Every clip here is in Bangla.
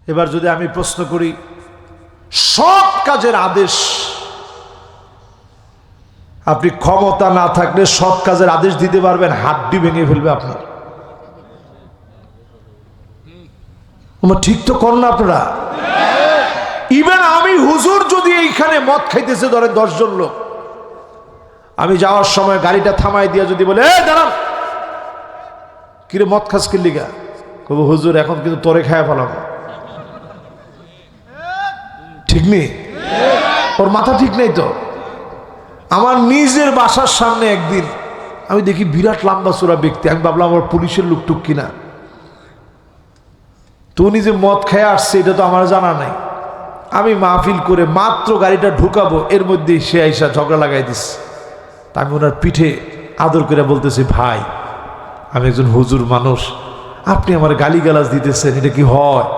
এবার যদি আমি প্রশ্ন করি, সৎ কাজের আদেশ, আপনি ক্ষমতা না থাকলে সৎ কাজের আদেশ দিতে পারবেন? হাড্ডি ভেঙে ফেলবে আপনার। ঠিক তো কর না আপনারা? ইভেন আমি হুজুর যদি এইখানে মদ খাইতেছে, ধরেন 10 জন লোক, আমি যাওয়ার সময় গাড়িটা থামাই দিয়ে যদি বলে, এ দাঁড়ান, কিরে মদ খাস কি লিগা? কব হুজুর এখন কিন্তু তোরে খায়া ফেলাবো। ঠিক নেই? ওর মাথা ঠিক নেই তো। আমার নিজের বাসার সামনে একদিন আমি দেখি বিরাট লম্বা চূড়া ব্যক্তি, আমি ভাবলাম আমার পুলিশের লোক টুক কিনা। তো উনি যে মদ খেয়ে আসছে এটা তো আমার জানা নাই। আমি মাহফিল করে মাত্র গাড়িটা ঢুকাবো, এর মধ্যেই সে আইসা ঝগড়া লাগাই দিচ্ছে। তা আমি ওনার পিঠে আদর করে বলতেছি, ভাই আমি একজন হুজুর মানুষ, আপনি আমার গালিগালাজ দিতেছেন, এটা কি হয়?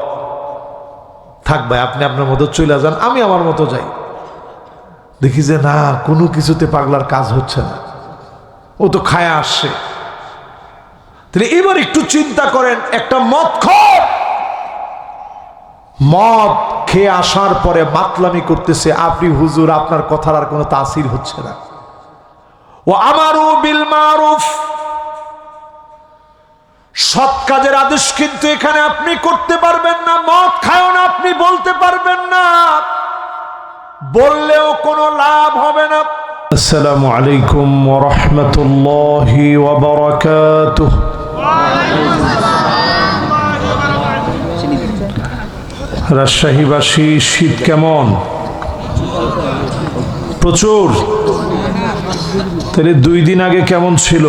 থাক ভাই, আপনি আপনার মতো চলে যান, আমি আমার মতো যাই। দেখি যে না, কোনো কিছুতে পাগলার কাজ হচ্ছে না, ও তো খায়া আসছে। তাহলে এবার একটু চিন্তা করেন, একটা মদখোর মদ খেয়ে আসার পরে মাতলামি করতেছে, আপনি হুজুর আপনার কথার আর কোনো তাসির হচ্ছে না। ও আমারু বিল মারুফ, সৎ কাজের আদেশ কিন্তু এখানে আপনি করতে পারবেন না। মদ খাও না আপনি বলতে পারবেন না, বললেও কোনো লাভ হবে না। আসসালামু আলাইকুম ওয়া রাহমাতুল্লাহি ওয়া বারাকাতুহু। রাজশাহীবাসী শীত কেমন? প্রচুর। তাহলে 2 দিন আগে কেমন ছিল?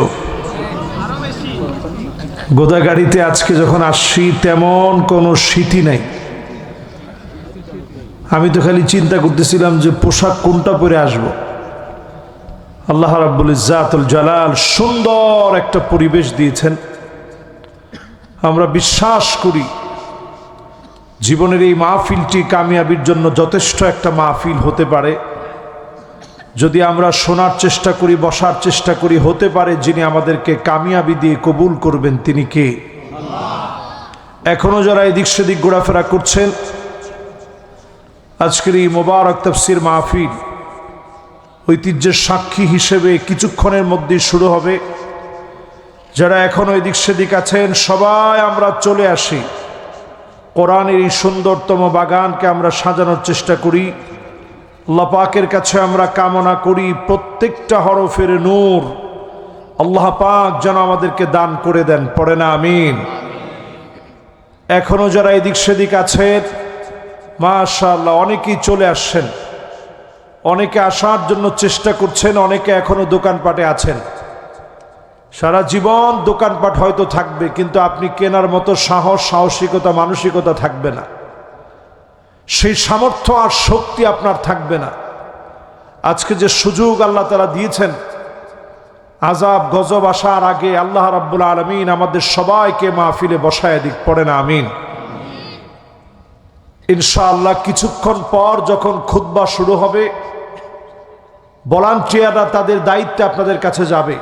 গোদাগাড়িতে আজকে যখন আসছি তেমন কোনো শীতই নাই। আমি তো খালি চিন্তা করতেছিলাম যে পোশাক কোনটা পরে আসব। আল্লাহ রাব্বুল ইজ্জাতুল জালাল সুন্দর একটা পরিবেশ দিয়েছেন। আমরা বিশ্বাস করি জীবনের এই মাহফিলটি কামিয়াবির জন্য যথেষ্ট একটা মাহফিল হতে পারে যদি আমরা শোনার চেষ্টা করি, বসার চেষ্টা করি। হতে পারে যিনি আমাদেরকে কামিয়াবি দিয়ে কবুল করবেন তিনি কে? এখনো যারা এদিক সেদিক ঘোরাফেরা করছেন, আজকের এই মোবারক তাফসীর মাহফিল ঐতিহ্যের সাক্ষী হিসেবে কিছুক্ষণের মধ্যেই শুরু হবে। যারা এখনো এদিক সেদিক আছেন, সবাই আমরা চলে আসি, কোরআনের এই সুন্দরতম বাগানকে আমরা সাজানোর চেষ্টা করি। আল্লাহ পাকের কাছে আমরা কামনা করি প্রত্যেকটা হরফের নূর আল্লাহ পাক যেন আমাদেরকে দান করে দেন। পড়ে না আমিন। এখনো যারা এদিক সেদিক আছেন, মাশাআল্লাহ অনেকেই চলে আসছেন, অনেকে আসার জন্য চেষ্টা করছেন, অনেকে এখনো দোকানপাটে আছেন। সারা জীবন দোকানপাট হয়তো থাকবে, কিন্তু আপনি কেনার মতো সাহস, সাহসিকতা, মানসিকতা থাকবে না। সেই সামর্থ্য আর শক্তি আপনার থাকবে না। আজকে যে সুযোগ আল্লাহ তাআলা দিয়েছেন, আযাব গজব আসার আগে আল্লাহ রাব্বুল আলামিন আমাদের সবাইকে মাহফিলে বসায় দিক। পড়ে না আমিন। ইনশাআল্লাহ কিছুক্ষণ পর যখন খুতবা শুরু হবে, ভলান্টিয়াররা তাদের দায়িত্বে আপনাদের কাছে যাবে।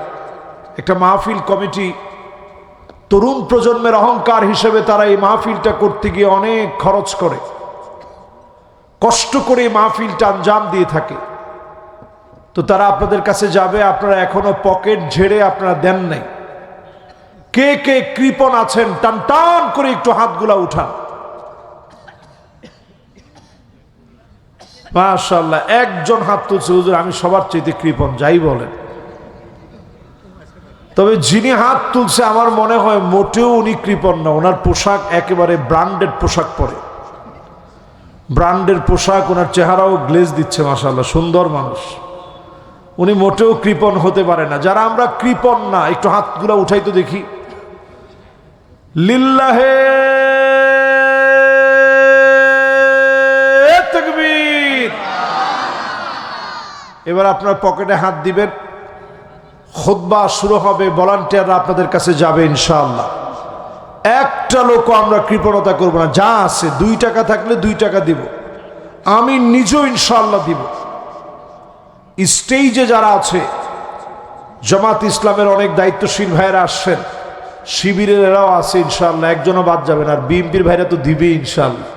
একটা মাহফিল কমিটি, তরুণ প্রজন্মের অহংকার হিসেবে তারা এই মাহফিলটা করতে গিয়ে অনেক খরচ করে, কষ্ট করে মাহফিলটা আঞ্জাম দিয়ে থাকে। তো তারা আপনাদের কাছে যাবে, আপনারা এখনো পকেট ঝেড়ে আপনারা দেন নাই। কে কে কৃপণ আছেন টান টান করে একটু হাতগুলা উঠান। মাশাআল্লাহ, একজন হাত তুলছে, হুজুর আমি সবার চাইতে কৃপণ। যাই বলেন, তবে যিনি হাত তুলছে আমার মনে হয় মোটেও উনি কৃপণ না। ওনার পোশাক একেবারে ব্র্যান্ডেড পোশাক পরে, ব্র্যান্ডের পোশাক, ওনার চেহারাও গ্লেজ দিচ্ছে। মাশাআল্লাহ, সুন্দর মানুষ। উনি মোটেও কৃপণ হতে পারে না। যারা আমরা কৃপণ না, একটু হাতগুলা উঠাই তো দেখি। লিল্লাহে তাকবীর। এবার আপনার পকেটে হাত দিবেন, খুতবা শুরু হবে, ভলান্টিয়াররা আপনাদের কাছে যাবে ইনশাআল্লাহ। একটা লোকও আমরা কৃপণতা করব না। যা আছে 2 টাকা থাকলে 2 টাকা দিব, আমি নিজেও ইনশাআল্লাহ দিব। স্টেজে যারা আছে, জামাত ইসলামের অনেক দায়িত্বশীল ভাইরা আসছেন, শিবিরের এরাও আছে ইনশাআল্লাহ, একজনও বাদ যাবেন। আর বিএনপির ভাইরা তো দিবে ইনশাআল্লাহ।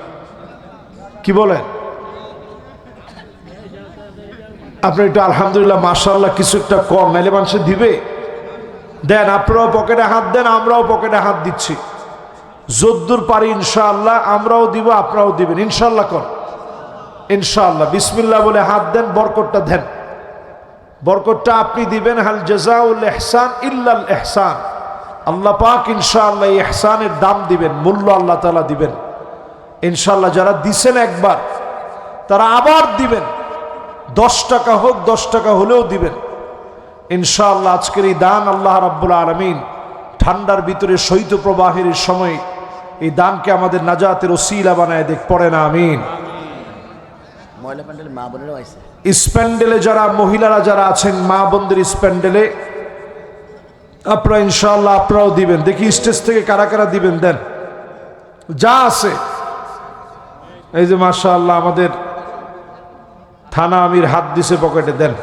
কি বলেন? আপনি একটু আলহামদুলিল্লাহ মাশাআল্লাহ কিছু একটা কম, নাইলে মানুষে দিবে। দেন, আপনারাও পকেটে হাত দেন, আমরাও পকেটে হাত দিচ্ছি। যদ্দূর পারি ইনশাআল্লাহ আমরাও দিব, আপনারাও দিবেন ইনশাআল্লাহ। কর ইনশাআল্লাহ, বিসমিল্লাহ বলে হাত দেন, বরকতটা দেন। বরকতটা আপনি দিবেন। হাল জাযাউল ইহসান ইল্লাল ইহসান। আল্লাহ পাক ইনশাআল্লাহ এই ইহসানের দাম দিবেন, মূল্য আল্লাহ তাআলা দিবেন ইনশাআল্লাহ। যারা দিছেন একবার, তারা আবার দিবেন। 10 টাকা হোক, 10 টাকা হলেও দিবেন ইনশাআল্লাহ। আজকের এই দান আল্লাহ রাব্বুল আলামিন ঠান্ডার ভিতরে শৈত্য প্রবাহের এই সময় এই দানকে আমাদের নাজাতের ওসিলা বানায় দেখ, পড়ে না আমিন। স্প্যান্ডেলে যারা মহিলারা যারা আছেন, মা বোনদের স্প্যান্ডেলে আপনারা ইনশাআল্লাহ আপনারাও দিবেন। দেখি স্টেজ থেকে কারা কারা দিবেন, দেন যা আছে। এই যে মাশাআল্লাহ আমাদের থানা আমির হাত দিছে পকেটে, দেন।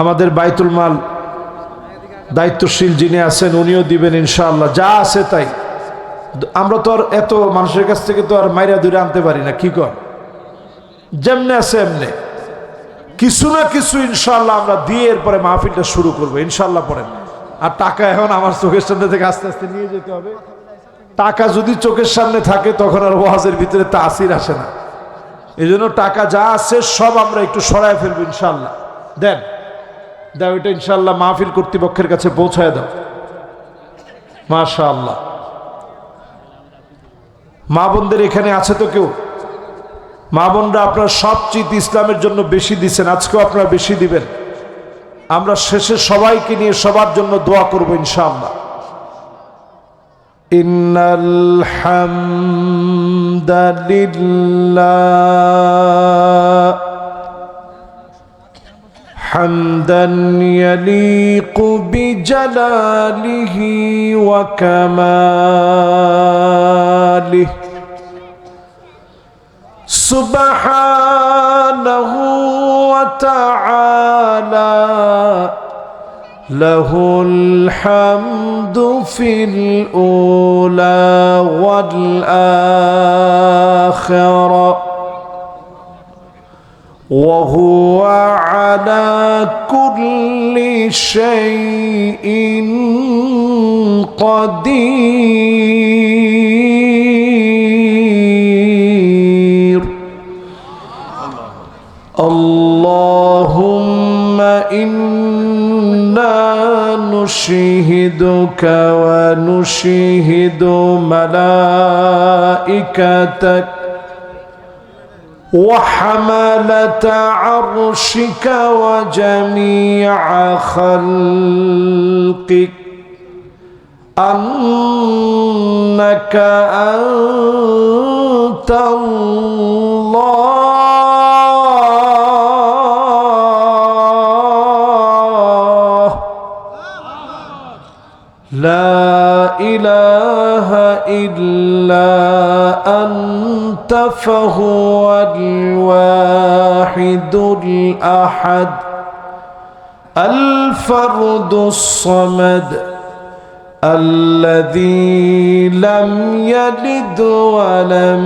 আমাদের বাইতুল মাল দায়িত্বশীল যিনি আছেন উনিও দিবেন ইনশাআল্লাহ। যা আছে তাই। আমরা তো আর এত মানুষের কাছ থেকে তো আর মাইরা দূরে আনতে পারি না, কি কর? যেমনে আছে এমনে কিছু না কিছু ইনশাআল্লাহ আমরা দিয়ে এরপরে মাহফিলটা শুরু করবো ইনশাআল্লাহ। পড়েন। আর টাকা এখন আমার চোখের সামনে থেকে আস্তে আস্তে নিয়ে যেতে হবে। টাকা যদি চোখের সামনে থাকে তখন আর ওয়াজের ভিতরে তাসির আসে না। এই জন্য টাকা যা আছে সব আমরা একটু সরায় ফেলবো ইনশাআল্লাহ। দেন, দাও এটা ইনশাআল্লাহ মাহফিল কর্তৃপক্ষের কাছে পৌঁছায় দাও। মাশাআল্লাহ। মা বোনদের এখানে আছে তো কেউ? মা বোনরা আপনারা সবচেয়ে ইসলামের জন্য বেশি দিচ্ছেন, আজকেও আপনারা বেশি দিবেন। আমরা শেষে সবাইকে নিয়ে সবার জন্য দোয়া করব ইনশাআল্লাহ। ইন্নাল হামদালিল্লাহ হামদান ইয়ালিকু বিজালালিহি ওয়া কামালিহি সুবহানাহু ওয়া তাআলা লাহুল হামদু ফিল উলা ওয়াল আখিরা ওয়া হুয়া আলা কুল্লি শাইইন কাদির। আল্লাহুম্মা ইন্না নুশহিদুকা ওয়া নুশহিদু মালাইকাতাক وحملة عرشك وجميع خلقك أنك أنت الله لا إله إلا أنت فهو الواحد الأحد الفرد الصمد الذي لم يلد ولم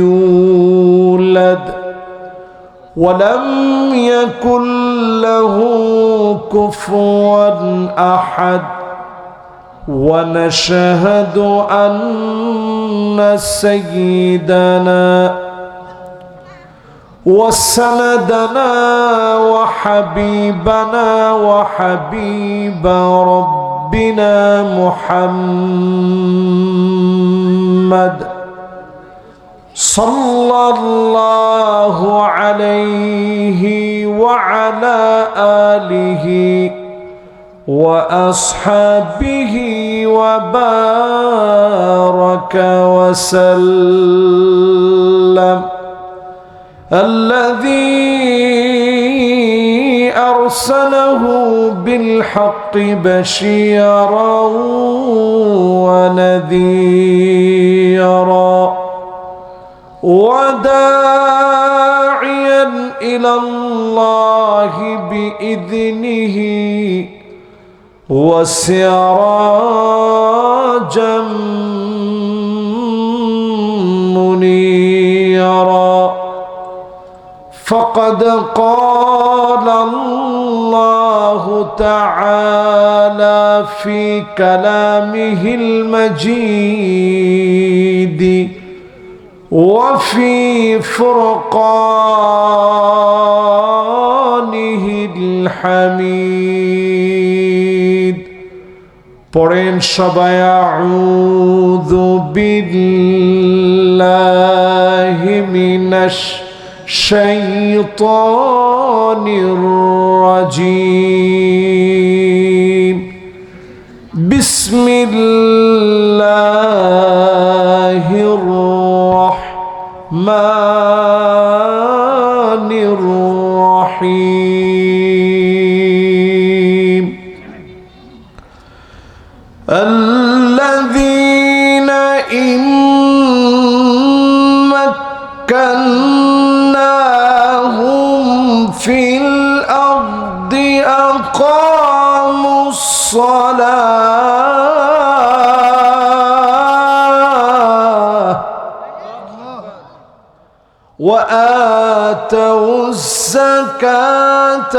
يولد ولم يكن له كفوا أحد. ونشهد أن سيدنا وسندنا وحبيبنا وحبيب ربنا محمد صلى الله عليه وعلى آله وأصحابه وبارك وسلم الذي أرسله بالحق بشيرا ونذيرا وداعيا إلى الله بإذنه وسراجا منيرا فقد قال الله تعالى في كلامه المجيد وفي فرقانه الحميد পড়েন সবাই আউযু বিল্লাহি মিনাশ শাইতানির রাজীম বিসমিল্লাহির রাহমানির রাহিম الذين إن مكناهم في الأرض أقاموا الصلاة وآتوا الزكاة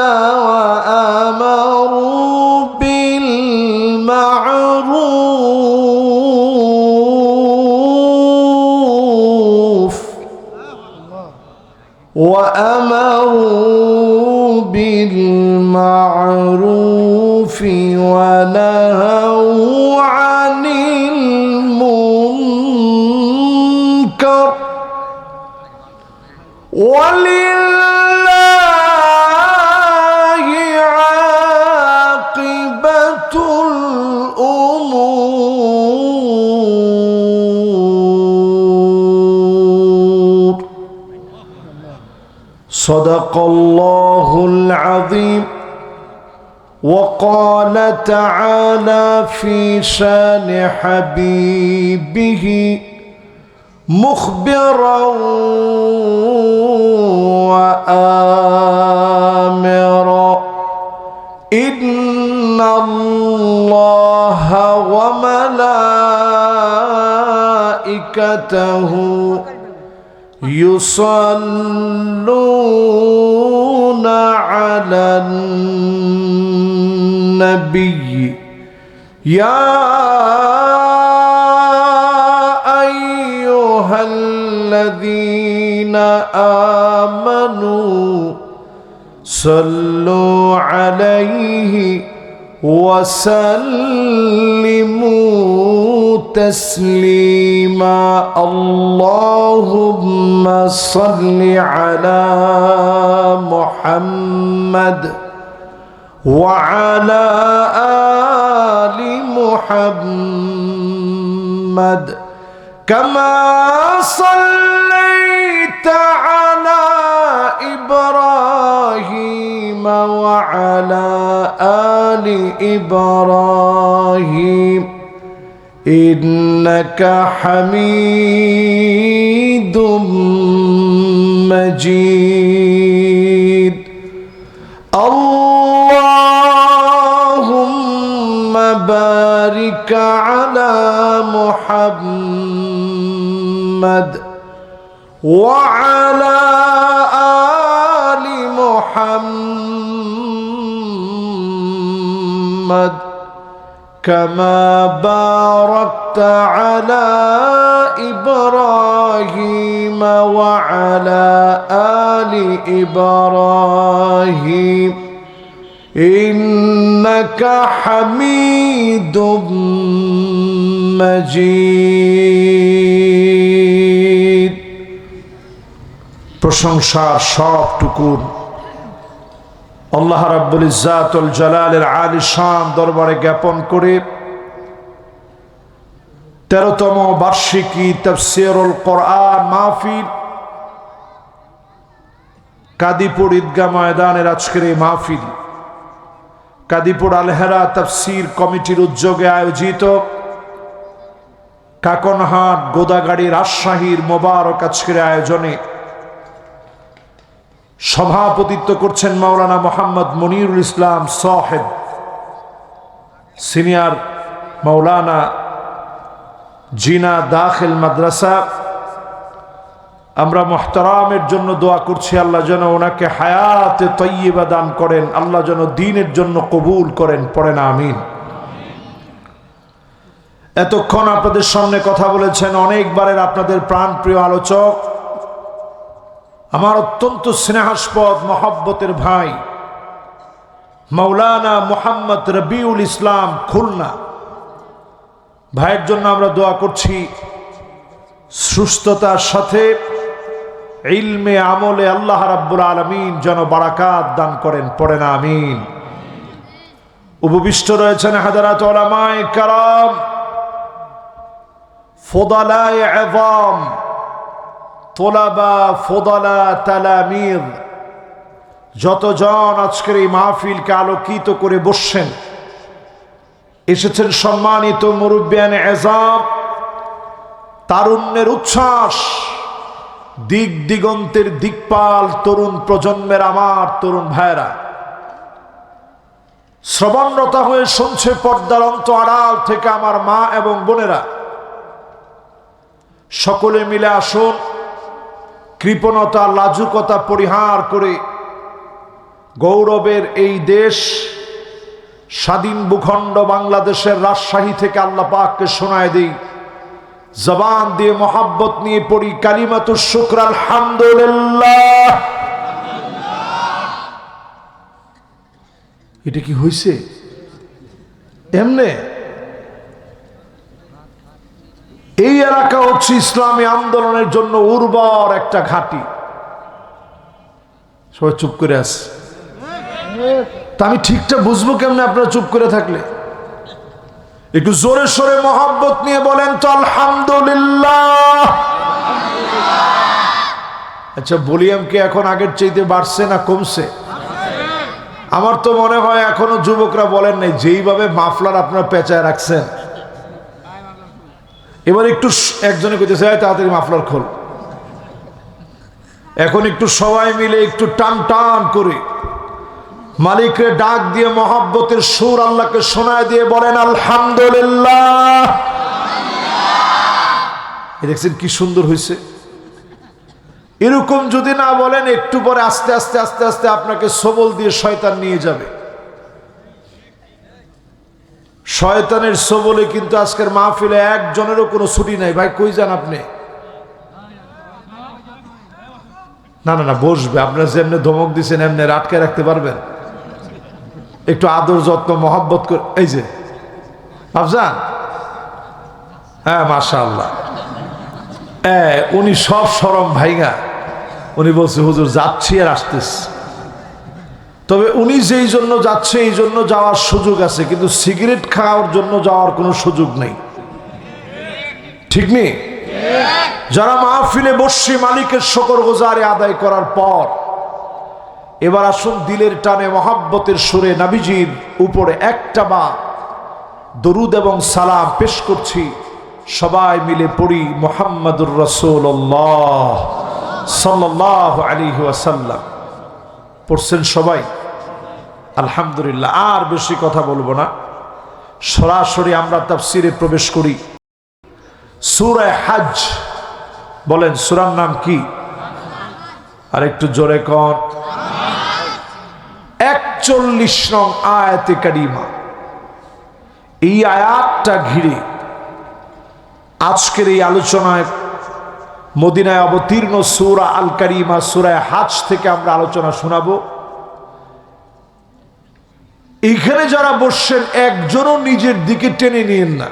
وآمروا بالمعروف ونهوا عن المنكر ولله عاقبة الأمور صدق الله العظيم وقال تعالى في شان حبيبه مخبرا وآمرا إن الله وملائكته يصلون على النبي يا أيها الذين آمنوا صلوا عليه وسلموا تسليما اللهم صل على محمد وعلى آل محمد كما صليت على إبراهيم وعلى آل إبراهيم إنك حميد مجيد اللهم بارك على محمد وعلى آل محمد كما باركت على إبراهيم وعلى آل إبراهيم إنك حميد مجيد প্রশংসার সবটুকু আল্লাহ রাব্বুল ইজ্জাতুল জালালের আলী শান দরবারে জ্ঞাপন করে 13তম বার্ষিকী তাফসীরুল কোরআন মাহফিল কাদিপুর ঈদগাহ ময়দানের আজকের এই মাহফিল কাদিপুর আলহেরা তাফসীর কমিটির উদ্যোগে আয়োজিত কাকনহাট গোদাগাড়ি রাজশাহীর মোবারক আজকের আয়োজনে সভাপতিত্ব করছেন মাওলানা মোহাম্মদ মনিরুল ইসলাম সাহেব, সিনিয়র মাওলানা জিনা দাখিল মাদ্রাসা আমরা মুহতারামের জন্য দোয়া করছি, আল্লাহ যেন ওনাকে হায়াতে তয়্যিবা দান করেন, আল্লাহ যেন দ্বীনের জন্য কবুল করেন। পড়েন আমিন। এতক্ষণ আপনাদের সামনে কথা বলেছেন অনেকবারের আপনাদের প্রাণপ্রিয় আলোচক, আমার অত্যন্ত স্নেহাস্পদ মহব্বতের ভাই মাওলানা মুহাম্মদ রবিউল ইসলাম খুলনা। ভাইয়ের জন্য আমরা দোয়া করছি সুস্থতার সাথে ইলমে আমলে আল্লাহ রাব্বুল আলামিন যেন বারাকাত দান করেন। পড়েন আমিন। উপবিষ্ট রয়েছেন হাজারাত উলামায়ে কেরাম, ফুদালায়ে আযম, তোলাবা, ফুদালা, তালামিদ, যতজন আজকের এই মাহফিলকে আলোকিত করে বসছেন, এসেছেন সম্মানিত মুরব্বিয়ানে আযম, তারুণ্যের উচ্ছ্বাস, দিক দিগন্তের দিকপাল তরুণ প্রজন্মের আমার তরুণ ভাইরা, শ্রবণরতা হয়ে শুনছে পর্দার অন্ত আড়াল থেকে আমার মা এবং বোনেরা, সকলে মিলে আসুন কৃপণতা লাজুকতা পরিহার করে গৌরবের এই দেশ স্বাধীন ভূখণ্ড বাংলাদেশের রাজশাহী থেকে আল্লাহ পাককে শোনায় দিই, জবান দিয়ে মোহাব্বত নিয়ে পড়ি কালিমাতুশ শুকর আলহামদুলিল্লাহ। এটা কি হয়েছে এমনে? এই এলাকা হচ্ছে ইসলামী আন্দোলনের জন্য উর্বর একটা ঘাঁটি। সবাই চুপ করে আছে, তা আমি ঠিকঠাক বুঝবো কেমনে আপনারা চুপ করে থাকলে? একটু জোরে সোরে মহব্বত নিয়ে বলেন তো আলহামদুলিল্লাহ। আচ্ছা, ভলিউম কি এখন আগের চাইতে বাড়ছে না কমছে? আমার তো মনে হয় এখনো যুবকরা বলেন নাই, যেইভাবে মাফলার আপনারা পেঁচায় রাখছেন, এবার একটু একজনে কইতেছে তাড়াতাড়ি মাফলার খোল। এখন একটু সবাই মিলে একটু টান টান করে মালিকরে ডাক দিয়ে মহব্বতের সুর আল্লাহকে শোনায় দিয়ে বলেন আলহামদুলিল্লাহ। দেখছেন কি সুন্দর হয়েছে? এরকম যদি না বলেন, একটু পরে আস্তে আস্তে আস্তে আস্তে আপনাকে সবল দিয়ে শয়তান নিয়ে যাবে। শয়তানের সবলে কিন্তু আজকের মাহফিলে একজনেরও কোনো ছুটি নাই। ভাই কই যান আপনি? না না না, বসবে। আপনারা যেমনি ধমক দিচ্ছেন এমনি আটকে রাখতে পারবেন? একটু আদর যত্ন মহব্বত করে। এই যে আফজান, হ্যাঁ মাশাআল্লাহ, উনি সব শরম ভাইঙ্গা উনি বলছে হুজুর যাচ্ছি আর আসতেছি। তবে উনি যেই জন্য যাচ্ছে এই জন্য যাওয়ার সুযোগ আছে, কিন্তু সিগারেট খাওয়ার জন্য যাওয়ার কোনো সুযোগ নেই। ঠিক নেই? যারা মাহফিলে বসে মালিকের শুকর গুজারি আদায় করার পর এবার আসুন দিলের টানে মহব্বতের সুরে নবীজির উপরে একটা বা দরুদ এবং সালাম পেশ করছি। সবাই মিলে পড়ি মুহাম্মাদুর রাসূলুল্লাহ সাল্লাল্লাহু আলাইহি ওয়াসাল্লাম। পড়ছেন সবাই? আলহামদুলিল্লাহ। আর বেশি কথা বলবো না, সরাসরি আমরা তাফসিরে প্রবেশ করি। সূরা হজ, বলেন সূরার নাম কি? আর একটু জোরে কোন? 41 নং আয়াতে কারিমা। এই আয়াতটা ঘিরে আজকের এই আলোচনায় মদিনায় অবতীর্ণ সূরা আল কারিমা সূরা হজ থেকে আমরা আলোচনা শোনাবো। এইখানে যারা বসছেন একজনও নিজের দিকে টেনে নিয়েন না,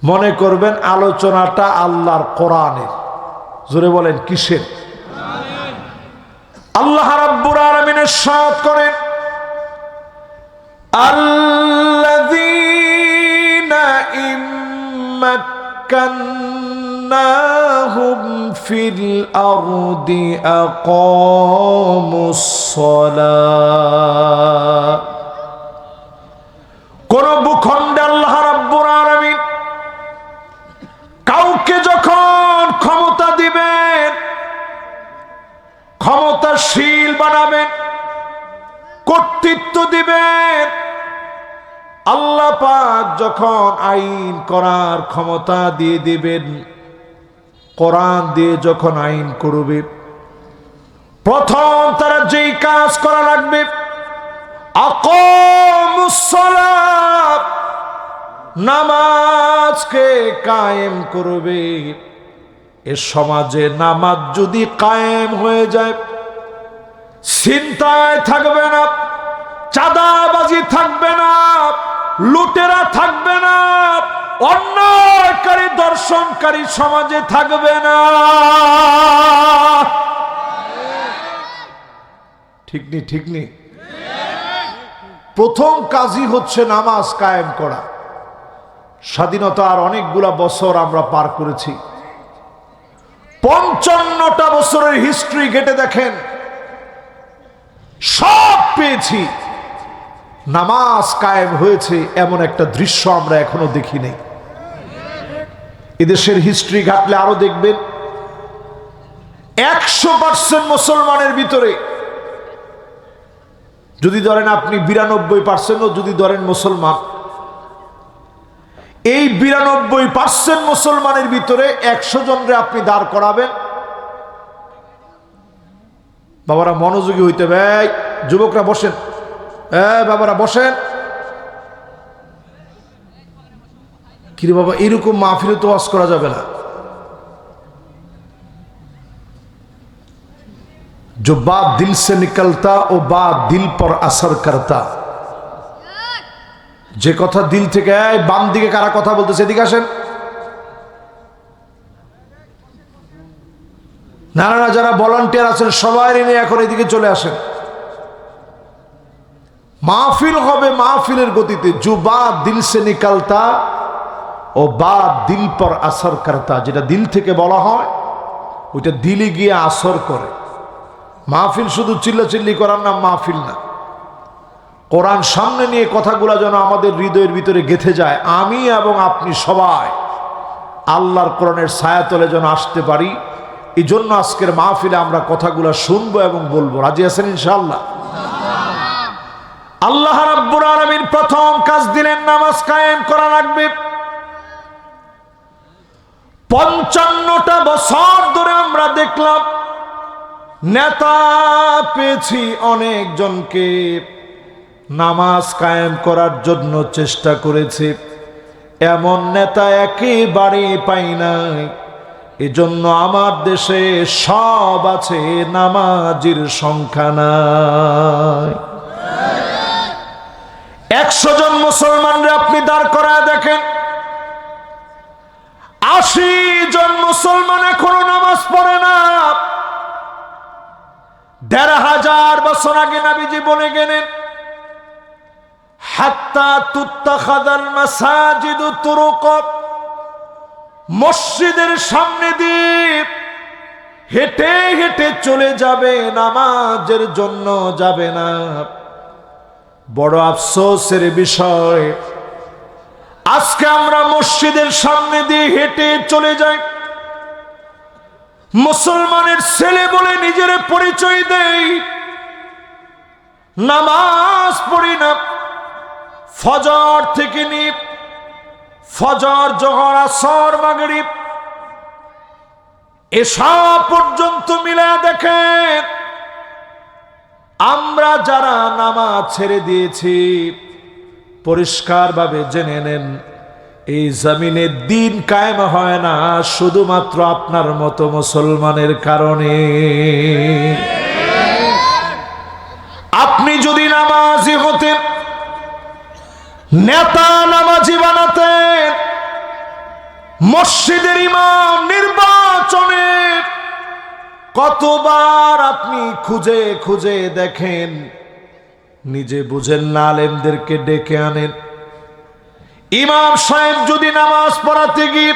মনে করবেন আলোচনাটা আল্লাহর কোরআনের। জোরে বলেন কিসের? আল্লাহ রাব্বুল আলামিন ইরশাদ করেন, আল্লাযীনা ইম্মাক্কান্নাহুম ফিল আরদি আকামুস সালাহ। কোন ভূখণ্ডে আল্লাহ রাব্বুল আলামিন কাউকে যখন ক্ষমতা দিবেন, ক্ষমতাশীল বানাবেন, কর্তৃত্ব দিবেন, আল্লাহ পাক যখন আইন করার ক্ষমতা দিয়ে দিবেন, কোরআন দিয়ে যখন আইন করবে, প্রথম তারা যেই কাজ করা লাগবে, আকামুস সালাত, নামাজকে কায়েম করবে। এ সমাজে নামাজ যদি কায়েম হয়ে যায়, ছিনতাই থাকবে না, চাঁদাবাজি থাকবে না, লুটেরা থাকবে না, অন্যায়কারী দর্শনকারী সমাজে থাকবে না। ঠিক নি? ঠিক নি? প্রথম কাজই হচ্ছে নামাজ কায়েম করা। স্বাধীনতার অনেকগুলা বছর আমরা পার করেছি। 55টা বছরের হিস্ট্রি ঘেটে দেখেন, সব পেয়েছি। নামাজ কায়েম হয়েছে এমন একটা দৃশ্য আমরা এখনো দেখি নাই। এদেশের হিস্ট্রি ঘাটলে আরো দেখবেন 100% মুসলমানের ভিতরে যদি ধরেন আপনি 92%, যদি ধরেন মুসলমান, এই 92% মুসলমানের ভিতরে 100 জনরে আপনি দাঁড় করাবেন। বাবারা মনোযোগী হইতে হবে, যুবকরা বসেন, বাবারা বসেন। কিরে বাবা, এরকম মাহফিলে তো ওয়াজ করা যাবে না। जो बात दिल से निकलता वो बात दिल पर असर करता। যে কথা দিল থেকে, বাম দিকে কারা কথা বলতেছে, এদিকে আসেন। না না না, যারা ভলান্টিয়ার আছেন সবাই নিয়ে এখন এদিকে চলে আসেন। মাহফিল হবে মাহফিলের গতিতে। जो बात दिल से निकलता ও বাত দিল পর আসর করতা। যেটা দিল থেকে বলা হয় ওইটা দিলে গিয়ে আসর করে। মাহফিল শুধু চিল্লাচিল্লি করার নাম মাহফিল না। কোরআন সামনে নিয়ে কথাগুলো যেন আমাদের হৃদয়ের ভিতরে গেঁথে যায়। আমি এবং আপনি সবাই আল্লাহর কোরআনের ছায়াতলে যেন আসতে পারি, এই জন্য আজকের মাহফিলে আমরা কথাগুলো শুনবো এবং বলবো। রাজি আছেন ইনশাআল্লাহ? আল্লাহ রাব্বুল আলামিন প্রথম কাজ দিলেন, নামাজ কায়েম করা লাগবে। 55টা বছর ধরে আমরা দেখলাম নেতা পেয়েছি অনেকজনকে, নামাজ কায়েম করার জন্য চেষ্টা করেছে, এমন নেতা একেবারে পাই নাই। এজন্য আমার দেশে সব আছে, নামাজির সংখ্যা নাই। 100 জন মুসলমানরা আপনি দাঁড় করায় দেখেন, 80 জন মুসলমান এখনো নামাজ পড়ে না। 1500 বছর আগে নবীজি বলে গেলেন, হাত্তা তুত্তাখাযাল মাসাজিদু তুরুক, মসজিদের সামনে দিয়ে হেঁটে হেঁটে চলে যাবে, নামাজের জন্য যাবে না। বড় আফসোসের বিষয়, আজকে আমরা মসজিদের সামনে দিয়ে হেঁটে চলে যাই, মুসলমানের ছেলে বলে নিজের পরিচয় দেই, নামাজ পড়ি না। ফজর থেকে নিয়ে ফজর, জোহর, আসর, মাগরিব, এশা পর্যন্ত মিলা দেখেন আমরা যারা নামাজ ছেড়ে দিয়েছি, পরিষ্কারভাবে জেনে নেন এই জমিনে দিন কায়েম হয় না শুধুমাত্র আপনার মতো মুসলমানের কারণে। আপনি যদি নামাজি হতেন, নেতা নামাজি বানাতেন, মসজিদের ইমাম নির্বাচনে কতবার আপনি খুঁজে খুঁজে দেখেন, নিজে বুঝেন না, আলেমদেরকে ডেকে আনেন। ইমাম সাহেব যদি নামাজ পড়াতে গিয়ে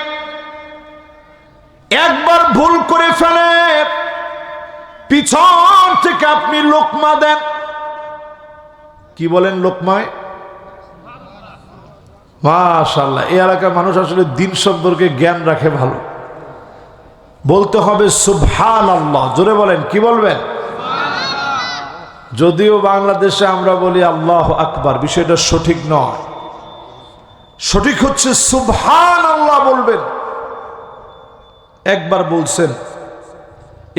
একবার ভুল করে ফেলে, পিছন থেকে আপনি লোকমা দেন। কি বলেন লোকমায়? মাশাআল্লাহ, এই এলাকার মানুষ আসলে দিন সম্পর্কে জ্ঞান রাখে ভালো। বলতে হবে সুবহানাল্লাহ। জোরে বলেন, কি বলবেন? যদিও বাংলাদেশে আমরা বলি আল্লাহু আকবার, বিষয়টা সঠিক নয়। সঠিক হচ্ছে সুবহানাল্লাহ বলবেন। একবার বলছেন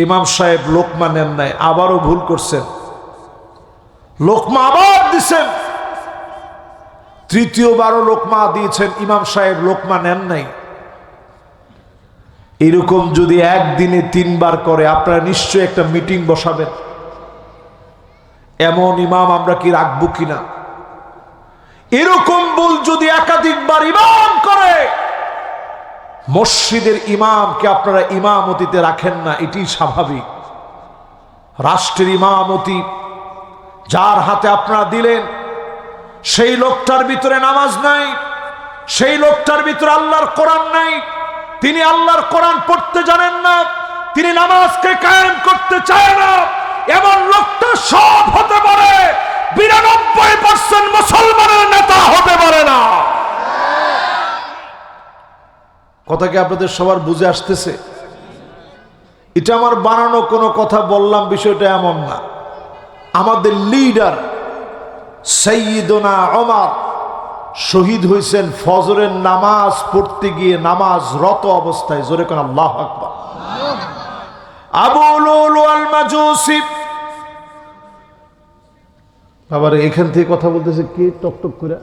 ইমাম সাহেব লোকমা নেন নাই, আবারও ভুল করছেন, লোকমা আবার দিছেন, তৃতীয়বারও লোকমা দিয়েছেন, ইমাম সাহেব লোকমা নেন নাই। এরকম যদি একদিনে 3 বার করে আপনারা নিশ্চয়ই একটা মিটিং বসাবেন। এমন ইমাম আমরা কি রাখবো কিনা? এরকম ভুল যদি একাধিকবার ইমাম করে, মসজিদের ইমামকে আপনারা ইমামতিতে রাখেন না, এটি স্বাভাবিক। রাষ্ট্রের ইমামতি যার হাতে আপনারা দিলেন, সেই লোকটার ভিতরে নামাজ নাই, সেই লোকটার ভিতরে আল্লাহর কোরআন নাই, তিনি আল্লাহর কোরআন পড়তে জানেন না, তিনি নামাজকে কায়েম করতে চায় না, এমন লোকটা সব হতে পারে, 92% মুসলমানের নেতা হতে পারে না। কথা কি আপনাদের সবার বুঝে আসতেছে? এটা আমার বানানো কোনো কথা বললাম, বিষয়টা এমন না। আমাদের লিডার সাইয়্যিদুনা ওমর শহীদ হয়েছেন ফজরের নামাজ পড়তে গিয়ে, নামাজরত অবস্থায়। জোরে কোন আল্লাহু আকবার। আবু লুলু আল মাজুসি, আবার এখান থেকে কথা বলতেছে কে টকটক করে?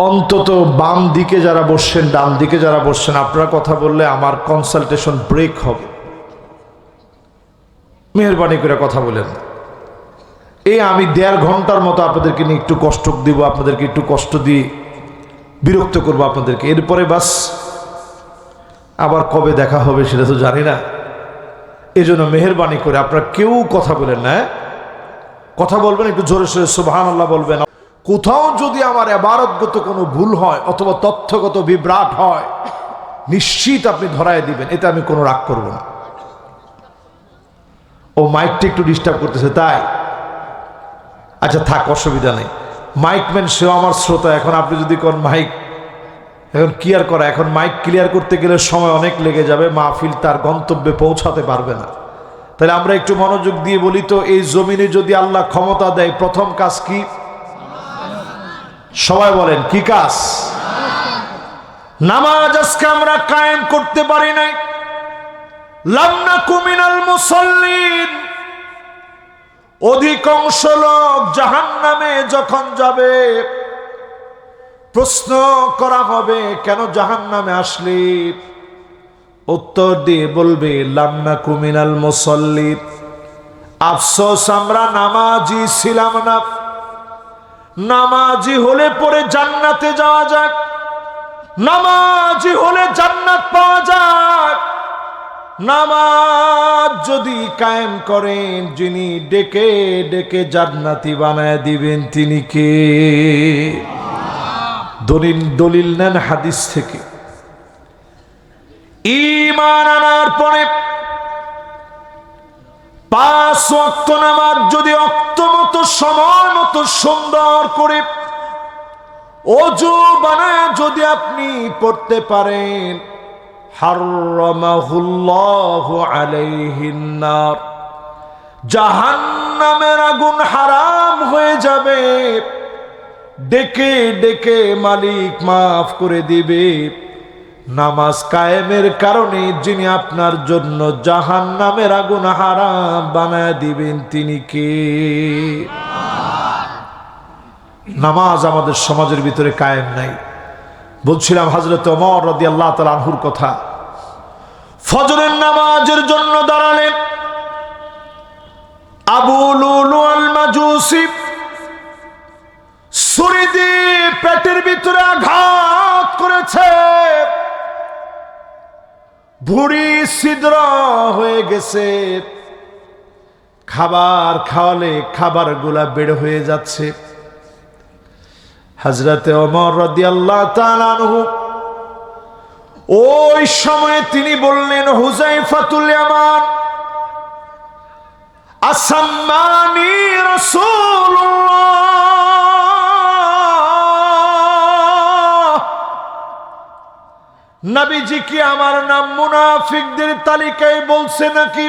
অন্তত বাম দিকে যারা বসছেন, ডান দিকে যারা বসছেন, আপনারা কথা বললে আমার কনসালটেশন ব্রেক হবে। মেহেরবানি করে কথা বলেন। এই আমি 1.5 ঘন্টার মতো আপনাদেরকে নিয়ে একটু কষ্ট দিব, আপনাদেরকে একটু কষ্ট দিয়ে বিরক্ত করবো আপনাদেরকে। এরপরে বাস আবার কবে দেখা হবে সেটা তো জানি না। এজন্য মেহেরবানি করে আপনারা কেউ কথা বলেন না, কথা বলবেন একটু জোরে সোরে সুবহানাল্লাহ বলবেন। কোথাও যদি আমার ইবাদতগত কোনো ভুল হয় অথবা তথ্যগত বিভ্রাট হয়, নিশ্চিত আপনি ধরায় দিবেন, এতে আমি কোনো রাগ করব না। ও মাইকটা একটু ডিস্টার্ব করতেছে তাই? আচ্ছা থাক, অসুবিধা নেই। মাইকম্যান সেও আমার শ্রোতা। এখন আপনি যদি কোন মাইক এখন ক্লিয়ার করা, এখন মাইক ক্লিয়ার করতে গেলে সময় অনেক লেগে যাবে, মাহফিল তার গন্তব্যে পৌঁছাতে পারবে না। তাহলে আমরা একটু মনোযোগ দিয়ে বলি তো, এই জমিনে যদি আল্লাহ ক্ষমতা দেয়, প্রথম কাজ কি? সবাই বলেন কি কাজ? নামাজ আজকে আমরা কায়েম করতে পারি নাই। লাম নাকু মিনাল মুসাল্লিন। অধিকাংশ লোক জাহান্নামে যখন যাবে, প্রশ্ন করা হবে কেন জাহান্নামে আসলি? উত্তর দিয়ে বলবে লাম নাকু মিনাল মুসাল্লিন। আফসোস আমরা নামাজি ছিলাম না। নামাজি হলে পরে জান্নাতে যাওয়া যায়, নামাজি হলে জান্নাত পাওয়া যায়। নামাজ যদি কায়েম করেন, যিনি ডেকে ডেকে জান্নাতি বানায় দিবেন তিনি কে? দলিল নেন হাদিস থেকে। ঈমান আনার পরে 5 ওয়াক্ত নামাজ যদি ওয়াক্ত মতো সময় মতো সুন্দর করে ওযু বানায় যদি আপনি পড়তে পারেন, হারামাহুল্লাহু আলাইহিন নার, জাহান্নামের আগুন হারাম হয়ে যাবে। ডেকে ডেকে মালিক মাফ করে দিবে। নামাজ কায়েমের কারণে যিনি আপনার জন্য জাহান্নামের আগুন হারাম বানায় দিবেন তিনি কে? নামাজ আমাদের সমাজের ভিতরে কায়েম নাই। বলছিলাম হযরত ওমর রাদিয়াল্লাহু তাআলা আনহুর কথা। ফজরের নামাজের জন্য দাঁড়ালেন। আবু লুলু আল মাজুসি ছুরি দিয়ে পেটের ভিতরে আঘাত করেছে, ভুঁড়ি ছিদ্র হয়ে গেছে। খাবার খাওয়ালে খাবারগুলা বের হয়ে যাচ্ছে। হযরতে ওমর রাদিয়াল্লাহু তাআলা আনহু ওই সময়ে তিনি বললেন, হুযায়ফাতুল ইয়ামান, আসাম্মানি রাসূলুল্লাহ, নবীজি কি আমার নাম মুনাফিকদের তালিকায় বলছে নাকি?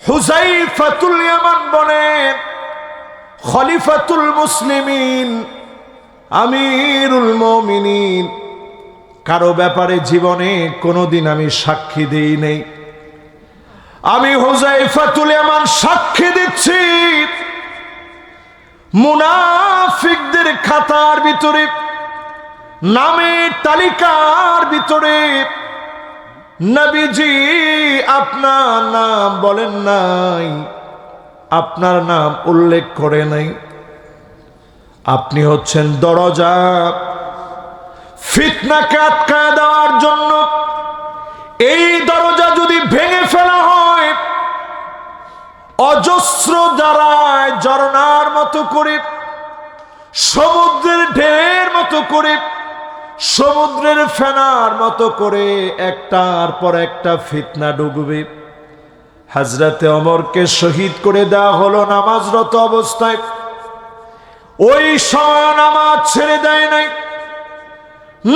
হুযায়ফাতুল ইয়ামান বলেন, খলিফাতুল মুসলিমিন, আমিরুল মুমিনিন, কারো ব্যাপারে জীবনে কোনোদিন আমি সাক্ষী দেই নেই। আমি হুযায়ফাতুল ইয়ামান সাক্ষী দিচ্ছি, মুনাফিকদের খাতার ভিতরে, নামের তালিকার ভিতরে নবীজি আপনার নাম বলেন নাই, আপনার নাম উল্লেখ করে নাই। আপনি হচ্ছেন দরজা ফিতনাকে আটকায় দেওয়ার জন্য। এই দরজা যদি ভেঙে ফেলা হয়, অজস্র দ্বারায় ঝরনার মতো করে, সমুদ্রের ঢেউয়ের মতো করে, সমুদ্রের ফেনার মতো করে একটার পর একটা ফিতনা ডুববে। হযরতে ওমরকে শহীদ করে দেওয়া হলো নামাজরত অবস্থায়। ওই সময় নামাজ ছেড়ে দেয় নাই,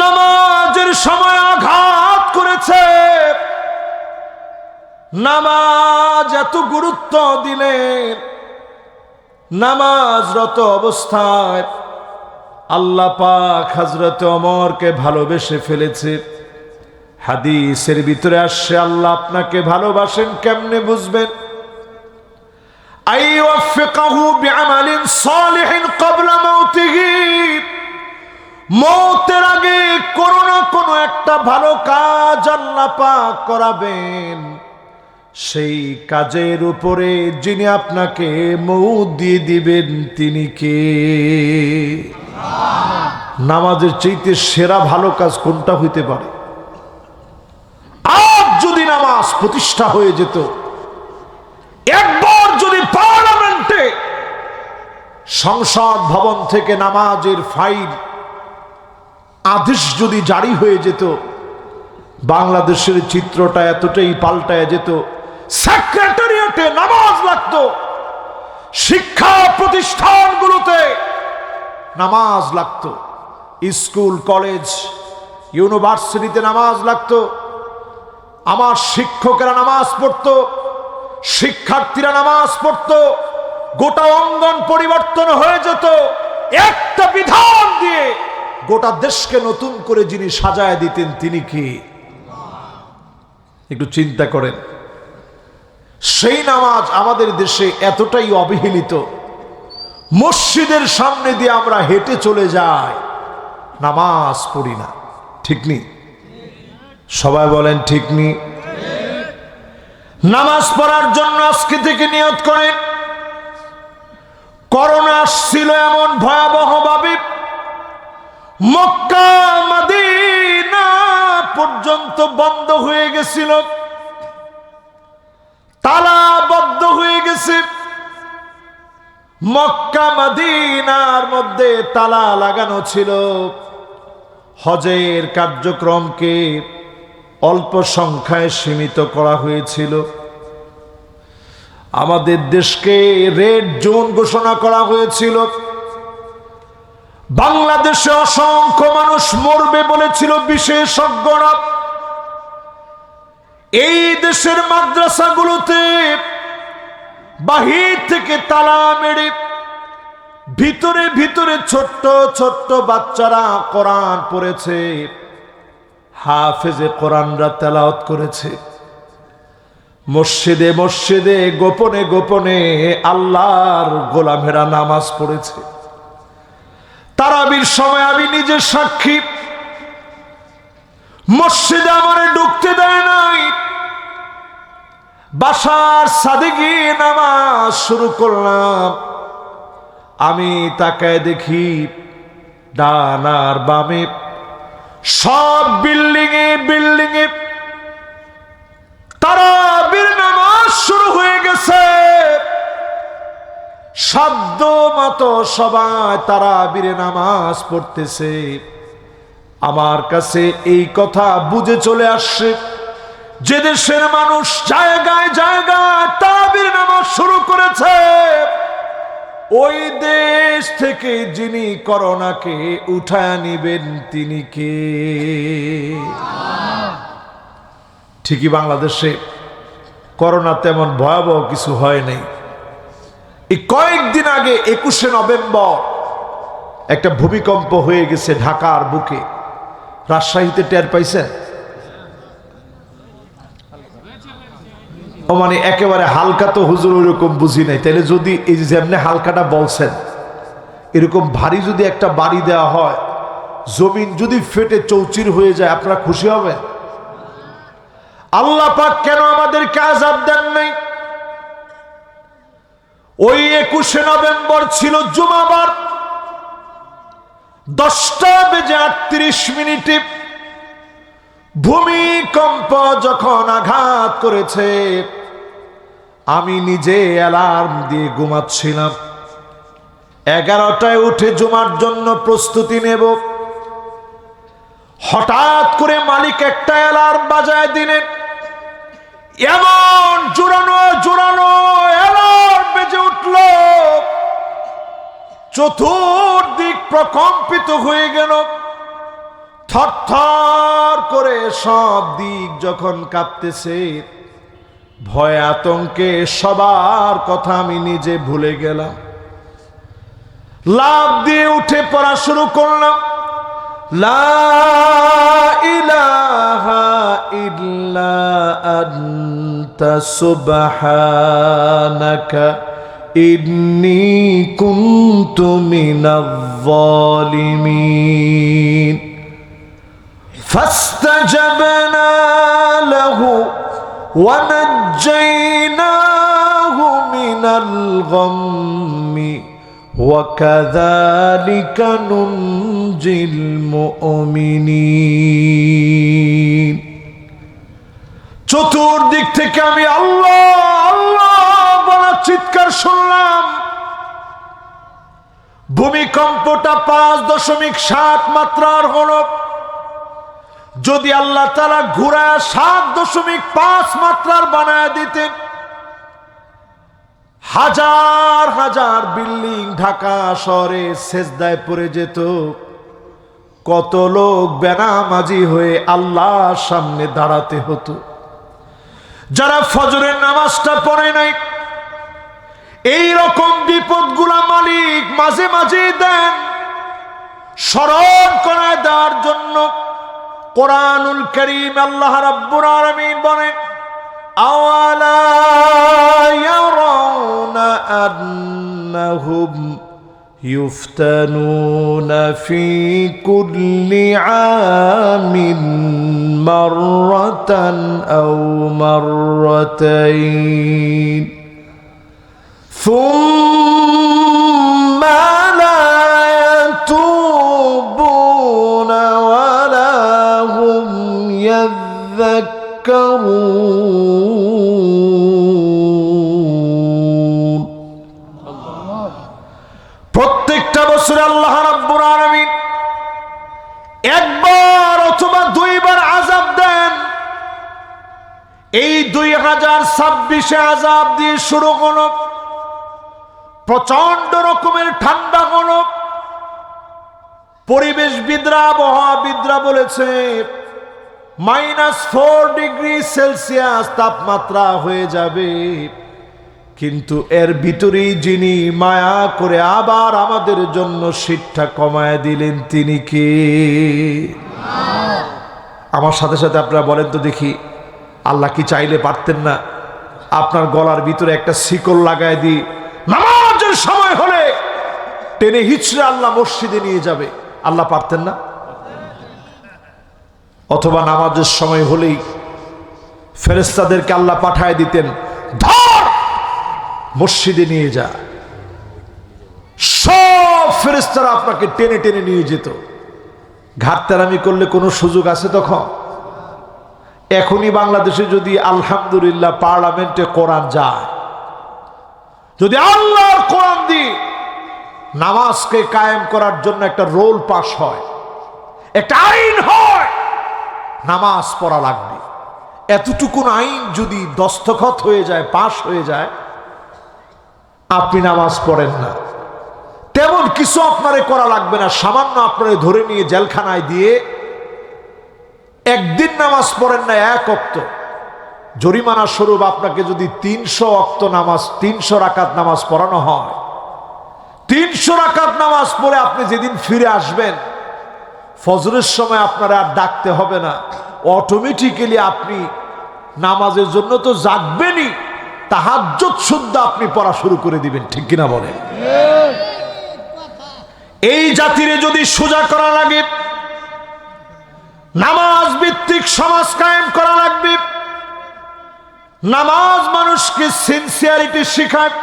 নামাজের সময় আঘাত করেছে। নামাজ এত গুরুত্ব দিলেন, নামাজরত অবস্থায় আল্লাহ পাক হযরতে ওমরকে ভালোবেসে ফেলেছে। হাদিসের ভিতরে আসছে, আল্লাহ আপনাকে ভালোবাসেন কেমনে বুঝবেন? আইওয়াফিকাহু বিআমালিন সালিহিন ক্বাবলা মাউতিহি, মওতের আগে কোনো না কোনো একটা ভালো কাজ আল্লাহ পাক করাবেন। সেই কাজের উপরে যিনি আপনাকে মওত দিয়ে দিবেন তিনি কে? নামাজের চাইতে সেরা ভালো কাজ কোনটা হইতে পারে? আজ যদি নামাজ প্রতিষ্ঠা হয়ে যেত, একবার যদি পার্লামেন্টে সংসদ ভবন থেকে নামাজের ফাইল আদেশ যদি জারি হয়ে যেত, বাংলাদেশের চিত্রটা এতটাই পাল্টায় যেত। সেক্রেটারিয়েটে নামাজ লাগতো, শিক্ষা প্রতিষ্ঠানগুলোতে নামাজ লাগতো, স্কুল কলেজ ইউনিভার্সিটিতে নামাজ লাগতো। আমার শিক্ষকেরা নামাজ পড়তো, শিক্ষার্থীরা নামাজ পড়তো, গোটা অঙ্গন পরিবর্তন হয়ে যেত। একটা বিধান দিয়ে গোটা দেশকে নতুন করে যিনি সাজায় দিতেন তিনি কি? একটু চিন্তা করেন। সেই নামাজ আমাদের দেশে এতটাই অবহেলিত, মসজিদের সামনে দিয়ে আমরা হেঁটে চলে যাই, নামাজ পড়ি না। ঠিক নি? সবাই বলেন ঠিক নি? নামাজ পড়ার জন্য আজকে থেকে নিয়ত করেন। করোনা আসছিল এমন ভয়াবহ ভাবে, মক্কা মদিনা পর্যন্ত বন্ধ হয়ে গেছিল, তালাবদ্ধ হয়ে গেছে। মক্কা মদিনার মধ্যে তালা লাগানো ছিল। হজের কার্যক্রমকে অল্প সংখ্যায় সীমিত করা হয়েছিল। আমাদের দেশকে রেড জোন ঘোষণা করা হয়েছিল। বাংলাদেশে অসংখ্য মানুষ মরবে বলেছিল বিশেষজ্ঞরা। এই দেশের মাদ্রাসাগুলোতে বাহির থেকে তালা মেরে ভিতরে ভিতরে ছোট্ট ছোট্ট বাচ্চারা কোরআন পড়েছে, হাফেজে কোরআনরা তেলাওয়াত করেছে। মসজিদে মসজিদে গোপনে গোপনে আল্লাহর গোলামেরা নামাজ পড়েছে। তারাবির সময় আমি নিজে সাক্ষী, মসজিদে আমারে ঢুকতে দেয় নাই। বাসার ছাদে গিয়ে নামাজ শুরু করলাম। আমি তাকায় দেখি ডান আর বামে সব বিল্ডিংয়ে বিল্ডিংয়ে তারাবির নামাজ শুরু হয়ে গেছে। সাধ্য মতো সবাই তারাবির নামাজ পড়তেছে। আমার কাছে এই কথা বুঝে চলে আসছে যে দেশের মানুষ জায়গায় জায়গায় তারাবির নামাজ শুরু করেছে, ওই দেশ থেকে যিনি করোনাকে উঠায় নিবেন তিনি কে? ঠিকই বাংলাদেশে করোনা তেমন ভয়াবহ কিছু হয় নাই। এই কয়েকদিন আগে 21শে নভেম্বর একটা ভূমিকম্প হয়ে গেছে ঢাকার বুকে। রাজশাহীতে টের পাইছেন? ও মানে একেবারে হালকা তো হুজুর ওইরকম বুঝি নাই। তাহলে যদি এই যে যেমনি হালকাটা বলছেন, এরকম ভারী যদি একটা বাড়ি দেওয়া হয়, জমিন যদি ফেটে চৌচির হয়ে যায়, আপনারা খুশি হবেন? আল্লাহ পাক কেন আমাদেরকে আযাব দেন নাই? ওই 21শে নভেম্বর ছিল জুমাবার, 10:38 ভূমিকম্প যখন আঘাত করেছে, আমি নিজে অ্যালার্ম দিয়ে ঘুমাচ্ছিলাম। 11টায় উঠে জুমার জন্য প্রস্তুতি নেব, হঠাৎ করে মালিক একটা অ্যালার্ম বাজায় দিলেন। এমন জোরানো জোরানো অ্যালার্ম বেজে উঠল, চতুর্দিক প্রকম্পিত হয়ে গেল। থরথর করে সব দিক যখন কাঁপতেছে, ভয় আতঙ্কে সবার কথা আমি নিজে ভুলে গেলাম। লাফ দিয়ে উঠে পড়া শুরু করলাম, লা ইলাহা ইল্লা আনতা সুবহানাকা ইন্নী কুনতু মিনাজ জালিমিন। ফাস্তাজাবনা লাহু ওয়া নাজ্জায়নাহু মিনাল গাম্মি وَكَذَلِكَ نُنْجِي الْمُؤْمِنِينَ। চতুর্দিক থেকে আমি আল্লাহ আল্লাহ বলা চিৎকার শুনলাম। ভূমিকম্পটা 5.7 মাত্রার হলো। যদি আল্লাহ তাআলা ঘুরায় 7.5 মাত্রার বানায় দিতেন, হাজার হাজার বিল্ডিং ঢাকা শহরে সেজদায় পড়ে যেত। কত লোক বেনামাজি হয়ে আল্লাহর সামনে দাঁড়াতে হতো। যারা ফজরের নামাজটা পড়ে নাই, এই রকম বিপদগুলা মালিক মাঝে মাঝে দেন স্মরণ করায় দেওয়ার জন্য। কোরআনুল কারীম আল্লাহ রাব্বুল আলামিন বলেন, আওয়ালা ইয়ারাউনা আন্নাহুম ইফতানুনা ফি কুল্লি আমিন মাররাতান আও মাররাতাইন সুম্মা লা ইয়াতুবুনা ওয়া লা হুম ইয়াযাক্কারুন। প্রত্যেকটা বছর আল্লাহ রাব্বুল আলামিন একবার অথবা দুইবার আযাব দেন। এই 2026-এ আযাব দিয়ে শুরু হলো। প্রচন্ড রকমের ঠান্ডা হলো। পরিবেশবিদরা, আবহাওয়াবিদরা বলেছে -4 ডিগ্রি সেলসিয়াস তাপমাত্রা হয়ে যাবে। কিন্তু এর ভিতরেই যিনি মায়া করে আবার আমাদের জন্য শীতটা কমায় দিলেন, তিনি কে? আমার সাথে সাথে আপনারা বলেন তো দেখি, আল্লাহ কি চাইলে পারতেন না আপনার গলার ভিতরে একটা শিকল লাগায় দিই, নামাজের সময় হলে টেনে হিচড়ে আল্লাহ মসজিদে নিয়ে যাবে? আল্লাহ পারতেন না? অথবা নামাজের সময় হলেই ফেরেশতাদেরকে আল্লাহ পাঠায় দিতেন, ধর মসজিদে নিয়ে যা। সব ফেরেশতারা আপনাকে টেনে টেনে নিয়ে যেত। ঘাটতারামি করলে কোনো সুযোগ আছে তখন? এখনই বাংলাদেশে যদি আলহামদুলিল্লাহ পার্লামেন্টে কোরআন যায়, যদি আল্লাহর কোরআন দিয়ে নামাজকে কায়েম করার জন্য একটা রোল পাস হয়, একটা আইন হয়, নামাজ পড়া লাগবে, এতটুকু আইন যদি দস্তখত হয়ে যায়, পাশ হয়ে যায়, আপনি নামাজ পড়েন না, তেমন কিছু আপনারে করা লাগবে না। সামান্য আপনারে ধরে নিয়ে জেলখানায় দিয়ে একদিন নামাজ পড়েন না 1 ওয়াক্ত, জরিমানা স্বরূপ আপনাকে যদি 300 ওয়াক্ত নামাজ, 300 রাকাত নামাজ পড়ানো হয়, 300 রাকাত নামাজ পড়ে আপনি যেদিন ফিরে আসবেন, ফজরের সময় আপনারা আর ডাকতে হবে না, অটোমেটিক্যালি আপনি নামাজের জন্য তো জাগবেনই, তাহাজ্জুদ শুদ্ধ আপনি পড়া শুরু করে দিবেন। ঠিক কিনা বলেন? এই জাতিরে যদি সোজা করা লাগে, নামাজ ভিত্তিক সমাজ কায়েম করা লাগবে। নামাজ মানুষকে সিনসিয়ারিটি শেখায়,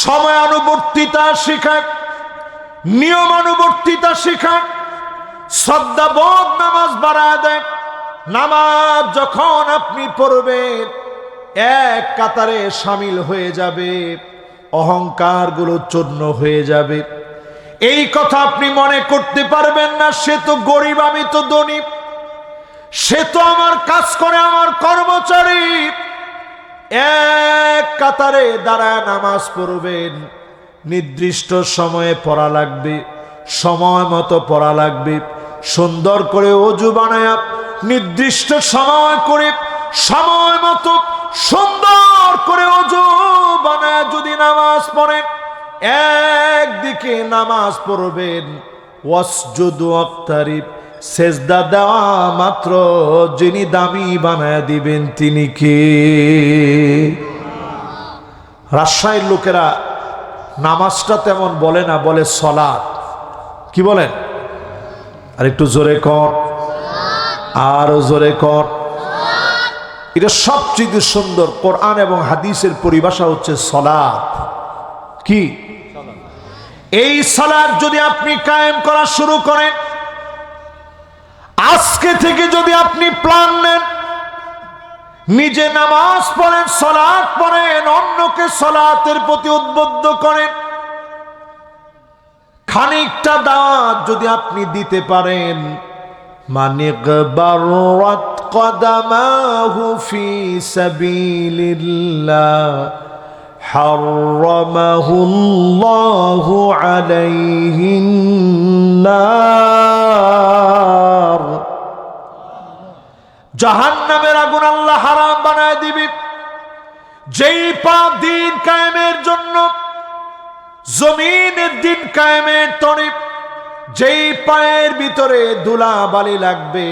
সময়ানুবর্তিতা শেখায়, নিয়মানুবর্তিতা শেখায়, শ্রদ্ধাবোধ নামাজ বাড়ায় দেয়। নামাজ যখন আপনি পড়বেন, এক কাতারে শামিল হয়ে যাবে, অহংকার গুলো চূর্ণ হয়ে যাবে। এই কথা আপনি মনে করতে পারবেন না সে তো গরিব, আমি তো ধনী, সে তো আমার কাজ করে, আমার কর্মচারী। এক কাতারে দাঁড়ায় নামাজ পড়বেন, নির্দিষ্ট সময়ে পড়া লাগবে, সময় মতো পড়া লাগবে, সুন্দর করে ওযু বানায়া নির্দিষ্ট সময় করে সময় মতো সুন্দর করে ওযু বানায়া যদি নামাজ পড়েন, একদিকে নামাজ পড়বেন, ওয়াসজুদু ওয়াক্তারিব, সেজদা দেওয়া মাত্র যিনি দামি বানায়া দিবেন তিনি কে? রাজশাহীর লোকেরা নামাজটা তেমন বলে না, বলে সলাত। কি বলেন? আর একটু জোরে কর, আরো জোরে কর। এটা সবচেয়ে সুন্দর কোরআন এবং হাদিসের পরিভাষা হচ্ছে সলাত। কি? এই সালাত যদি আপনি কায়েম করা শুরু করেন, আজকে থেকে যদি আপনি প্ল্যান নেন, নিজে নামাজ পড়েন, সালাত পড়েন, অন্যকে সালাতের প্রতি উদ্বুদ্ধ করেন, খানিকটা দাওয়াত যদি আপনি দিতে পারেন, মানিকবারাত কদামাহু ফি সাবিলিল্লাহ হারামাহুল্লাহু আলাইহিন নার, জাহান্নামের আগুন আল্লাহ হারাম বানায় দিবে। যেই পাপ দিন কায়েমের জন্য, জমিনের দিন কায়েমের তরে যেই পায়ের ভিতরে ধুলা বালি লাগবে,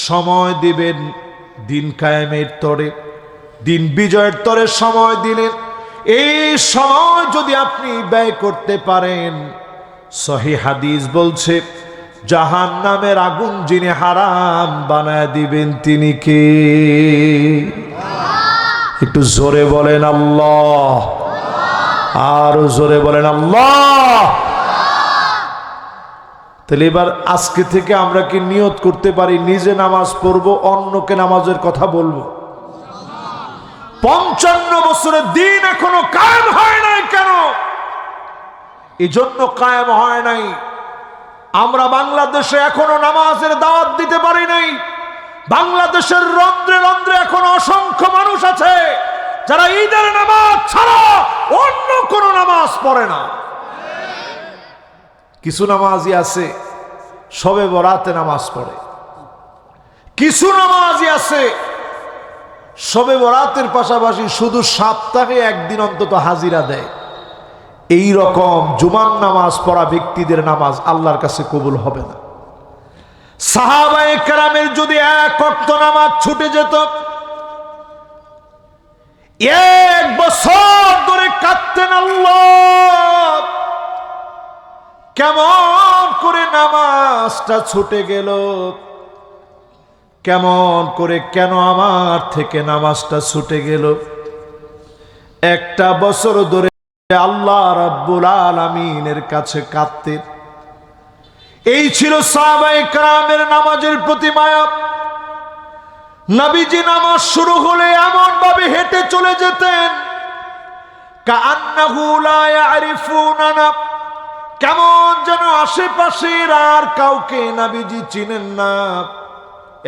সময় দিবেন দিন কায়েমের তরে, দিন বিজয়ের তরে সময় দিলেন। এই সময় যদি আপনি ব্যয় করতে পারেন, সহিহ হাদিস বলছে জাহান্নামের আগুন যিনি হারাম বানায় দিবেন তিনি কে? একটু জোরে বলেন আল্লাহ, আরো জোরে বলেন আল্লাহ। তাহলে এবার আজকে থেকে আমরা কি নিয়ত করতে পারি, নিজে নামাজ পড়বো, অন্যকে নামাজের কথা বলবো? 55 বছরের দিন এখনো কায়েম হয় নাই কেন? এই জন্য কায়েম হয় নাই, আমরা বাংলাদেশে এখনো নামাজের দাওয়াত দিতে পারি নাই। বাংলাদেশের রন্ধ্রে রন্ধ্রে এখনো অসংখ্য মানুষ আছে যারা ঈদের নামাজ ছাড়া অন্য কোনো নামাজ পড়ে না। কিছু নামাজি আছে শবে বরাতে নামাজ পড়ে, কিছু নামাজি আছে শবে বরাতের পাশাপাশি শুধু সপ্তাহে একদিন অন্তত হাজিরা দেয়। এই রকম জুমার নামাজ পড়া ব্যক্তিদের নামাজ আল্লাহর কাছে কবুল হবে না। সাহাবায়ে কেরামের যদি এক ওয়াক্ত নামাজ ছুটে যেত, 1 বছর ধরে কাঁদতেন, আল্লাহ কেমন করে নামাজটা ছুটে গেল, কেমন করে, কেন আমার থেকে নামাজটা ছুটে গেল। 1 বছর ধরে আল্লাহ রাব্বুল আলামিনের কাছে কাঁদতেন। এই ছিল সাহাবায়ে কেরামের নামাজের প্রতি মায়া। নবীজি নামাজ শুরু হলে এমন ভাবে হেঁটে চলে যেতেন, কাআন্নাহু লা ইয়ারিফুনানা, কেমন যেন আশেপাশের আর কাউকে নবীজি চিনেন না।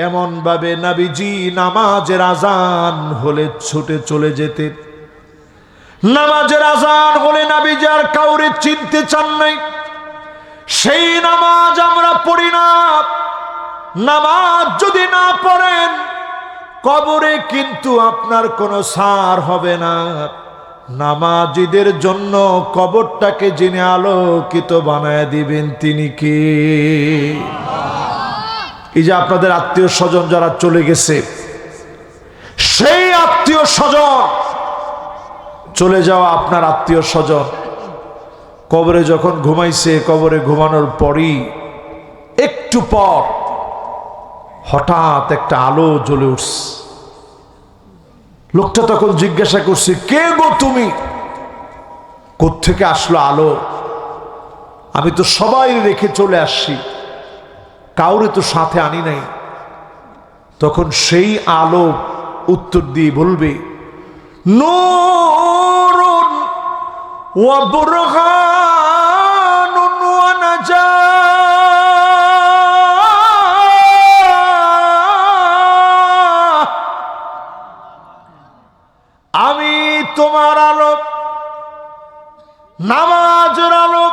এমন ভাবে নবীজি নামাজের আজান হলে ছুটে চলে যেতেন। নামাজের আজান হলে নবীজি আর কাউরে চিনতে চান নাই। সেই নামাজ আমরা পড়ি না। নামাজ যদি না পড়েন, কবরে কিন্তু আপনার কোনো ছাড় হবে না। নামাজীদের জন্য কবরটাকে যিনি আলোকিত বানায় দিবেন তিনি কে? এই যে আপনাদের আত্মীয় স্বজন যারা চলে গেছে, সেই আত্মীয় স্বজন, চলে যাওয়া আপনার আত্মীয় স্বজন কবরে যখন ঘুমাইছে, কবরে ঘুমানোর পরই একটু পর হঠাৎ একটা আলো জ্বলে উঠছে। লোকটা তখন জিজ্ঞাসা করছে, কে গো তুমি? কোত্থেকে আসলো আলো? আমি তো সবাই রেখে চলে আসছি, কাউরে তো সাথে আনি নাই। তখন সেই আলো উত্তর দিয়ে বলবে, নূরুন ওয়া বুরহানুন ওয়া নাজাহ। আমি তোমার আলো, নামাজের আলো,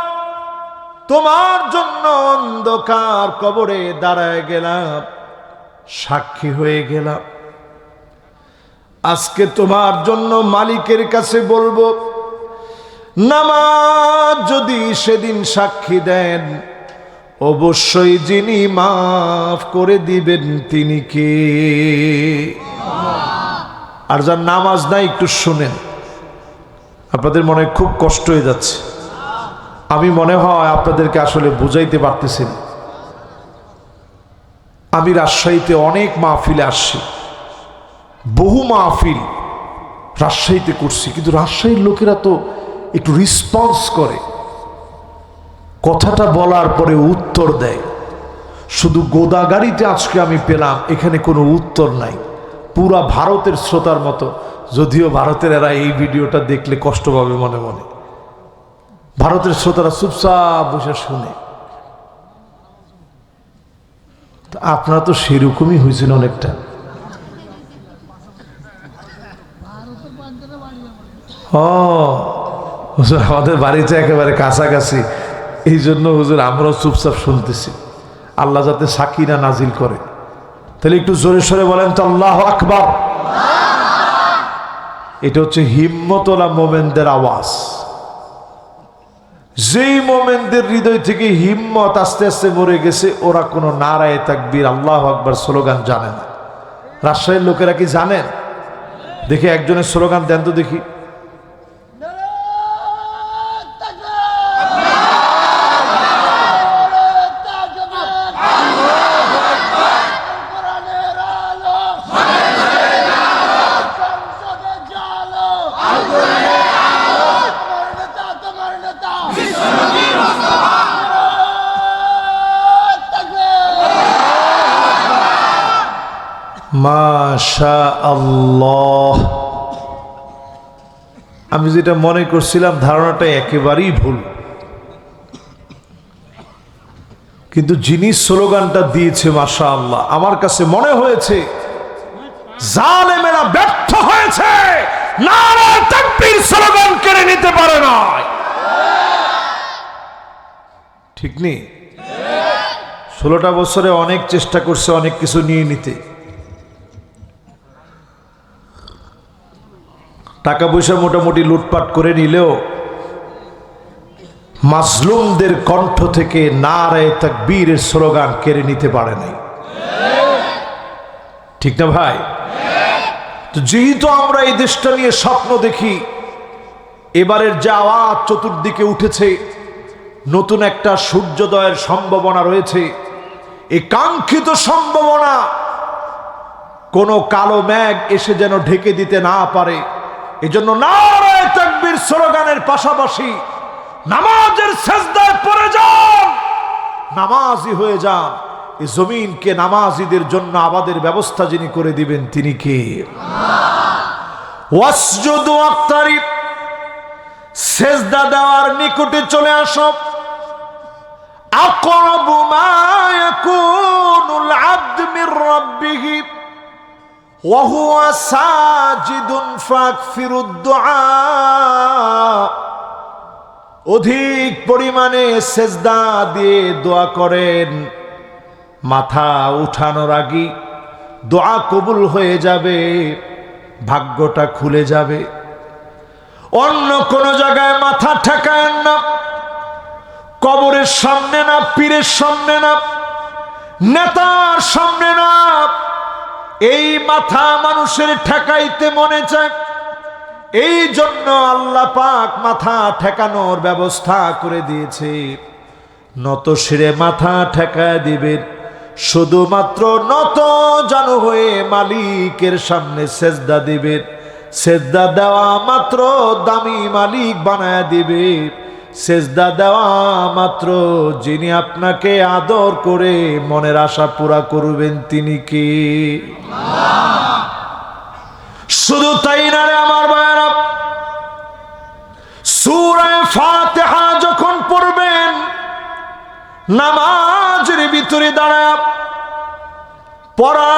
তোমার জন্য অন্ধকার কবরে দাঁড়ায় গেলাম, সাক্ষী হয়ে গেলাম। আজকে তোমার জন্য মালিকের কাছে বলবো, নামাজ যদি সেদিন সাক্ষী দেন, অবশ্যই যিনি মাফ করে দিবেন তিনি কে? আর যার নামাজ নাই একটু শুনেন, আপনাদের মনে খুব কষ্ট হয়ে যাচ্ছে। আমি মনে হয় আপনাদেরকে আসলে বুঝাইতে পারতেছি না। আমি রাজশাহীতে অনেক মাহফিলে আসছি, বহু মাহফিল রাজশাহীতে করছি, কিন্তু রাজশাহীর লোকেরা তো একটু রেসপন্স করে, কথাটা বলার পরে উত্তর দেয়। শুধু গোদাগাড়িতে আজকে আমি পেলাম এখানে কোনো উত্তর নাই, পুরা ভারতের শ্রোতার মতো। যদিও ভারতের এরা এই ভিডিওটা দেখলে কষ্ট পাবে মনে মনে, ভারতের শ্রোতারা চুপচাপ বসে শুনে। আপনারা তো সেরকমই হয়েছেন অনেকটা। হুজুর আমাদের বাড়িতে একেবারে কাছাকাছি, এই জন্য হুজুর আমরাও চুপচাপ শুনতেছি। আল্লাহ যাতে সাকিনা নাজিল করে। তাহলে একটু জোরে সোরে বলেন তো আল্লাহু আকবার। এটা হচ্ছে হিম্মতওয়ালা মোমেনদের আওয়াজ। যেই মোমেনদের হৃদয় থেকে হিম্মত আস্তে আস্তে মরে গেছে, ওরা কোনো নারায়ে তাকবীর আল্লাহু আকবার স্লোগান জানে না। রাজশাহীর লোকেরা কি জানেন? দেখি একজনের স্লোগান দেন তো দেখি। মাশাআল্লাহ। আমি যেটা মনে করছিলাম ধারণাটা একেবারেই ভুল, কিন্তু যিনি স্লোগানটা দিয়েছে মাশাআল্লাহ, আমার কাছে মনে হয়েছে জালেমেরা ব্যর্থ হয়েছে, নারে তাকবীর স্লোগান কেড়ে নিতে পারে না। ঠিক নেই? 16টা বছরে অনেক চেষ্টা করছে অনেক কিছু নিয়ে নিতে, টাকা পয়সা মোটামুটি লুটপাট করে নিলেও মাজলুমদের কণ্ঠ থেকে নারে তাকবীরের স্লোগান কেড়ে নিতে পারে নাই। ঠিক না ভাই? তো যেহেতু আমরা এই দেশটা নিয়ে স্বপ্ন দেখি, এবারের যে আওয়াজ চতুর্দিকে উঠেছে, নতুন একটা সূর্যোদয়ের সম্ভাবনা রয়েছে। এই কাঙ্ক্ষিত সম্ভাবনা কোনো কালো মেঘ এসে যেন ঢেকে দিতে না পারে, এজন্য নারে তাকবীর স্লোগানের পাশাপাশি নামাজের সেজদায় পড়ে যান, নামাজি হয়ে যান। এই জমিনকে নামাজিদের জন্য আবাদের ব্যবস্থা যিনি করে দিবেন তিনি কে? ওয়াসজুদু ওয়াক্তারিব, সেজদা দেওয়ার নিকটে চলে আসো। আকরাবু মা ইয়াকুনুল আবদ মির রাব্বিহি ওয়া হুয়া সাজিদুন ফাকফিরুদ দুআ। অধিক পরিমাণে সেজদা দিয়ে দোয়া করেন, মাথা উঠানোর আগে দোয়া কবুল হয়ে যাবে, ভাগ্যটা খুলে যাবে। অন্য কোন জায়গায় মাথা ঠেকায়েন না, কবরের সামনে না, পীরের সামনে না, নেতার সামনে না। এই মাথা মানুষের ঠেকাইতে মনে চায়, এই জন্য আল্লাহ পাক মাথা ঠেকানোর ব্যবস্থা করে দিয়েছে। নত শিরে মাথা ঠেকায় দিবেন, শুধুমাত্র নত জানু হয়ে মালিকের সামনে সেজদা দিবেন। সেজদা দেওয়া মাত্র দামি মালিক বানায় দিবে। সেজদা দেওয়া মাত্র যিনি আপনাকে আদর করে মনের আশা পুরা করবেন তিনি কি? শুধু তাই না রে আমার ভাইরা, সূরা ফাতিহা যখন পড়বেন, নামাজের ভিতরে দাঁড়ায় পড়া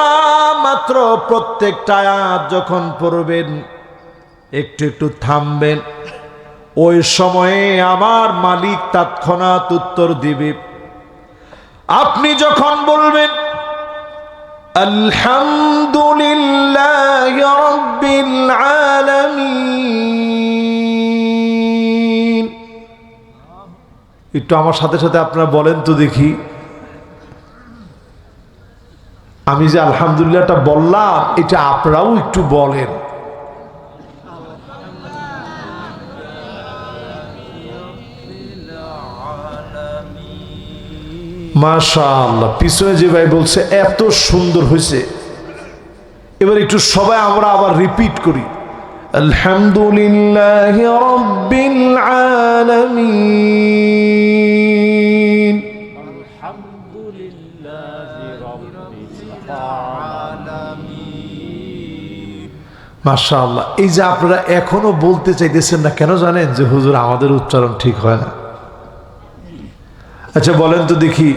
মাত্র প্রত্যেকটা আয়াত যখন পড়বেন, একটু একটু থামবেন। ওই সময়ে আমার মালিক তৎক্ষণাৎ উত্তর দিবে। আপনি যখন বলবেন আলহামদুলিল্লাহি রাব্বিল আলামিন, একটু আমার সাথে সাথে আপনারা বলেন তো দেখি, আমি যে আলহামদুলিল্লাহটা বললাম এটা আপনারাও একটু বলেন। মাশাআল্লাহ, পিছনে যে ভাই বলছে এত সুন্দর হয়েছে। এবার একটু সবাই আমরা আবার রিপিট করি, আলহামদুলিল্লাহি রাব্বিল আলামিন। মাশাআল্লাহ। এই যে আপনারা এখনো বলতে চাইতেছেন না কেন জানেন? যে হুজুর আমাদের উচ্চারণ ঠিক হয় না। আচ্ছা বলেন তো দেখি,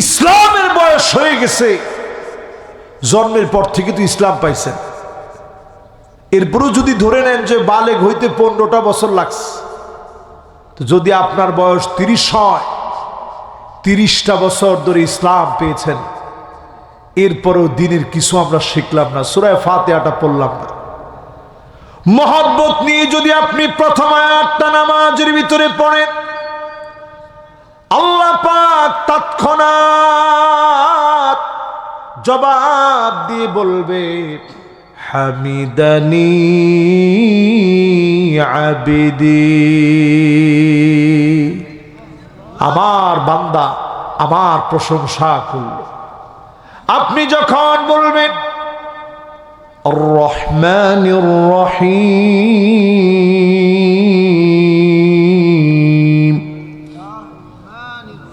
ইসলামের বয়স হয়ে গেছে, জন্মের পর থেকে তো ইসলাম পাইছেন, এরপরও যদি ধরে নেন যে বালেগ হইতে 15টা বছর লাগছে, তো যদি আপনার বয়স 30 হয়, 30টা বছর ধরে ইসলাম পেয়েছেন, এরপরেও দিনের কিছু আমরা শিখলাম না, সূরা ফাতিহাটা পড়লাম না। মহব্বত নিয়ে যদি আপনি প্রথম আয়াতটা নামাজের ভিতরে পড়েন, আল্লাহ পাক তৎক্ষণাৎ জবাব দিয়ে বলবে হামিদানি আবিদি, আমার বান্দা আমার প্রশংসা করল। আপনি যখন বলবেন আর রহমানির রহিম,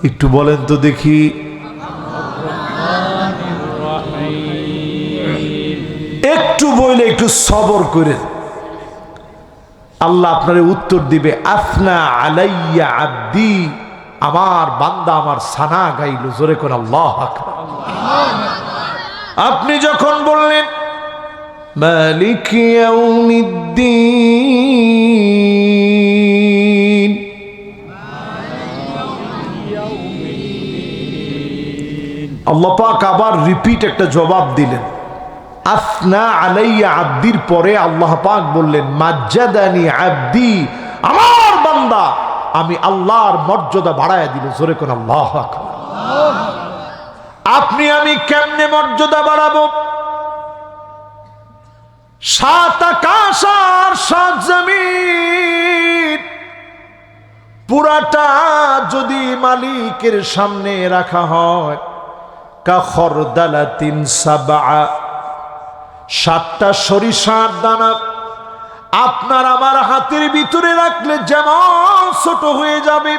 একটু বলেন তো দেখি, একটু বলে একটু সবর করেন, আল্লাহ আপনার উত্তর দিবে আফনা আলাইয়া আব্দি, আমার বান্দা আমার সানা গাইল। জোরে করে আল্লাহু আকবার। আপনি যখন বললেন মালিক ইয়াউমিদ্দিন, আল্লাহ পাক আবার রিপিট একটা জবাব দিলেন। আফনা আলাইয়া আব্দির পরে আল্লাহ পাক বললেন মাজ্জাদানি আব্দি, আমার বান্দা আমি আল্লাহর মর্যাদা বাড়ায় দিল। জোরে কোন আল্লাহু আকবার। আপনি আমি কেমনে মর্যাদা বাড়াবো? 7 আকাশ আর 7 জমিন পুরাটা যদি মালিকের সামনে রাখা হয়, কাখরদালাতিন সাবআ, 7টা সরিষার দানা আপনার আমার হাতের ভিতরে রাখলে যেমন ছোট হয়ে যাবে,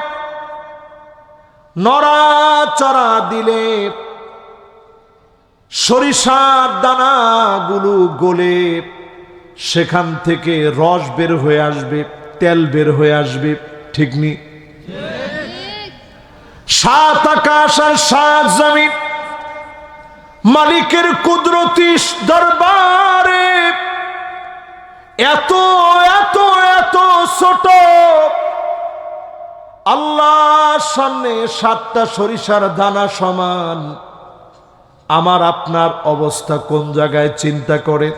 নড়াচড়া দিলে সরিষার দানাগুলো গলে সেখান থেকে রস বের হয়ে আসবে, তেল বের হয়ে আসবে, ঠিক নি? 7 আকাশ আর 7 জমিন মালিকের কুদরতি দরবারে এত এত এত ছোট, আল্লাহর সামনে 7টা সরিষার দানা সমান। আমার আপনার অবস্থা কোন জায়গায় চিন্তা করে।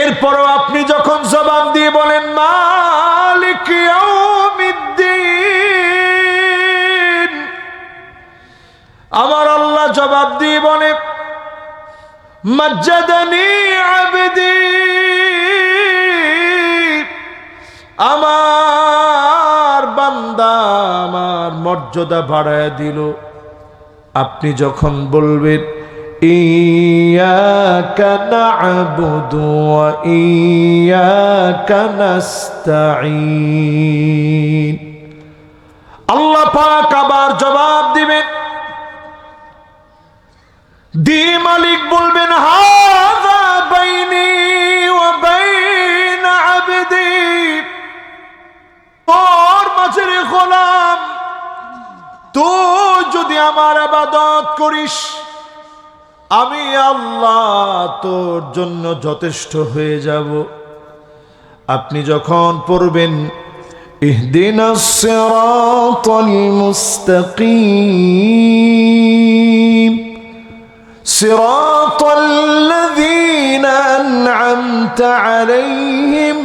এরপরও আপনি যখন জবাব দিয়ে বলেন মালিক ইয়াউমিদ্দিন, আমার আল্লাহ জবাব দিয়ে বলে মাজ্জাদানি আবদি, আমার বান্দা আমার মর্যাদা বাড়ায় দিল। আপনি যখন বলবেন ইয়্যাকা না'বুদু ওয়া ইয়্যাকা নাস্তাঈন, আল্লাহ পাক আবার জবাব দিবেন, দি মালিক বলবেন হাযা বাইনি ওয়া বাইনা আবদি, তোর মাঝে রে গোলাম, তুই যদি আমার ইবাদত করিস আমি আল্লাহ তোর জন্য যথেষ্ট হয়ে যাব। আপনি যখন পড়বেন ইহদিনাস সিরাতাল মুস্তাকিম সিরাতাল লাযীনা আন'আমতা আলাইহিম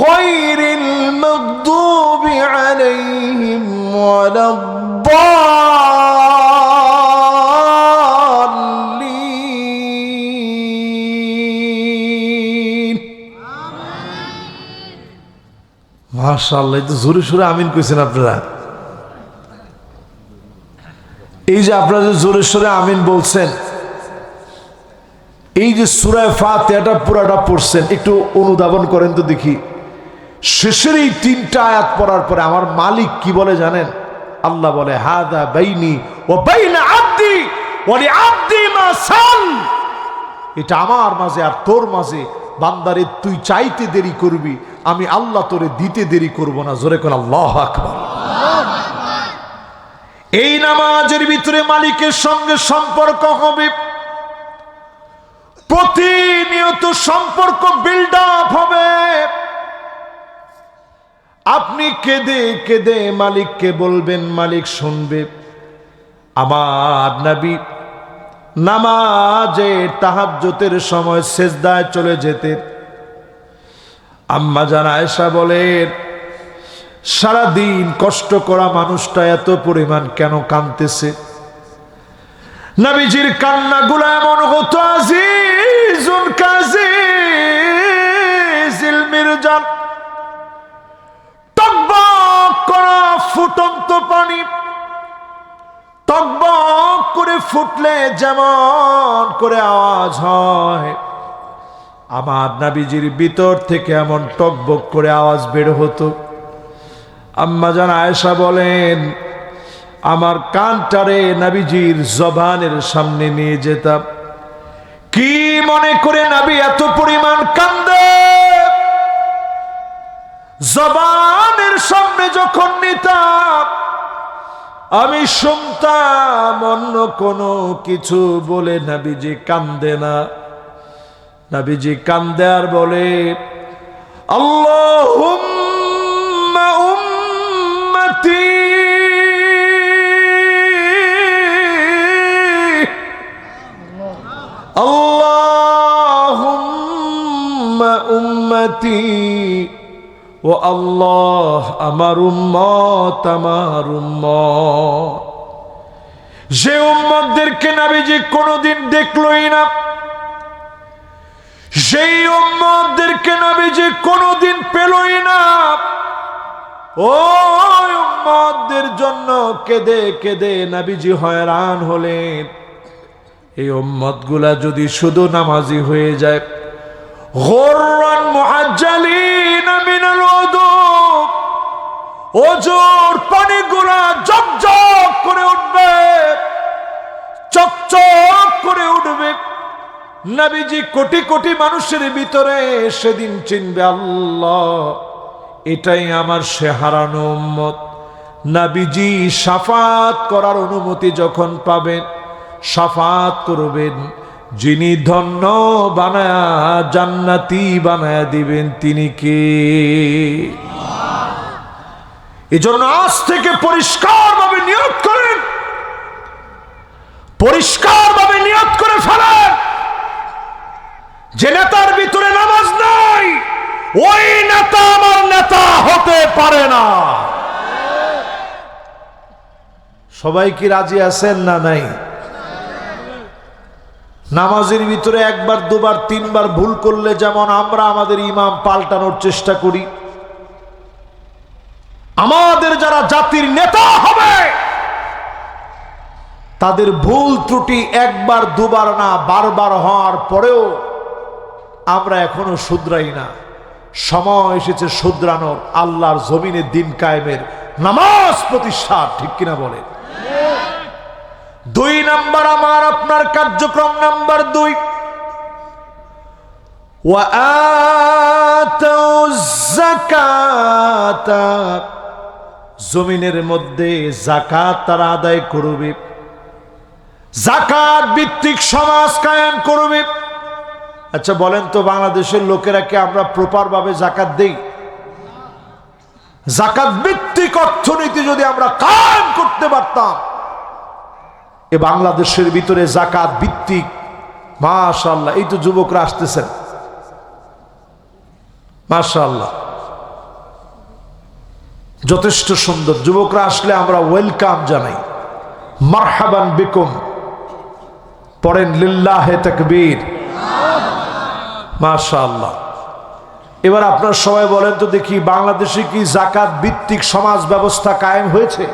গায়রিল মাগদুবি আলাইহিম ওয়ালাদ-দাল্লিন। মাশাআল্লাহ, এই তো জোরে সোরে আমিন কইছেন আপনারা। এই যে আপনারা যে জোরে সোরে আমিন বলছেন, এই যে সূরা ফাতিহাটা পুরাটা পড়ছেন, একটু অনুধাবন করেন তো দেখি। শেষের এই তিনটা আয়াত পড়ার পরে আমার মালিক কি বলে জানেন? আল্লাহ বলে হাদা বাইনি ওয়া বাইনা আবদি ওয়া লিআবদি মা সাল, এটা আমার মাঝে আর তোর মাঝে। বান্দারে তুই চাইতে দেরি করবি, আমি আল্লাহ তোরে দিতে দেরি করব না। জোরে কোন আল্লাহু আকবার। এই নামাজের ভিতরে মালিকের সঙ্গে সম্পর্ক হবে, প্রতিনিয়ত সম্পর্ক বিল্ড আপ হবে। আপনি কেঁদে কেঁদে মালিককে বলবেন, মালিক শুনবে। আমার নবী নামাজে তাহাজ্জুদের সময় সেজদায় চলে যেতেন। আম্মা জান আয়েশা বলেন, সারাদিন কষ্ট করা মানুষটা এত পরিমাণ কেন কাঁদতেছে? নবীজির কান্নাগুলো এমন হতো আজিজুন কাজিজিল মিরজান, টকবক করা ফুটন্ত পানি, টকবক করে ফুটলে যেমন করে আওয়াজ হয়, আমার নবীজির ভিতর থেকে এমন টকবক করে আওয়াজ বের হতো। আম্মা জান আয়েশা বলেন, আমার কানটারে নবীজির জবানের সামনে নিয়ে যেতাম। কি মনে করে নবী এত পরিমাণ কান্দে? জবানের সামনে যখন নিতাম আমি শুনতাম অন্য কোনো কিছু বলে নবীজি কান্দে না। নবীজি কান্দে আর বলে আল্লাহুম্মা উম্মতি, আল্লাহুম্মা উম্মতি, ও আল্লাহ আমার উম্মত, আমার উম্মত। যে উম্মতদেরকে নবীজি কোনোদিন দেখলই না, সেই উম্মতদেরকে নবীজি কোনোদিন পেলই না, ওই উম্মতদের জন্য কেঁদে কেঁদে নবীজি হয়রান হলেন। এই উম্মতগুলা যদি শুধু নামাজি হয়ে যায়, গুররান মুআজ্জালিনা মিনাল উযু, ওজোর পানিগুলা ঝকঝক করে উঠবে, চকচক করে উঠবে। নবীজি কোটি কোটি মানুষের ভিতরে সেদিন চিনবে আল্লাহ, এটাই আমার সে হারানো উম্মত। নবীজি শাফাত করার অনুমতি যখন পাবেন, শাফাত করবেন। যিনি ধন্য বানায়া জান্নাতি বানায়া দিবেন তিনি কে? এজন্য আজ থেকে পরিষ্কারভাবে নিয়ত করেন, পরিষ্কারভাবে নিয়ত করে ফেলেন যে নেতার ভিতরে নামাজ নাই ওই নেতা আমার নেতা হতে পারে না। সবাই কি রাজি আছেন না নাই? নামাজের ভিতরে একবার দুবার তিনবার ভুল করলে যেমন আমরা আমাদের ইমাম পাল্টানোর চেষ্টা করি, আমাদের যারা জাতির নেতা হবে তাদের ভুল ত্রুটি একবার দুবার না বারবার হওয়ার পরেও আমরা এখনো শুধরাই না। সময় এসেছে শুধরানোর, আল্লাহর জমিনে দিন কায়েমের, নামাজ প্রতিষ্ঠা। ঠিক কিনা বলে? 2 নাম্বার আমার আপনার কার্যক্রম নাম্বার 2, ওয়া আতাউয যাকাতা, জমিনের মধ্যে যাকাত তারা আদায় করবে, যাকাত ভিত্তিক সমাজ কায়েম করবে। আচ্ছা বলেন তো, বাংলাদেশের লোকেরা কি আমরা প্রপার ভাবে যাকাত দেই? যাকাত ভিত্তিক অর্থনীতি যদি আমরা কায়েম করতে পারতাম, এ বাংলাদেশের ভিতরে যাকাত ভিত্তিক, মাশাআল্লাহ, এই তো যুবকরা আসতেছেন, মাশাআল্লাহ, যথেষ্ট সুন্দর। যুবকরা আসলে আমরা ওয়েলকাম জানাই, মারহাবান বিকুম, পড়েন লিল্লাহে তাকবীর, মাশাআল্লাহ। এবার আপনার সবাই বলেন তো দেখি, বাংলাদেশে কি যাকাত ভিত্তিক সমাজ ব্যবস্থা কায়েম হয়েছে?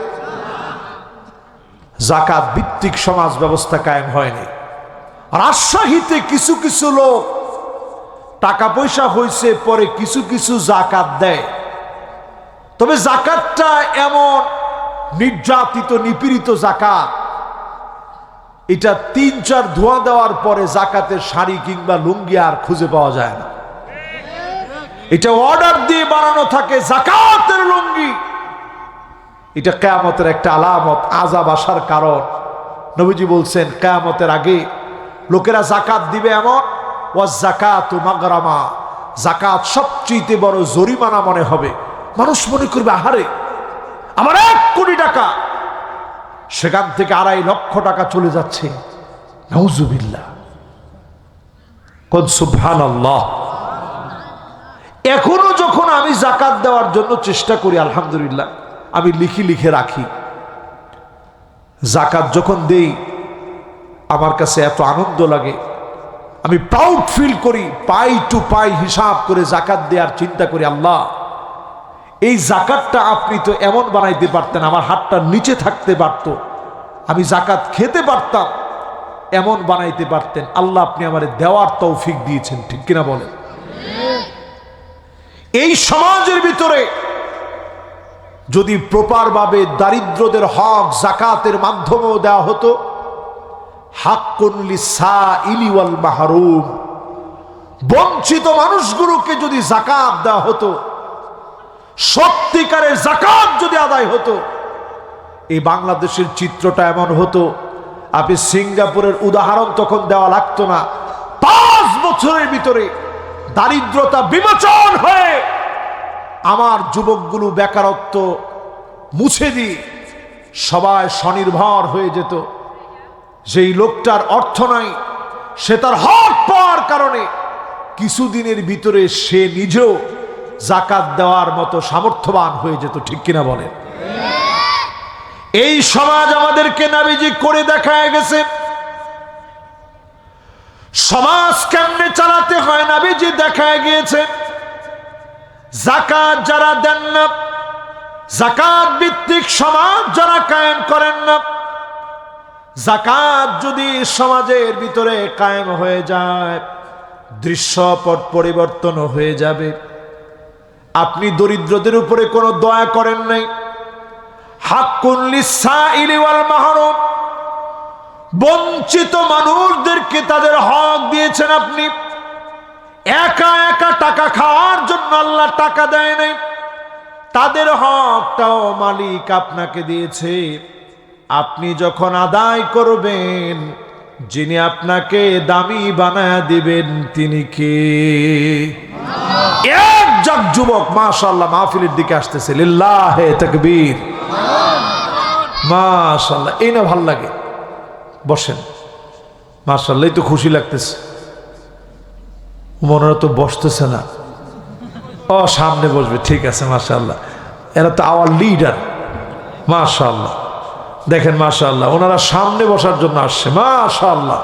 যাকাত ভিত্তিক সমাজ ব্যবস্থা কায়েম হয়নি। রাজশাহীতে কিছু কিছু লোক টাকা পয়সা হয়েছে পরে কিছু কিছু যাকাত দেয়, তবে যাকাতটা এমন নির্যাতিত নিপীড়িত যাকাত, এটা 3-4 ধোঁয়া দেওয়ার পরে যাকাতের শাড়ি কিংবা লুঙ্গি আর খুঁজে পাওয়া যায় না। এটা অর্ডার দিয়ে বানানো থাকে যাকাতের লুঙ্গি। এটা কিয়ামতের একটা আলামত, আযাব আসার কারণ। নবীজি বলছেন কিয়ামতের আগে লোকেরা যাকাত দিবে এমন, ওয়াজ যাকাতু মাগরামা, যাকাত সবচেয়ে বড় জরিমানা মনে হবে। মানুষ মনে করবে আহারে আমার 1 কোটি টাকা, সেখান থেকে 2.5 লক্ষ টাকা চলে যাচ্ছে। নাউজুবিল্লাহ, কোন সুবহানাল্লাহ। এখনো যখন আমি যাকাত দেওয়ার জন্য চেষ্টা করি, আলহামদুলিল্লাহ, আমি লিখে রাখি। যাকাত যখন দেই আমার কাছে এত আনন্দ লাগে, আমি প্রাউড ফিল করি। পাই টু পাই হিসাব করে যাকাত দেওয়ার চিন্তা করি, আল্লাহ এই যাকাতটা আপনি তো এমন বানাইতে পারতেন, আমার হাতটা নিচে থাকতে পারত, আমি যাকাত খেতে পারতাম, এমন বানাইতে পারতেন। আল্লাহ আপনি আমারে দেওয়ার তৌফিক দিয়েছেন। ঠিক কিনা বলেন? এই সমাজের ভিতরে যদি প্রপার ভাবে দারিদ্রদের হক যাকাতের মাধ্যমেও দেওয়া হতো, হাক্কুন লিসাইলি ওয়াল মাহরুম, বঞ্চিত মানুষগুলোকে যদি যাকাত দেওয়া হতো, সত্যিকারের যাকাত যদি আদায় হতো, এই বাংলাদেশের চিত্রটা এমন হতো, আপনি সিঙ্গাপুরের উদাহরণ তখন দেওয়া লাগতো না। 5 বছরের ভিতরে দারিদ্রতা বিমোচন হয়ে আমার যুবকগুলো বেকারত্ব মুছে দিয়ে সবাই স্বনির্ভর হয়ে যেত। যেই লোকটার অর্থ নাই, সে তার হক পাওয়ার কারণে কিছুদিনের ভিতরে সে নিজেও যাকাত দেওয়ার মতো সামর্থ্যবান হয়ে যেত। ঠিক কিনা বলেন? এই সমাজ আমাদেরকে নবীজি করে দেখায় গেছে। সমাজ কেমনে চালাতে হয় নবীজি দেখায় গিয়েছে। যাকাত যারা দেন না, যাকাত ভিত্তিক সমাজ যারা কায়েম করেন না, যাকাত যদি সমাজের ভিতরে কায়েম হয়ে যায়, দৃশ্যপট পরিবর্তন হয়ে যাবে। আপনি দরিদ্রদের উপরে কোনো দয়া করেন নাই। হাক্কুন লিসাইলি ওয়াল মাহরুম, বঞ্চিত মানুষদেরকে তাদের হক দিয়েছেন আপনি। একা একা টাকা খাওয়ার জন্য আল্লাহ টাকা দেয় নাই, তাদের হকটাও মালিক আপনাকে দিয়েছে। আপনি যখন আদায় করবেন, যিনি আপনাকে দামি বানায় দিবেন তিনি কে? একজন যুবক মাশাআল্লাহ মাহফিলের দিকে আসতেছে, লিল্লাহে তাকবীর, মাশাআল্লাহ। এই না ভাল লাগে, বসেন। মাশাআল্লাহ, এই তো খুশি লাগতেছে। মনেরা তো বসতেছে না। ও সামনে বসবে, ঠিক আছে, মাশাআল্লাহ। এরা তো আওয়ার লিডার, মাশাআল্লাহ। দেখেন মাশাআল্লাহ, ওনারা সামনে বসার জন্য আসছে, মাশাআল্লাহ।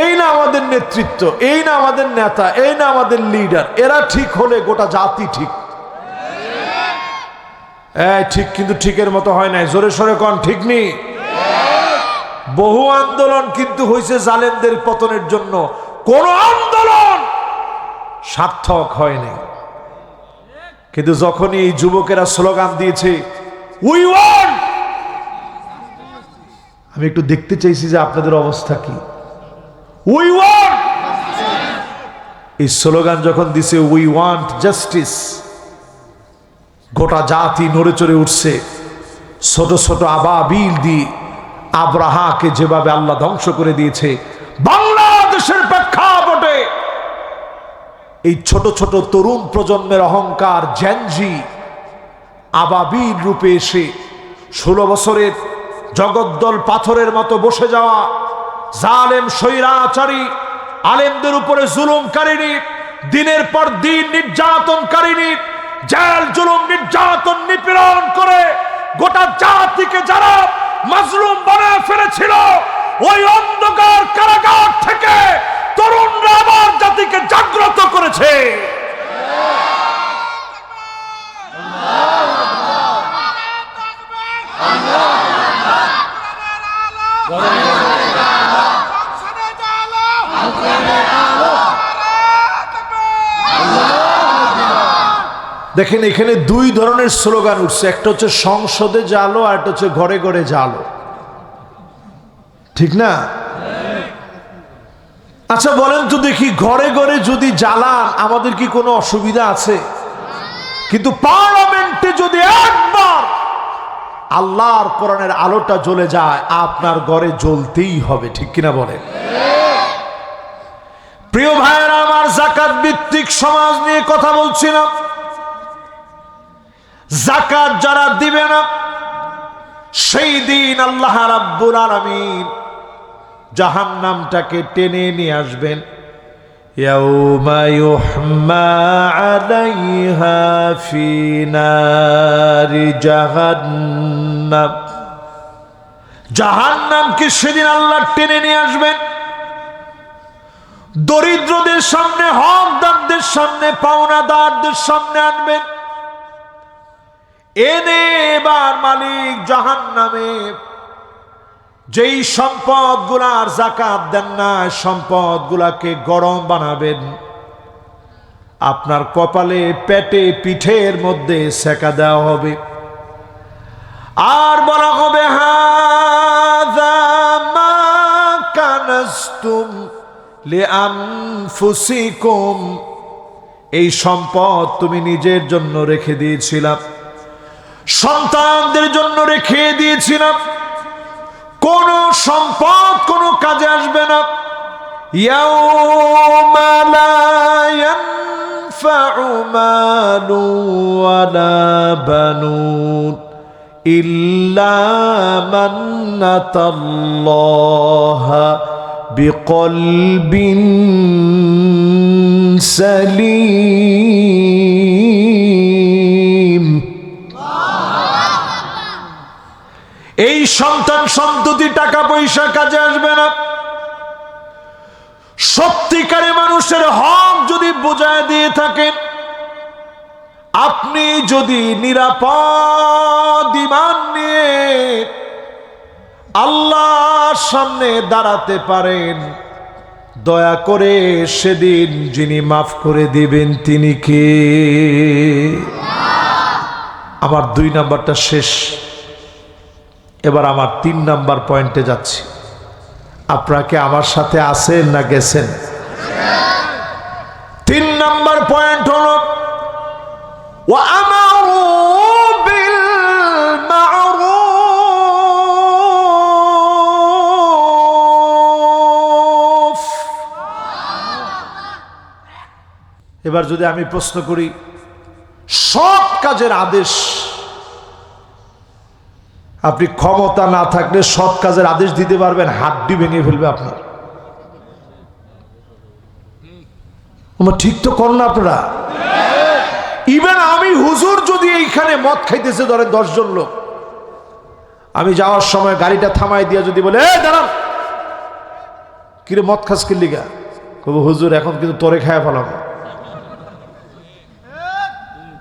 এই না আমাদের নেতৃত্ব, এই না আমাদের নেতা, এই না আমাদের লিডার। এরা ঠিক হলে গোটা জাতি ঠিক। ঠিক, কিন্তু ঠিকের মতো হয় নাই। জোরে সোরে কন, ঠিক নেই? বহু আন্দোলন কিন্তু হয়েছে জালেমদের পতনের জন্য, কোন আন্দোলন সার্থক হয়নি। কিন্তু যখনই এই যুবকেরা স্লোগান দিয়েছে উই ওয়ান্ট, আমি একটু দেখতে চাইছি যে আপনাদের অবস্থা কি। উই ওয়ান্ট, এই স্লোগান যখন দিছে উই ওয়ান্ট জাস্টিস, গোটা জাতি নড়ে চড়ে উঠছে। ছোট ছোট আবাবিল দিয়ে আব্রাহাকে যেভাবে আল্লাহ ধ্বংস করে দিয়েছে, বাংলাদেশের প্রেক্ষাপটে এই ছোট ছোট তরুণ প্রজন্মের অহংকার জেনজি আবাবিল রূপে এসে 16 বছরের জগদ্দল পাথরের মতো বসে যাওয়া জালেম স্বৈরাচারী আলেমদের উপরে জুলুমকারিনী, দিনের পর দিন নির্যাতনকারিনী, জেল জুলুম নির্যাতন নিপীড়ন করে গোটা জাতিকে যারা মাজলুম বানায় ফেলেছিল, ওই অন্ধকার কারাগার থেকে তরুণরা আবার জাতিকে জাগ্রত করেছে। দেখেন এখানে দুই ধরনের স্লোগান উঠছে, একটা হচ্ছে সংসদে জালো, আর একটা হচ্ছে ঘরে ঘরে জালো, ঠিক না? আচ্ছা বলেন তো দেখি, ঘরে ঘরে যদি জ্বালান আমাদের কি কোনো অসুবিধা আছে? কিন্তু পার্লামেন্টে যদি একবার আল্লাহর কোরআনের আলোটা জ্বলে যায়, আপনার ঘরে জ্বলতেই হবে, ঠিক কিনা বলেন? প্রিয় ভাইয়েরা আমার, যাকাত ভিত্তিক সমাজ নিয়ে কথা বলছিলাম। যাকাত যারা দিবে না, সেই দিন আল্লাহ রাব্বুল আলামিন জাহান্নামটাকে টেনে নিয়ে আসবেন। ইয়াউমা ইউহমা আলাইহা ফি নারি জাহান্নাম, জাহান্নামকে সেদিন আল্লাহ টেনে নিয়ে আসবেন। দরিদ্রদের সামনে, হকদারদের সামনে, পাওনাদারদের সামনে আনবেন। এনে এবার মালিক জাহান্নামে যেই সম্পদ গুলার যাকাত দেন না, সম্পদ গুলাকে গরম বানাবেন, আপনার কপালে, পেটে, পিঠের মধ্যে সেকা দেওয়া হবে। আর বলা হবে হাযা মা কানাসতুম লিআনফুসিকুম, এই সম্পদ তুমি নিজের জন্য রেখে দিয়েছিলাম, সন্তানদের জন্য রেখে দিয়েছিলাম, কোন সম্পদ কোনো কাজে আসবে না। ইয়াউমা লা ইয়ানফাউ মালু ওয়ালা বানুন ইল্লা মান আতাল্লাহা বিকলবিন সালিম। এই সন্তান সন্ততি টাকা পয়সা কাজে আসবে না। সত্যিকারে মানুষের হক যদি বোঝায় দিয়ে থাকেন, আপনি যদি নিরাপদ ঈমান নিয়ে আল্লাহর সামনে দাঁড়াতে পারেন, দয়া করে সেদিন যিনি মাফ করে দিবেন তিনি কে? আমার 2 নাম্বারটা শেষ, এবার আমার 3 নাম্বার পয়েন্টে যাচ্ছি। আপনাকে আমার সাথে আছেন না গেছেন? 3 নাম্বার পয়েন্ট হলো ওয়া আমারু বিল মা'রুফ। এবার যদি আমি প্রশ্ন করি, সৎ কাজের আদেশ, আপনি ক্ষমতা না থাকলে সৎ কাজের আদেশ দিতে পারবেন? হাড্ডি ভেঙে ফেলবে আপনার। ঠিক তো কর না আপনারা। ইভেন আমি হুজুর যদি এইখানে মদ খাইতেছে ধরেন 10 জন লোক, আমি যাওয়ার সময় গাড়িটা থামাই দিয়া যদি বলে দাঁড়ান, কিরে মদ খাস কি লিগা, কব হুজুর এখন কিন্তু তোরে খায় ফেলাম,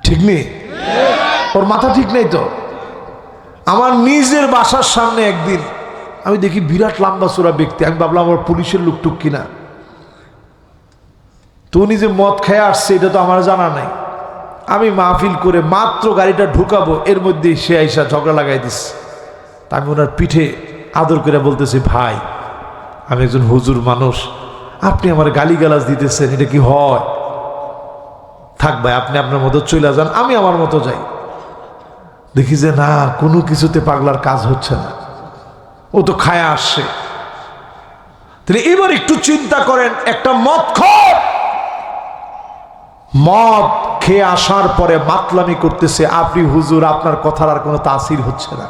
ঠিক নেই? ওর মাথা ঠিক নেই তো। আমার নিজের বাসার সামনে একদিন আমি দেখি বিরাট লম্বা চূড়া ব্যক্তি, আমি ভাবলাম আমার পুলিশের লোক টুক কিনা, তো উনি যে মদ খেয়ে আসছে এটা তো আমার জানা নাই। আমি মাহফিল করে মাত্র গাড়িটা ঢুকাবো, এর মধ্যে সে আইসা ঝগড়া লাগাই দিচ্ছে। তা আমি ওনার পিঠে আদর করে বলতেছি, ভাই আমি একজন হুজুর মানুষ, আপনি আমার গালিগালাজ দিতেছেন, এটা কি হয়? থাক ভাই, আপনি আপনার মতো চলে যান, আমি আমার মতো যাই। দেখি যে না, কোনো কিছুতে পাগলার কাজ হচ্ছে না, ও তো খায়া আসছে। তাহলে এবার একটু চিন্তা করেন, একটা মদখোর মদ খেয়ে আসার পরে মাতলামি করতেছে, আপনি হুজুর আপনার কথার আর কোনো তাসির হচ্ছে না।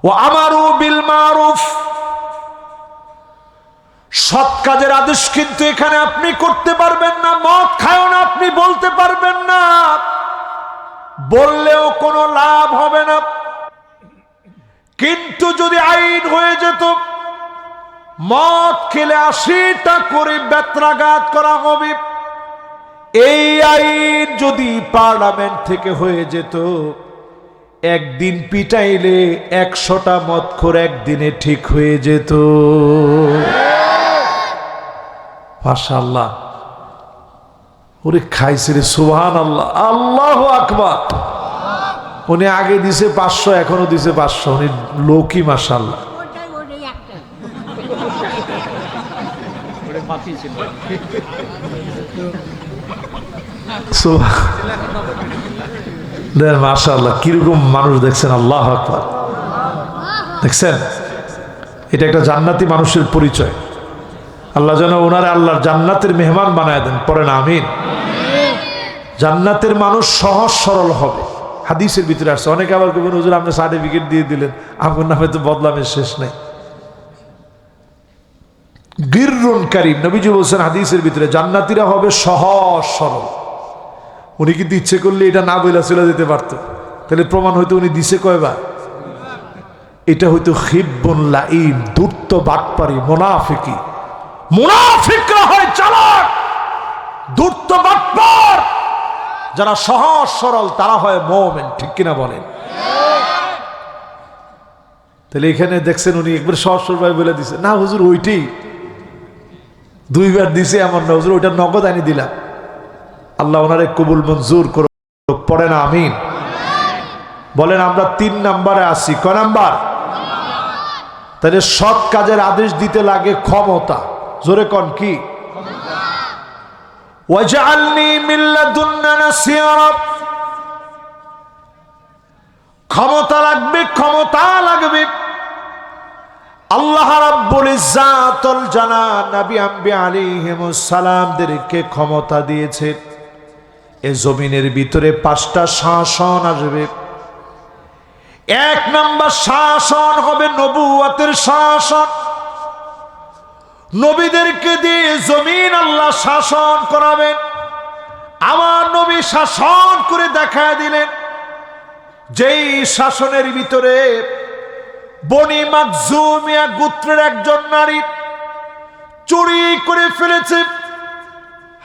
ও আমারু বিল মারুফ, সৎ কাজের আদেশ কিন্তু এখানে আপনি করতে পারবেন না। মদ খাও না আপনি বলতে পারবেন না, বললেও কোনো লাভ হবে না। কিন্তু যদি আইন হয়ে যেত মদ খেলে 80টা করে বেত্রাঘাত করা হবে, এই আইন যদি পার্লামেন্ট থেকে হয়ে যেত, একদিন পিটাইলে 100টা মদখোর একদিনে ঠিক হয়ে যেত। মাশাআল্লাহ, ওরে খাইছে রে, সুবহানাল্লাহ, আল্লাহু আকবার। উনি আগে দিছে 500, এখনো দিছে 500, উনি লোকই মাশাআল্লাহ। মাশাআল্লাহ, কিরকম মানুষ দেখছেন, আল্লাহু আকবার। দেখছেন, এটা একটা জান্নাতি মানুষের পরিচয়। আল্লাহ যেন ওনারা আল্লাহর জান্নাতের মেহমান বানায় দেন, পড়েন আমিন। জান্নাতের মানুষ সহজ সরল হবে, হাদিসের ভিতরে আসছে। অনেকে আবার কবেন হুজুর আপনি সার্টিফিকেট দিয়ে দিলেন, আপনার নামে তো বদলামের শেষ নেই। গিররুন কারীম, নবীজি বলছেন হাদিসের ভিতরে, জান্নাতীরা হবে সহজ সরল। উনি কিন্তু ইচ্ছে করলে এটা না বইলা চলে যেতে পারতো, তাহলে প্রমাণ হইতো উনি দিছে কয়বার। এটা হয়তো খিব্বুন লাঈন, ধূর্ত বাটপারি, মুনাফিকি। মুনাফিকরা হয় চালাক, ধূর্ত বাটপার। যারা সহজ সরল তারা হয় মুমিন, ঠিক কিনা বলেন? তাহলে এখানে দেখছেন উনি একবার সহজ সরল ভাবে বলে দিছে, না হুজুর ওইটাই 2বার দিছে এমন না, হুজুর ওইটা নগদ আনি দিলাম। আল্লাহ ওনারে কবুল মঞ্জুর করুক, পড়েন আমিন। বলেন আমরা 3 নম্বরে আসি, ক নাম্বার? তাহলে সৎ কাজের আদেশ দিতে লাগে ক্ষমতা, জোরে কন কি? ওয়াজআলনি মিন লাদুন্না নাসিরা, ক্ষমতা লাগবে, ক্ষমতা লাগবে। আল্লাহ রাব্বুল ইজ্জাতুল জালাল নবী আম্বিয়া আলাইহিমুস সালামদেরকে ক্ষমতা দিয়েছে। এই জমিনের ভিতরে 5টা শাসন আসবে। 1 নম্বর শাসন হবে নবুয়তের শাসন। নবীদেরকে দিয়ে জমিন আল্লাহ শাসন করাবেন। আমার নবী শাসন করে দেখায় দিলেন, যেই শাসনের ভিতরে বনি মাখজুমিয়া গোত্রের একজন নারী চুরি করে ফেলেছে,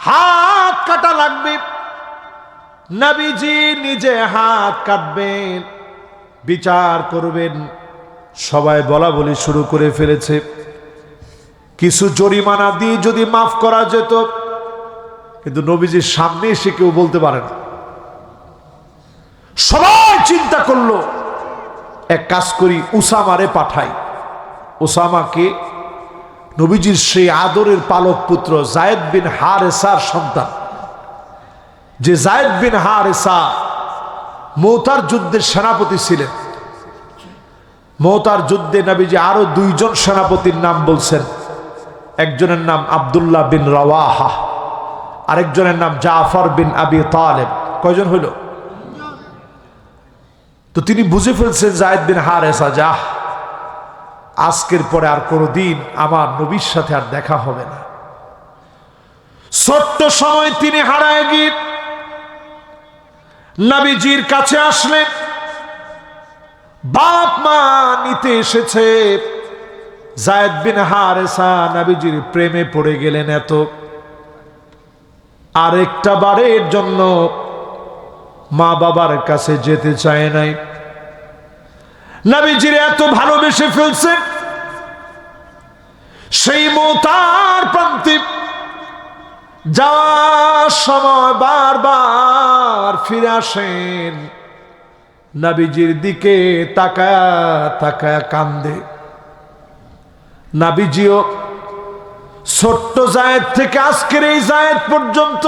হাত কাটা লাগবে। নবীজি নিজে হাত কাটবেন, বিচার করবেন। সবাই বলা বলি শুরু করে ফেলেছে, কিছু জরিমানা দিয়ে যদি মাফ করা যেত, কিন্তু নবীজির সামনে এসে কেউ বলতে পারে না। সবাই চিন্তা করলো এক কাজ করি, উসামারে পাঠাই। উসামাকে নবীজির সেই আদরের পালক পুত্র যায়েদ বিন হারেসার সন্তান, যে যায়েদ বিন হারেসা মুতার যুদ্ধের সেনাপতি ছিলেন। মুতার যুদ্ধে নবীজি আরো 2 জন সেনাপতির নাম বলছেন। একজনের নাম আব্দুল্লাহ বিন রাওয়াহা, আরেকজনের নাম জাফর বিন আবি তালেব। কয়জন হইল? তো তিনি বুঝে ফেলছেন যায়েদ বিন হারেসা, যাহ আজকের পরে আর কোনোদিন আমার নবীর সাথে আর দেখা হবে না। ছোট্ট সময় তিনি হারায় গিয়ে নবীজির কাছে আসলেন। বাপ মা নিতে এসেছে। যায়েদ বিন হারেসা নবীজির প্রেমে পড়ে গেলেন এত, আরেকটা বারের জন্য মা বাবার কাছে যেতে চায় নাই। নবীজির এত ভালোবেসে ফেলছেন, সেই মওতার প্রান্তে যাওয়ার সময় বারবার ফিরে আসেন। নবীজির দিকে তাকায়া তাকায়া কান্দে। নবীজিও ছোট্ট জায়েদ থেকে আজকের এই জায়েদ পর্যন্ত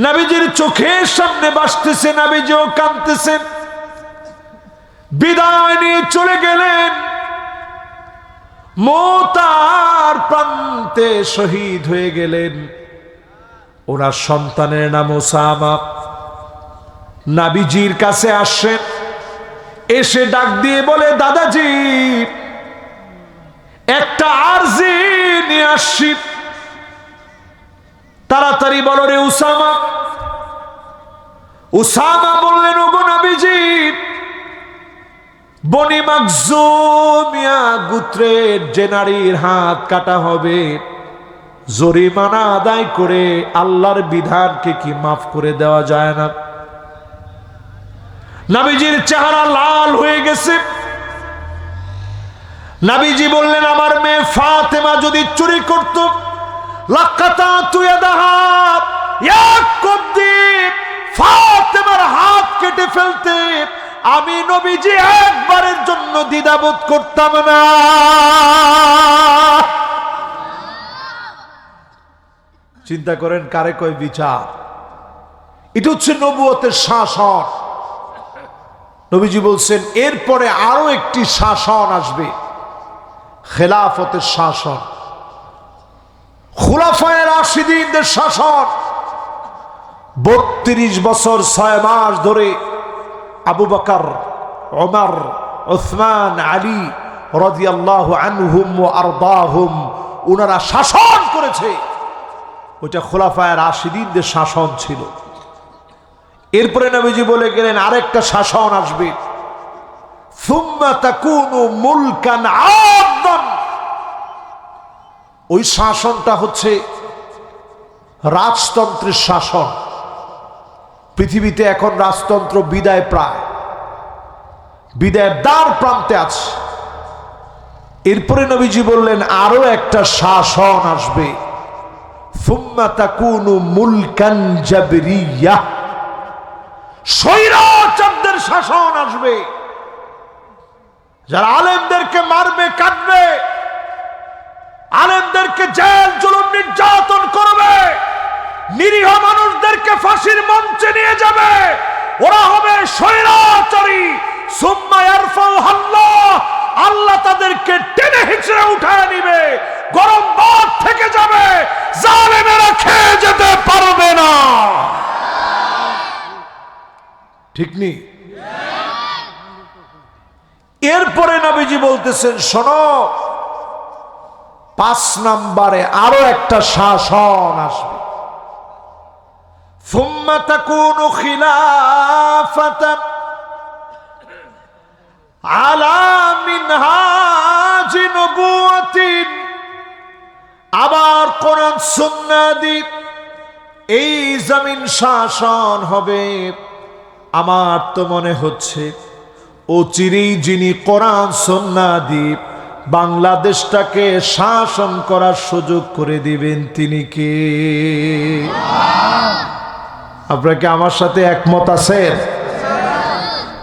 নবীজির চোখের সামনে ভাসতেছে, নবীজিও কাঁদতেছেন। বিদায় নিয়ে চলে গেলেন। মওতার প্রান্তে শহীদ হয়ে গেলেন। ওনার সন্তানের নাম ওসামা। নবীজির কাছে আসেন, এসে ডাক দিয়ে বলে, দাদাজি একটা আরজি নিয়ে আসছি, তাড়াতাড়ি বলো রে উসামা। উসামা বললেন, ওগো নবীজি, বনি মাখজুমিয়া গোত্রের যে নারীর হাত কাটা হবে, জরিমানা আদায় করে আল্লাহর বিধানকে কি মাফ করে দেওয়া যায় না? নবীজির চেহারা লাল হয়ে গেছে। নবীজি বললেন, আমার মেয়ে ফাতেমা যদি চুরি করত, লাকাতাতু ইয়াদাহা, এক কবদি ফাতেমার হাত কেটে ফেলতে আমি নবীজি একবারের জন্য দ্বিধাবোধ করতাম না। চিন্তা করেন কারে কয় বিচার। এটা হচ্ছে নবুয়তের শাসন। নবীজি বলছেন এরপরে আরো একটি শাসন আসবে, খেলাফতের শাসন, খুলাফায়ে রাশিদিনদের শাসন। 32 বছর 6 মাস ধরে আবু বকর, ওমর, উসমান, আলী রাদিয়াল্লাহু আনহুম ওয়া আরদাহুম ওনারা শাসন করেছে। ওটা খুলাফায়ে রাশিদিনদের শাসন ছিল। এরপরে নবীজি বলে গেলেন আরেকটা শাসন আসবে, সুম্মা তাকুনু মুলকান আদান। ওই শাসনটা হচ্ছে রাজতন্ত্রের শাসন। পৃথিবীতে এখন রাজতন্ত্র বিদায় প্রায়, বিদায়ের দ্বার প্রান্তে আছে। এরপরে নবীজি বললেন আরো একটা শাসন আসবে, সুম্মা তাকুনু মুলকান জাবরিয়া। স্বৈরাচারদের শাসন আসবে, যারা আলেমদেরকে মারবে, কাটবে, আলেমদেরকে জেল জুলুম নির্যাতন করবে, নিরীহ মানুষদেরকে ফাঁসির মঞ্চে নিয়ে যাবে, ওরা হবে স্বৈরাচারী। সুম্মা ইয়ারফাউহাল্লাহ, আল্লাহ তাদেরকে টেনে হিচড়ে উঠায় নিবে, গরম ভাত থেকে যাবে, জালেমেরা খেয়ে যেতে পারবে না। ঠিক নেই? এরপরে নবীজি বলতেছেন শোনো, 5 নম্বরে আরো একটা শাসন আসবে, সুম্মা তাকুনু খিলাফাতান আলা মিনহাজি নবুওয়াতিন। আবার কোরআন সুন্নাহ দিয়ে এই জমিন শাসন হবে। আমার তো মনে হচ্ছে অচিরেই যিনি কোরআন সুন্নাহ দিয়ে বাংলাদেশটাকে শাসন করার সুযোগ করে দিবেন তিনি কে? আপনারা কি আমার সাথে একমত আছেন?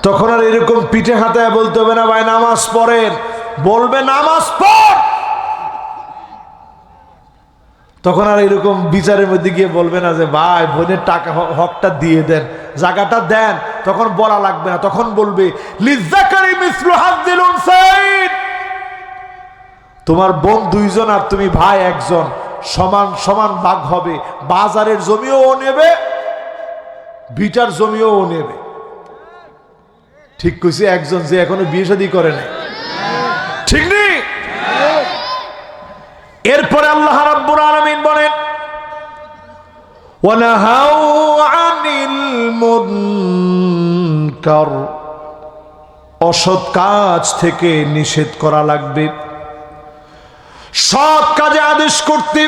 তখন আর এরকম পিঠে হাতায় বলতে হবে না ভাই নামাজ পড়েন, বলবে নামাজ পড়। তখন আর এরকম বিচারের মধ্যে গিয়ে বলবে না যে ভাই বোনের টাকা হকটা দিয়ে দেন, জায়গাটা দেন, তখন বলা লাগবে না। তখন বলবে লিযাকারি মিসলু হাযিল উনসাইন। তোমার বোন 2 জন আর তুমি ভাই 1 জন, সমান সমান ভাগ হবে। বাজারের জমিও ও নেবে, ভিটার জমিও ও নেবে। ঠিক কইছি? একজন যে এখনো বিয়ে শাদী করে নাই, ঠিক নেই? এরপরে আল্লাহ রাব্বুল আলামিন বলেন ওয়ানাহাউ আনিল মুনকার, অসৎ কাজ থেকে নিষেধ করা লাগবে। সৎ কাজে আদেশ করতে,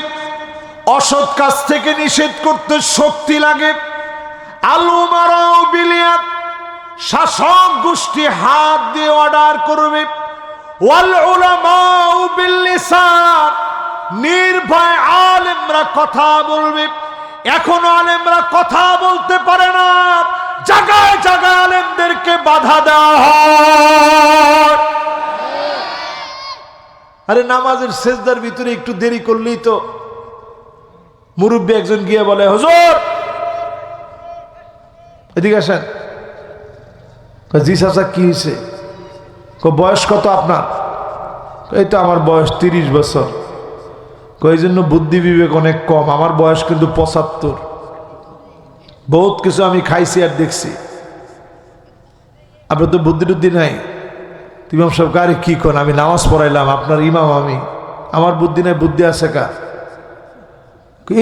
অসৎ কাজ থেকে নিষেধ করতে শক্তি লাগে। আল উমারাউ বিলিয়াদ, শাসক গোষ্ঠী হাত দিয়ে অর্ডার করবে। ওয়াল উলামাউ বিল লিসান, নির্ভয় আলেমরা কথা বলবে। এখন আলেমরা কথা বলতে পারে না, জায়গায় জায়গায় আলেমদেরকে বাধা দেওয়া হয়। আরে নামাজের সেজদার ভিতরে একটু দেরি করলেই তো মুরব্বী একজন গিয়ে বলে, হুজুর এদিকে আসেন। জি চাচা, কি হয়েছে? বয়স কত আপনার? এই তো আমার বয়স 30 বছর। এই জন্য বুদ্ধি বিবেক অনেক কম, আমার বয়স কিন্তু 75। বহুত কিছু আমি খাইছি আর দেখছি, আপনার তো বুদ্ধি টুদ্ধি নাই। ইমাম সাহেব কারে কি করেন? আমি নামাজ পড়াইলাম, আপনার ইমাম আমি, আমার বুদ্ধি নাই, বুদ্ধি আছে কার?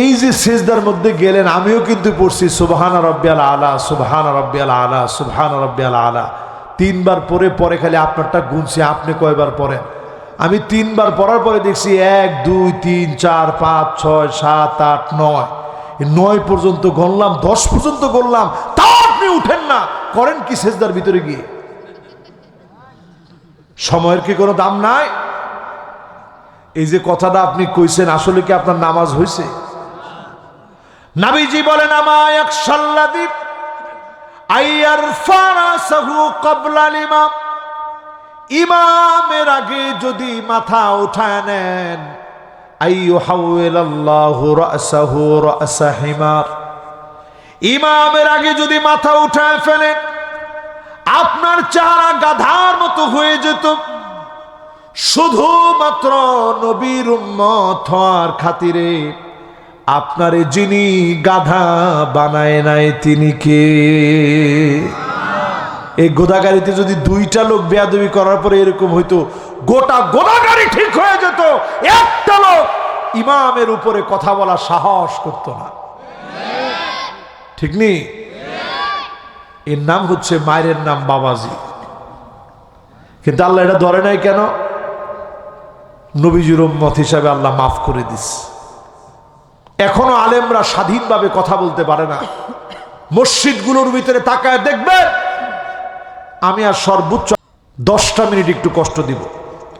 এই যে সেজদার মধ্যে গেলেন, আমিও কিন্তু পড়ছি সুবহানা রাব্বিয়াল আলা, সুবহানা রাব্বিয়াল আলা, সুবহানা রাব্বিয়াল আলা। 3 বার পরে খালি আপনারটা গুনছি, আপনি কয়বার পড়েন? আমি 3 বার পড়ার পরে দেখছি 1 2 3 4 5 6 7 8 9, 9 পর্যন্ত গণলাম, 10 পর্যন্ত গণলাম, তাও আপনি উঠেন না। করেন কি সেজদার ভিতরে গিয়ে? সময়ের কি কোনো দাম নাই? এই যে কথাটা আপনি কইছেন, আসলে কি আপনার নামাজ হয়েছে? নবীজি বলেন, আমা ইয়াকশাল্লাযী আইয়ারফা রাসাহু ক্বাবলা ইমাম, ইমামের আগে যদি মাথা উঠায় নেন, আইয়ুহাউইলাল্লাহু রাসাহু রাসা হিমার, ইমামের আগে যদি মাথা উঠায় ফেলেন, আপনার চেহারা গাধার মতো হয়ে যেত। শুধুমাত্র নবীর উম্মত হওয়ার খাতিরে আপনারে যিনি গাধা বানায় নাই, তিনি কে? এই গোদাগাড়িতে যদি 2টা লোক বেয়াদবি করার পরে এরকম হইতো, গোটা গোদাগাড়ি ঠিক হয়ে যেত। একটা লোক ইমামের উপরে কথা বলা সাহস করতো না, ঠিক নেই? এর নাম হচ্ছে, মায়ের নাম বাবাজি। কিন্তু আল্লাহ এটা ধরে নাই কেন? নবীজির উম্মত হিসাবে আল্লাহ মাফ করে দিস। এখনো আলেমরা স্বাধীনভাবে কথা বলতে পারে না। মসজিদগুলোর ভিতরে তাকায় দেখবেন, আমি আর সর্বোচ্চ 10টা মিনিট একটু কষ্ট দিব।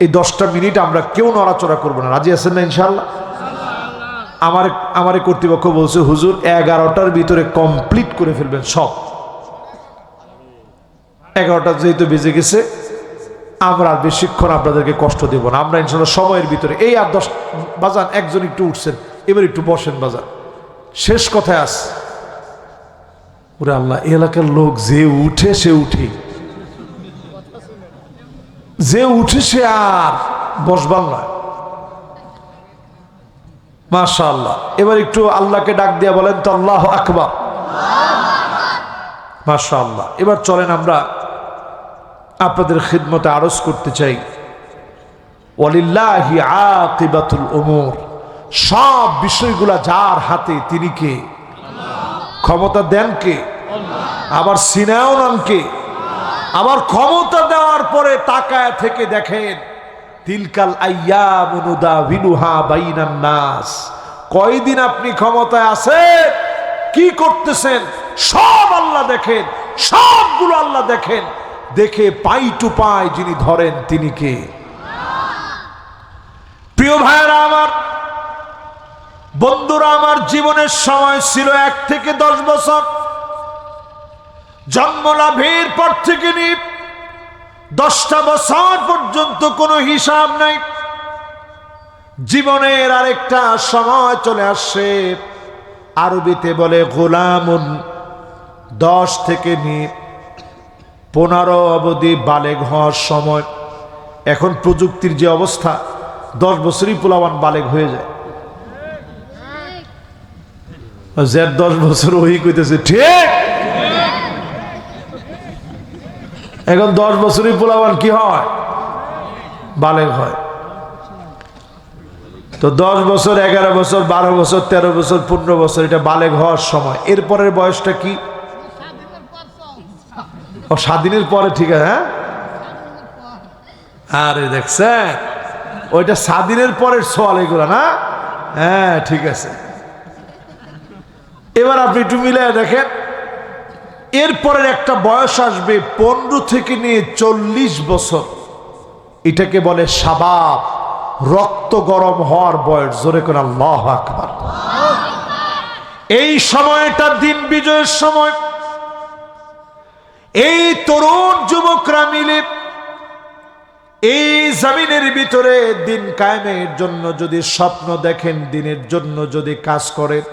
এই 10টা মিনিট আমরা কেউ নড়াচড়া করবো না। রাজি আছেন না ইনশাআল্লাহ? আমার কর্তৃপক্ষ বলছে, হুজুর 11টার ভিতরে কমপ্লিট করে ফেলবেন সব। 11টা যেহেতু বেজে গেছে, আমরা আর বেশিক্ষণ আপনাদেরকে কষ্ট দেব না। আমরা ইনশাআল্লাহ সময়ের ভিতরে, এই আর 10 বাজান, একজন একটু উঠছেন, এবার একটু বসেন বাজান, শেষ কথায় আস। ওরে আল্লাহ, এলাকার লোক যে উঠে সে উঠে, যে উঠে সে আর বসবার নয়। মাশাআল্লাহ। এবার একটু আল্লাহকে ডাক দিয়া বলেন তো, আল্লাহু আকবার। মাশাআল্লাহ। এবার চলেন আমরা আপনাদের খিদমতে আরজ করতে চাই, ওয়ালিল্লাহি আকিবাতুল উমুর, সব বিষয়গুলা যার হাতে, তিনি কে? ক্ষমতা দেন কে? আবার সিনাও নাম কে? আবার ক্ষমতা দেওয়ার পরে তাকায় থেকে দেখেন, তিলকাল আইয়ামু নুদাবিলুহা বাইনান নাস, কয়দিন আপনি ক্ষমতায় আছেন, কি করতেছেন, সব আল্লাহ দেখেন, সবগুলো আল্লাহ দেখেন। দেখে পাই টু পাই যিনি ধরেন, তিনি কে? প্রিয় ভাইরা আমার, বন্ধুরা আমার, জীবনের সময় ছিল 1 থেকে 10 বছর। জন্ম লাভের পর থেকে নিয়ে 10টা বছর পর্যন্ত কোনো হিসাব নাই। জীবনের আরেকটা সময় চলে আসছে, আরবিতে বলে গোলামুন, 10 থেকে নিয়ে 15 অবধি বালেগ হওয়ার সময়। এখন প্রযুক্তির যে অবস্থা, 10 বছরই পোলাওয়ান বালেগ হয়ে যায়। যার 10 বছর ওই কইতেছে ঠিক, এখন 10 বছরই পোলাওয়ান কি হয়? বালেগ হয়। তো 10 বছর, 11 বছর, 12 বছর, 13 বছর, 15 বছর, এটা বালেগ হওয়ার সময়। এরপরের বয়সটা কি? ও স্বাধীনের পরে, ঠিক আছে। হ্যাঁ, আরে দেখছেন, ওইটা স্বাধীনের পরের সোয়াল এগুলো না। হ্যাঁ ঠিক আছে। এবার আপনি একটু মিলে দেখেন, এরপরের একটা বয়স আসবে 15 থেকে নিয়ে 40 বছর, এটাকে বলে শাবাব, রক্ত গরম হওয়ার বয়স। জোরে করে আল্লাহু আকবার। এই সময়টা দিন বিজয়ের সময়। এই তরুণ যুবকরা মিলে এই জমিনের ভিতরে দিন কায়েমের জন্য যদি স্বপ্ন দেখেন, দিনের জন্য যদি কাজ করেন,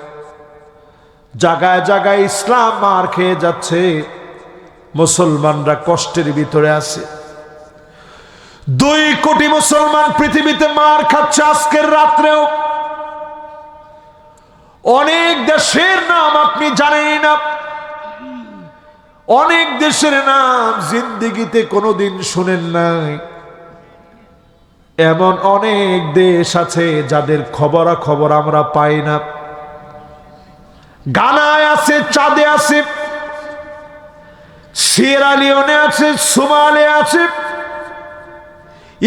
জায়গায় জায়গায় ইসলাম মার খেয়ে যাচ্ছে, মুসলমানরা কষ্টের ভিতরে আছে। 2 কোটি মুসলমান পৃথিবীতে মার খাচ্ছে আজকের রাত্রেও। অনেক দেশের নাম আপনি জানেন না, অনেক দেশের নাম জিন্দেগিতে কোনোদিন শুনেন নাই। এমন অনেক দেশ আছে যাদের খবরাখবর আমরা পাই না। গানায় আছে, চাঁদে আছে, সিয়েরা লিওনে আছে, সোমালে আছে,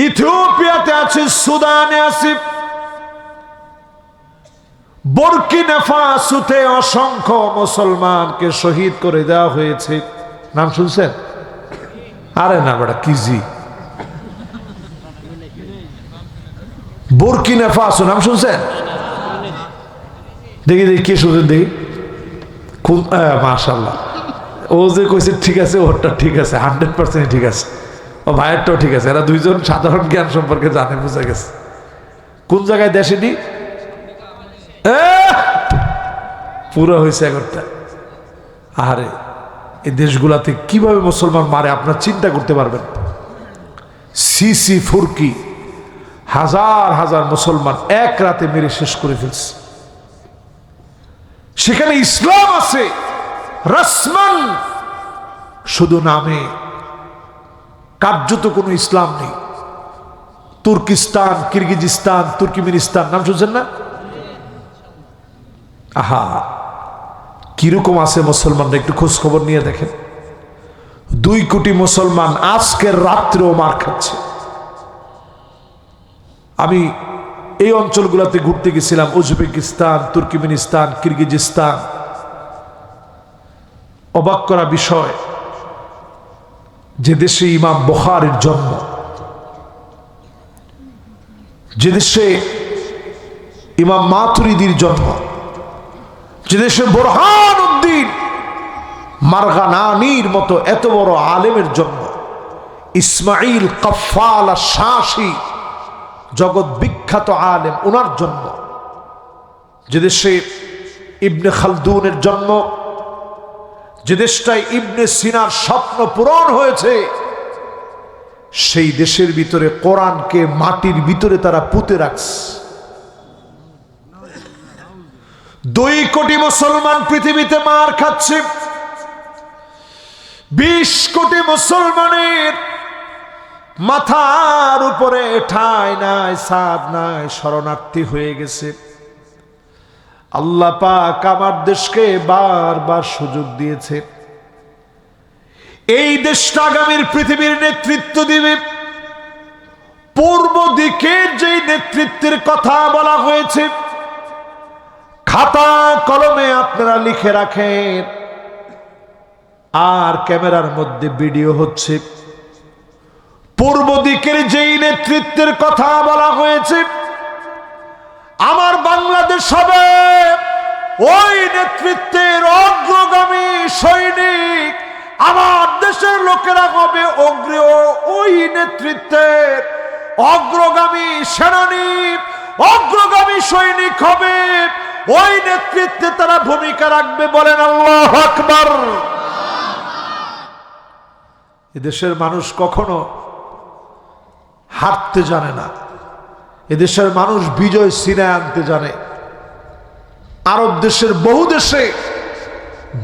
ইথিওপিয়াতে আছে, সুদানে আছে, বুরকিনা ফাসোতে অসংখ্য মুসলমানকে শহীদ করে দেওয়া হয়েছে। নাম শুনছেন? আরে না বেটা, কি জি, বুরকিনা ফাসো নাম শুনছেন? দেখি দেখি কে শুনছেন, দেখি। মাশাআল্লাহ, ও যে কইছে ঠিক আছে, ওরটা ঠিক আছে, 100% ঠিক আছে, ও ভাইয়েরটাও ঠিক আছে। এরা দুইজন সাধারণ জ্ঞান সম্পর্কে জানে, বোঝা গেছে। কোন জায়গায় দেশেনি? পুরো হয়েছে এগারোটা। আরে এই দেশগুলাতে কিভাবে মুসলমান মারে আপনার চিন্তা করতে পারবেন। সিসি ফুরকি হাজার হাজার মুসলমান এক রাতে মেরে শেষ করে ফেলছে। সেখানে ইসলাম আছে রসমান, শুধু নামে, কার্যত কোনো ইসলাম নেই। তুর্কিস্তান, কিরগিজস্তান, তুর্কিমিনিস্তান নাম শুনছেন না? আহা, কিরকম আছে মুসলমানরা, একটু খোঁজ খবর নিয়ে দেখেন। 2 কোটি মুসলমান আজকের রাত্রেও মার খাচ্ছে। আমি এই অঞ্চলগুলোতে ঘুরতে গেছিলাম, উজবেকিস্তান, তুর্কিমিনিস্তান, কিরগিজস্তান। অবাক করা বিষয়, যে দেশে ইমাম বুখারীর জন্ম, যে দেশে ইমাম মাতুরিদির জন্ম, যে দেশে বুরহানুদ্দিন মারগানানির মতো এত বড় আলেমের জন্ম, ইসমাইল কফফাল আশ-শাশি জগৎ বিখ্যাত আলেম, ওনার জন্ম, যে দেশে ইবনে খালদুনের জন্ম, যে দেশটায় ইবনে সিনার স্বপ্ন পূরণ হয়েছে, সেই দেশের ভিতরে কোরআনকে মাটির ভিতরে তারা পুঁতে রাখছে। 2 কোটি মুসলমান পৃথিবীতে মার খাচ্ছে। 20 কোটি মুসলমানের মাথার উপরে ঠাঁই নাই, ছাদ নাই, শরণার্থী হয়ে গেছে। আল্লাহ পাক আমার দেশকে বারবার সুযোগ দিয়েছে। এই দেশটা আগামীর পৃথিবীর নেতৃত্ব দিবে। পূর্ব দিকে যে নেতৃত্বের কথা বলা হয়েছে, খাতা কলমে আপনারা লিখে রাখেন, আর ক্যামেরার মধ্যে ভিডিও হচ্ছে। পূর্ব দিকের যেই নেতৃত্বের কথা বলা হয়েছে, আমার বাংলাদেশ হবে ওই নেতৃত্বের অগ্রগামী সৈনিক, আমার দেশের লোকেরা হবে ওই নেতৃত্বের অগ্রগামী সেনানী, অগ্রগামী সৈনিক হবে, ওই নেতৃত্বে তারা ভূমিকা রাখবে। বলেন আল্লাহু আকবার। এদেশের মানুষ কখনো হারতে জানে না, এদেশের মানুষ বিজয় ছিনিয়ে আনতে জানে। আরব দেশের বহু দেশে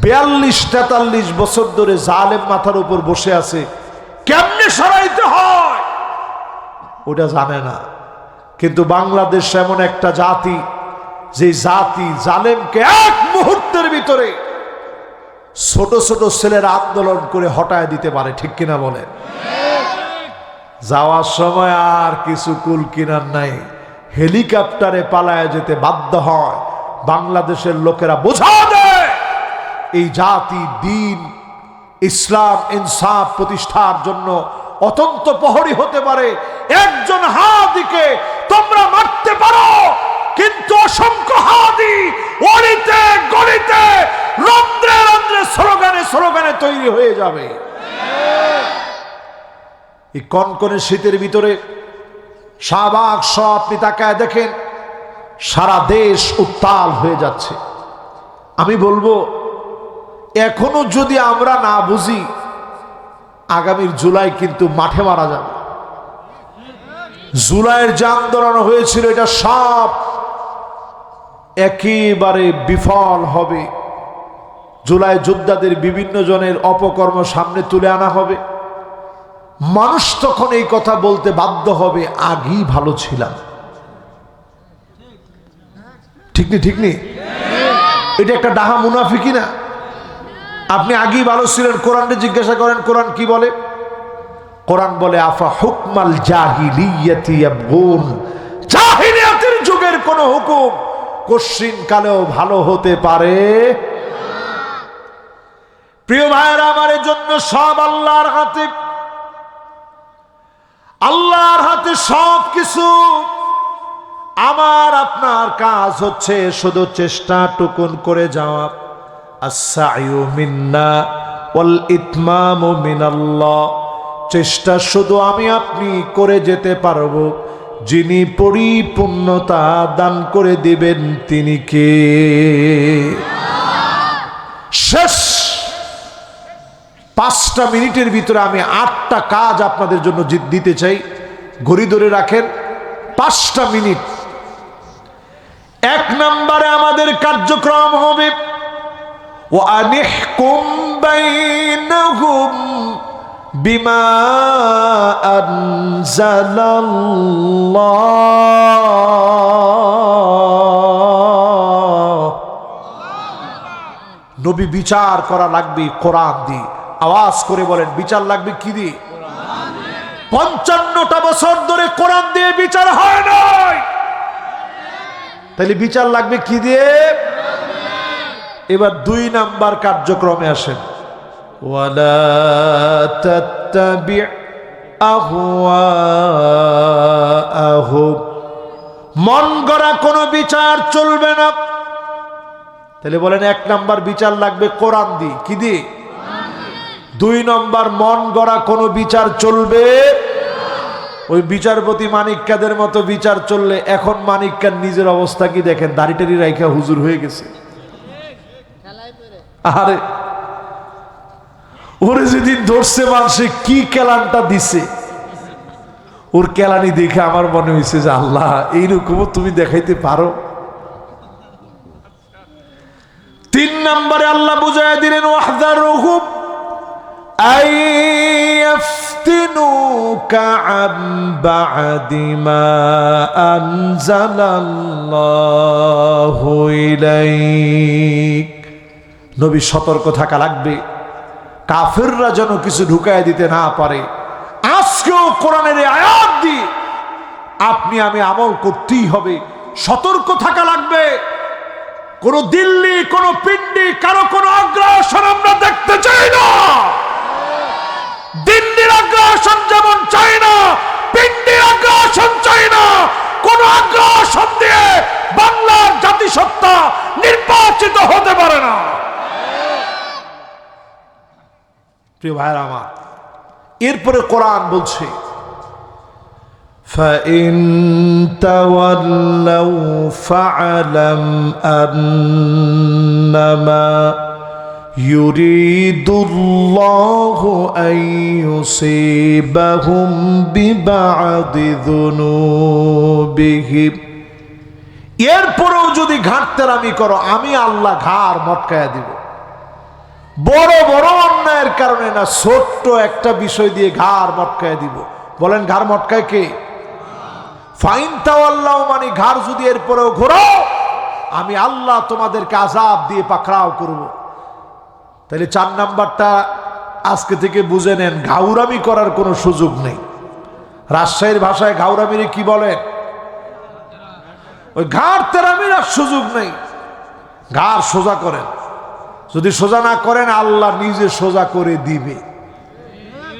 42-43 বছর ধরে জালেম মাথার উপর বসে আছে, কেমনে সরাইতে হয় ওটা জানে না। কিন্তু বাংলাদেশ এমন একটা জাতি, যে জাতি জালেমকে এক মুহূর্তের ভিতরে ছোট ছোট ছেলেরা আন্দোলন করে হটায় দিতে পারে, ঠিক কিনা বলেন? যাওয়ার সময় আর কিছু কুল কিনার নাই, হেলিকপ্টারে পালায় যেতে বাধ্য হয়। বাংলাদেশের লোকেরা বোঝা দেয় এই জাতি দিন ইসলাম ইনসাফ প্রতিষ্ঠার জন্য অত্যন্ত প্রহরী হতে পারে। একজন হাদিকে তোমরা মারতে পারো, কিন্তু অসংখ্য হাদি অলিতে গলিতে রন্ধ্রে রন্ধ্রে স্লোগানে স্লোগানে তৈরি হয়ে যাবে। এই কনকনে শীতের ভিতরে শাহবাগ সহ আপনি তাকায় দেখেন, সারা দেশ উত্তাল হয়ে যাচ্ছে। আমি বলবো এখনো যদি আমরা না বুঝি, আগামীর জুলাই কিন্তু মাঠে মারা যাবে। জুলাইয়ের যে আন্দোলন হয়েছিল এটা সব একেবারে বিফল হবে। জুলাই যোদ্ধাদের বিভিন্ন জনের অপকর্ম সামনে তুলে আনা হবে। মানুষ তখন এই কথা বলতে বাধ্য হবে, আগেই ভালো ছিলাম। ঠিক নি? ঠিক নি? এটা একটা ডাহা মুনাফিকি না? আপনি আগেই ভালো ছিলেন। কোরআনকে জিজ্ঞাসা করেন, কোরআন কি বলে? কোরআন বলে আফা হুকমাল জাহিলিয়াতি ইয়াবগুন, জাহিলিয়াতের যুগের কোন হুকুম কশিন কালেও ভালো হতে পারে? প্রিয় ভাইরা আমার, জন্য সব আল্লাহর হাতে। আল্লাহর হাতে সব কিছু। আমার আপনার কাজ হচ্ছে শুধু চেষ্টা টুকুন করে যাওয়া। আস-সা'য়ু মিন্না ওয়াল ইতমামু মিনাল্লাহ। চেষ্টা শুধু আমি আপনি করে যেতে পারবো, যিনি পরিপূর্ণতা দান করে দিবেন তিনি কে? শেষ 5টা মিনিটের ভিতরে আমি 8টা কাজ আপনাদের জন্য দিতে চাই। ঘড়ি ধরে রাখেন, 5টা মিনিট। 1 নম্বরে আমাদের কার্যক্রম হবে ওয়া আনিহকুম বাইনাহুম বিমা আনজালাল্লাহ। নবী বিচার করা লাগবে কোরআন দিয়ে। আওয়াজ করে বলেন, বিচার লাগবে কি দিয়ে? 55টা বছর ধরে কোরআন দিয়ে বিচার হয় নাই, তাহলে বিচার লাগবে কি দিয়ে? এবার 2 নাম্বার কার্যক্রমে আসেন। ওয়ালা তাত্তাবি আহওয়াআহুম। মন গড়া কোনো বিচার চলবে না। তাহলে বলেন 1 নাম্বার বিচার লাগবে কোরআন দিয়ে। কি দিয়ে? 2 নম্বর মন গড়া কোনো বিচার চলবে। ওই বিচারপতি মানিক্কাদের মতো বিচার চললে, এখন মানিক্কার নিজের অবস্থা কি দেখেন, দাড়িটারি রাইখা হুজুর হয়ে গেছে। আরে ওরে যেদিন ধরছে মানুষে কি কেলানটা দিছে, ওর কেলানি দেখে আমার মনে হয়েছে যে আল্লাহ, এইরকম তুমি দেখাইতে পারো। 3 নম্বরে আল্লাহ বুঝাইয়া দিলেন ওয়াহযারুহুম আইয়াফতিনুকা আন বা'দি মা আনজালাল্লাহু ইলাইক। নবী সতর্ক থাকা লাগবে, কাফেররা যেন কিছু ঢুকায় দিতে না পারে। আজকেও কোরআনের আয়াত দিয়ে আপনি আমি আমল করতেই হবে, সতর্ক থাকা লাগবে। কোন দিল্লি, কোন পিন্ডি, কারো কোন আগ্রাসন আমরা দেখতে চাই না। দিল্লির আগ্রাসন যেমন চাই না, পিন্ডির আগ্রাসন চাই না। কোন আগ্রাসন দিয়ে বাংলার জাতিসত্তা নির্বাচিত হতে পারে না। প্রিয় ভাইরা আমার, এরপরে কোরআন বলছে فَإِن تَوَلَّوْا فَاعْلَمْ أَنَّمَا يُرِيدُ اللَّهُ أَن يُصِيبَهُم بِبَعْضِ ذُنُوبِهِمْ। এরপরেও যদি ঘাটতেরামি করো, আমি আল্লাহ ঘাড় মটকায়া দিব। বড় বড় অন্যায়ের কারণে না, ছোট্ট একটা বিষয় দিয়ে ঘাড় মটকায় দিব। বলেন ঘাড় মটকায় কে? ফাইন তাওয়াল্লাউ মানে ঘাড় যদি এরপরেও ঘোরো আমি আল্লাহ তোমাদেরকে আযাব দিয়ে পাকড়াও করব। তাহলে 4 নাম্বারটা আজকে থেকে বুঝে নেন, ঘাউরামি করার কোনো সুযোগ নেই। রাজশাহীর ভাষায় ঘাউরামিরে কি বলেন? ওই ঘাড় তেরামির আর সুযোগ নেই। ঘাড় সোজা করেন, যদি সোজা না করেন আল্লাহ নিজে সোজা করে দিবে,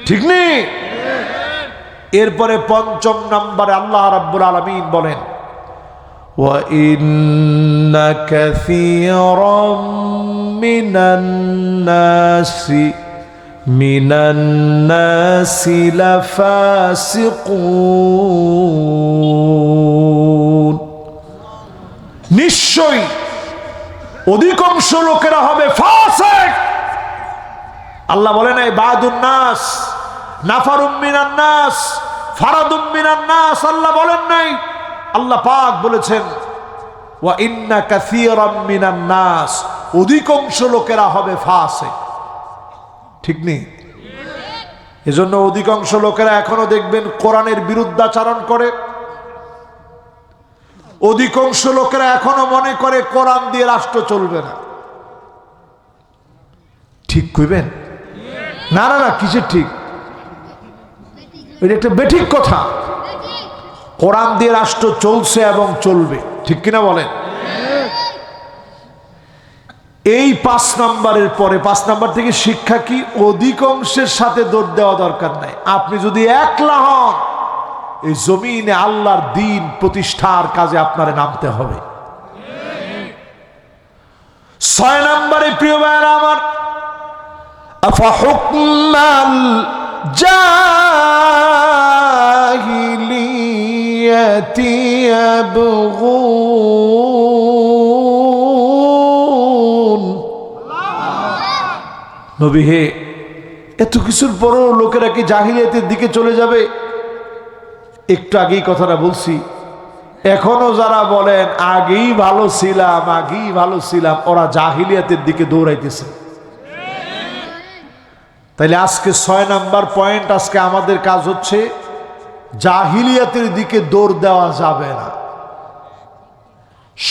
ঠিক নেই? এরপরে 5 নম্বরে আল্লাহ রাব্বুল আলামিন বলেন ওয়া ইন্না কাসীরাম মিনান নাসি লাফাসিকুন, নিশ্চয়ই অধিকাংশ লোকেরা হবে ফাসিক। আল্লাহ বলেন এই বাদুন নাস, নাফারুম মিনান নাস, ফারাদুম মিনান নাস, আল্লাহ বলেন নাই। আল্লাহ পাক বলেছেন ওয়া ইন্না কাসীরাম মিনান নাস, অধিকাংশ লোকেরা হবে ফাসিক, ঠিক নেই? এজন্য অধিকাংশ লোকেরা এখনো দেখবেন কোরআনের বিরুদ্ধাচরণ করে। অধিকাংশ লোকেরা এখনো মনে করে কোরআন দিয়ে রাষ্ট্র চলবে না। ঠিক কইবেন? না না না, কিসের ঠিক? এটা একটা বেঠিক কথা। কোরআন দিয়ে রাষ্ট্র চলছে এবং চলবে, ঠিক কিনা বলেন? এই 5 নম্বরের পরে 5 নম্বর থেকে শিক্ষা কি? অধিকাংশের সাথে দৌড় দেওয়া দরকার নাই। আপনি যদি একলা হন এই জমিনে আল্লাহর দ্বীন প্রতিষ্ঠার কাজে আপনারে নামতে হবে। 6 নম্বরে প্রিয় ভাইরা আমার, আফাহুকমাল জাহিলিয়াতি ইয়াবগুন। নবী হে, এত কিছুর পরও লোকেরা কি জাহিলিয়াতের দিকে চলে যাবে? একটু আগেই কথাটা বলছি, এখনো যারা বলেন আগেই ভালো ছিলাম, ওরা জাহিলিয়াতের দিকে দৌড়াইতেছে। তাইলে আজকে 6 নাম্বার পয়েন্ট, আজকে আমাদের কাজ হচ্ছে জাহিলিয়াতের দিকে দৌড় দেওয়া যাবে না।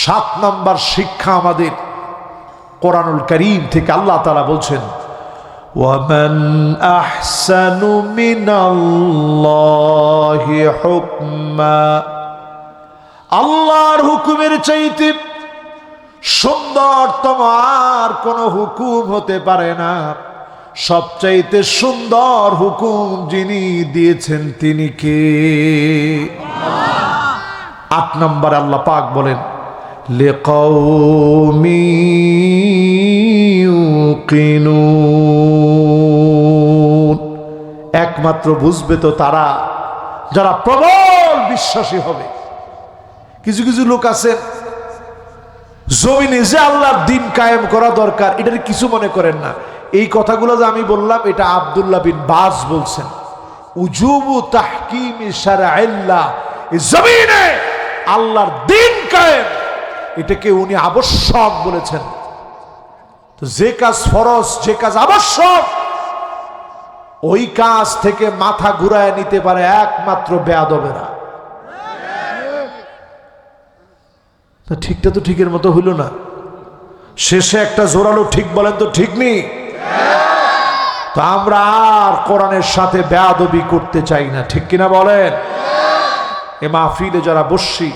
7 নাম্বার শিক্ষা আমাদের কোরআনুল কারীম থেকে আল্লাহ তাআলা বলছেন وَمَنْ أَحْسَنُ مِنَ اللَّهِ حُكْمًا, আল্লাহর হুকুমের চাইতে সুন্দরতম আর কোন হুকুম হতে পারে না। সবচাইতে সুন্দর হুকুম যিনি দিয়েছেন তিনি কে? 8 নম্বর আল্লাহ পাক বলেন লিকাউমি ইউকিনুন, একমাত্র বুঝবে তো তারা যারা প্রবল বিশ্বাসী হবে। কিছু কিছু লোক আছে জমিনে যে আল্লাহর দ্বীন কায়েম করা দরকার এটার কিছু মনে করেন না। এই কথাগুলো যে আমি বললাম এটা আব্দুল্লাহ বিন বাজ বলছেন। উজুবু তাহকিমি শারআইল্লাহ, এই জমিনে আল্লাহর দ্বীন কায়েম এটাকে উনি আবশ্যক বলেছেন। তো যে কাজ ফরজ, যে কাজ আবশ্যক, ওই কাজ থেকে মাথা ঘুরায় নিতে পারে একমাত্র বেয়াদবেরা। তা ঠিকটা তো ঠিকের মতো হইল না, শেষে একটা জোরালো ঠিক বলেন তো ঠিক নেই? তো আমরা আর কোরআনের সাথে বেয়াদবি করতে চাই না, ঠিক কিনা বলেন? এ মাহফিলে যারা বসছি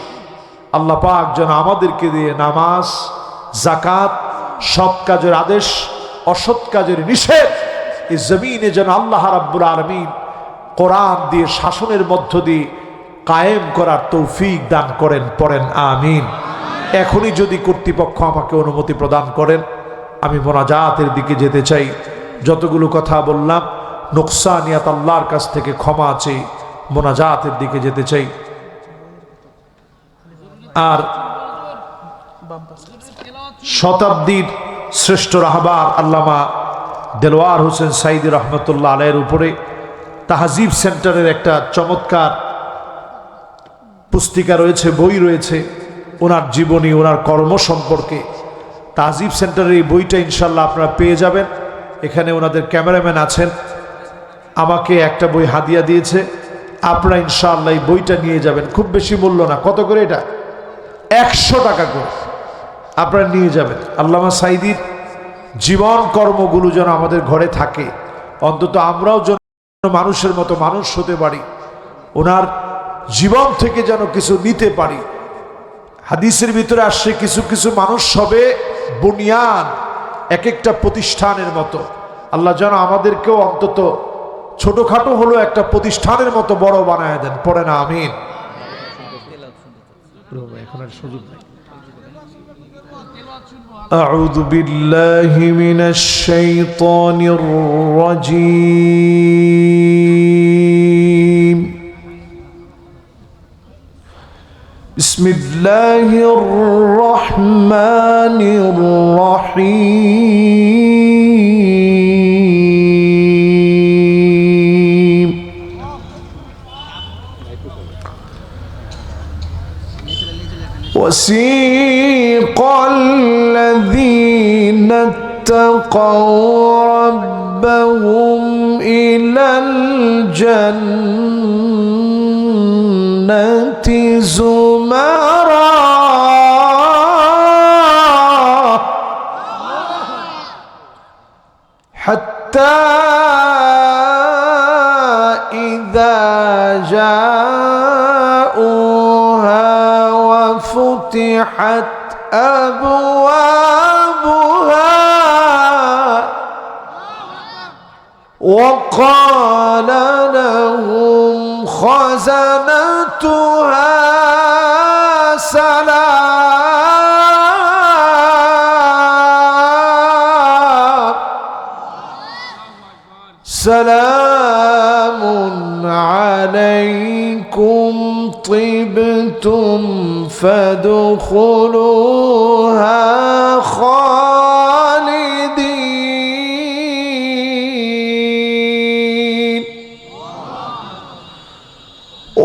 আল্লাহ পাক যেন আমাদেরকে দিয়ে নামাজ, যাকাত, সৎ কাজের আদেশ, অসৎ কাজের নিষেধ, এই জমিনে যেন আল্লাহ রাব্বুল আলামিন কোরআন দিয়ে শাসনের মধ্য দিয়ে কায়েম করার তৌফিক দান করেন, পড়েন আমিন। এখনই যদি কর্তৃপক্ষ আমাকে অনুমতি প্রদান করেন আমি মোনাজাতের দিকে যেতে চাই। যতগুলো কথা বললাম নুকসানিয়াত আল্লাহর কাছ থেকে ক্ষমা চেয়ে মোনাজাতের দিকে যেতে চাই। আর শতাব্দীর শ্রেষ্ঠ রাহবার আল্লামা দেলোয়ার হোসেন সাইদি রহমতুল্লাহ আলাইহির উপরে তাহজিব সেন্টারের একটা চমৎকার পুস্তিকা রয়েছে, বই রয়েছে ওনার জীবনী, ওনার কর্ম সম্পর্কে। তাহজিব সেন্টারের এই বইটা ইনশাল্লাহ আপনারা পেয়ে যাবেন। এখানে ওনাদের ক্যামেরাম্যান আছেন, আমাকে একটা বই হাদিয়া দিয়েছে, আপনারা ইনশাআল্লাহ এই বইটা নিয়ে যাবেন। খুব বেশি মূল্য না। কত করে এটা? 100 টাকা করে আপনারা নিয়ে যাবেন। আল্লামা সাঈদীর জীবন কর্মগুলো যেন আমাদের ঘরে থাকে, অন্তত আমরাও যেন মানুষের মতো মানুষ হতে পারি, ওনার জীবন থেকে যেন কিছু নিতে পারি। হাদিসের ভিতরে আসছে কিছু কিছু মানুষ হবে বুনিয়ান, এক একটা প্রতিষ্ঠানের মতো। আল্লাহ যেন আমাদেরকেও অন্তত ছোটখাটো হলো একটা প্রতিষ্ঠানের মতো বড় বানায় দেন। পড়ে না আমিন। এখন আর সুযোগ নাই। আউযু বিল্লাহি মিনাশ শাইতানির রাজীম। বিসমিল্লাহির রহমানির রহিম। وسيق الذين اتقوا ربهم إلى الجنة زمرا حتى إذا جاءوها وفتحت أبوابها وقال لهم خزنتها سلام عليكم طبتم فادخلوها خالدين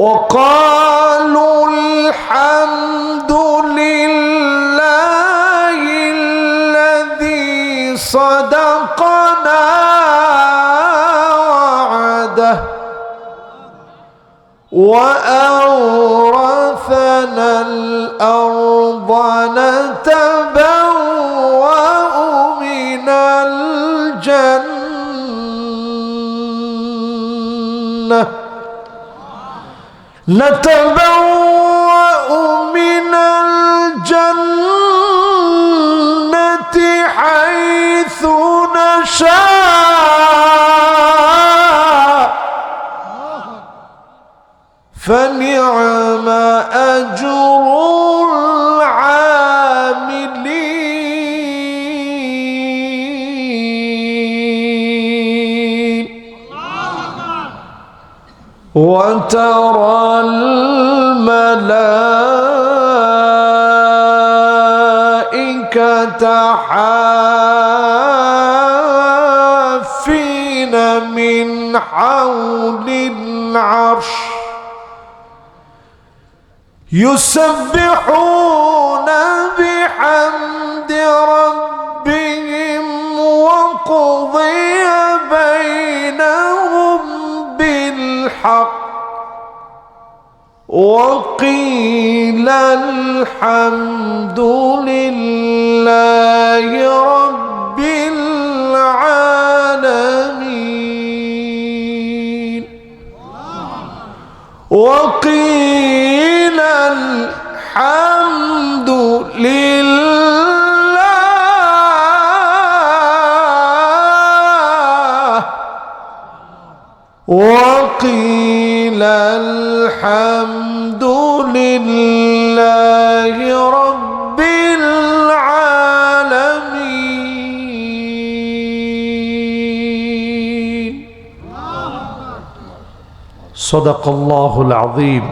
وقالوا الحمد لله الذي صدقنا وعده وأورثنا الأرض نتبوأ من الجنة حيث نشاء فنعم أجر العاملين وترى الملائكة حافين من حول العرش يسبحون بحمد ربهم وقضي بينهم بالحق وقيل الحمد لله رب العالمين وقيل الحمد لله وقيل الحمد لله رب العالمين صدق الله العظيم।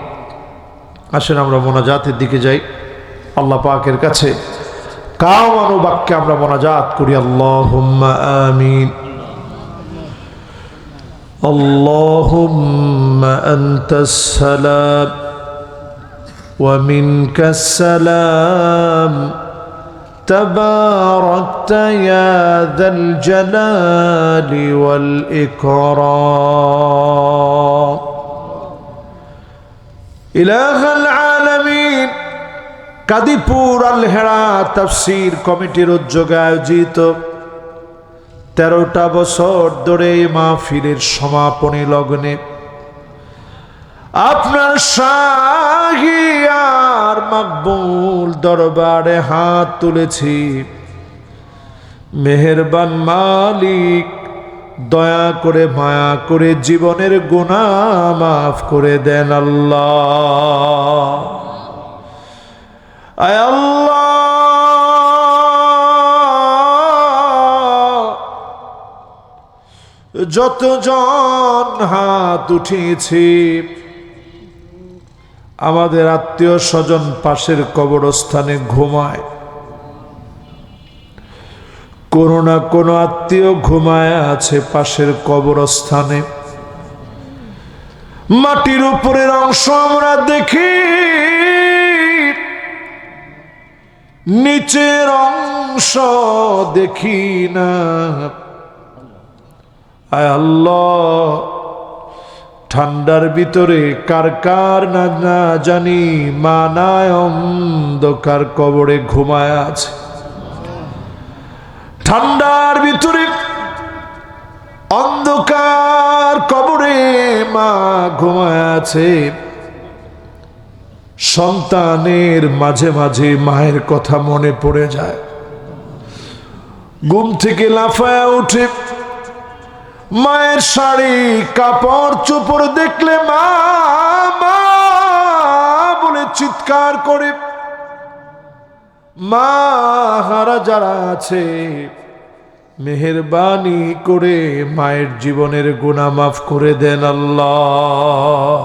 আসেন আমরা মোনাজাতের দিকে যাই। আল্লাহ পাকের কাছে কাওয়ানো বাক্যে আমরা মোনাজাত করি। আল্লাহুম্মা আমিন। আল্লাহুম্মা আনতাস সালাম ওয়া মিনকাস সালাম তাবারাকতা ইয়া যাল জালালি ওয়াল ইকরাম ইলাহাল আলামিন কাদিপুর আল হেরা তাফসীর কমিটির উদ্যোগে আয়োজিত 13টা বছর ধরে এই মাহফিলের সমাপনী লগ্নে আপনার শাহী আর মাকবুল দরবারে হাত তুলেছি। মেহেরবান মালিক, দয়া করে মায়া করে জীবনের গুনাহ মাফ করে দেন আল্লাহ। আয় আল্লাহ, যতজন হাত উঠিয়েছি আমাদের আত্মীয় স্বজন পাশের কবরস্থানে ঘুমায়, কোনো না কোনো আত্মীয় ঘুমায় আছে পাশের কবরস্থানে। মাটির উপরের অংশ আমরা দেখি, নিচের অংশ দেখি না। আয় আল্লাহ, ঠান্ডার ভিতরে কার কার না জানি মানায় অন্ধকার কবরে ঘুমায় আছে। ঠান্ডার ভিতরে অন্ধকার কবরে মা ঘুমায় আছে। সন্তানের মাঝে মাঝে মায়ের কথা মনে পড়ে যায়, ঘুম থেকে লাফায়া উঠে মায়ের শাড়ি কাপড় চোপড় দেখলে মা মা বলে চিৎকার করে। মা হারা যারা আছে, মেহেরবানি করে মায়ের জীবনের গুনাহ মাফ করে দেন আল্লাহ।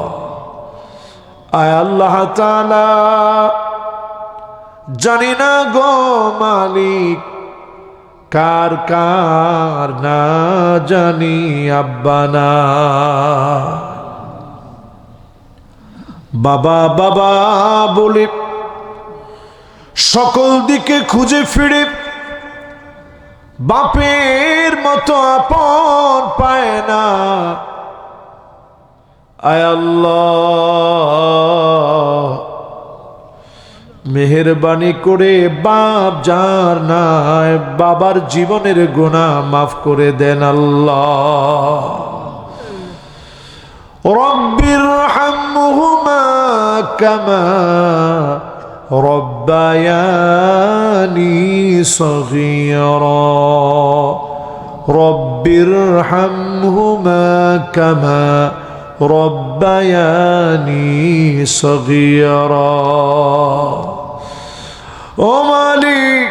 আয় আল্লাহ তাআলা, জানি না গো মালিক কার কার না জানি আব্বা না। বাবা বাবা বলে সকল দিকে খুঁজে ফিরে বাপের মতো আপন পায় না। আয় আল্লাহ, মেহেরবানি করে বাপ যার নাই বাবার জীবনের গুনাহ মাফ করে দেন আল্লাহ। রব্বিরহামহুমা কামা রব্বায়ানি সগীরা। রব্বিরহামহুমা কামা রব্বায়ানি সগীরা। ও মালিক,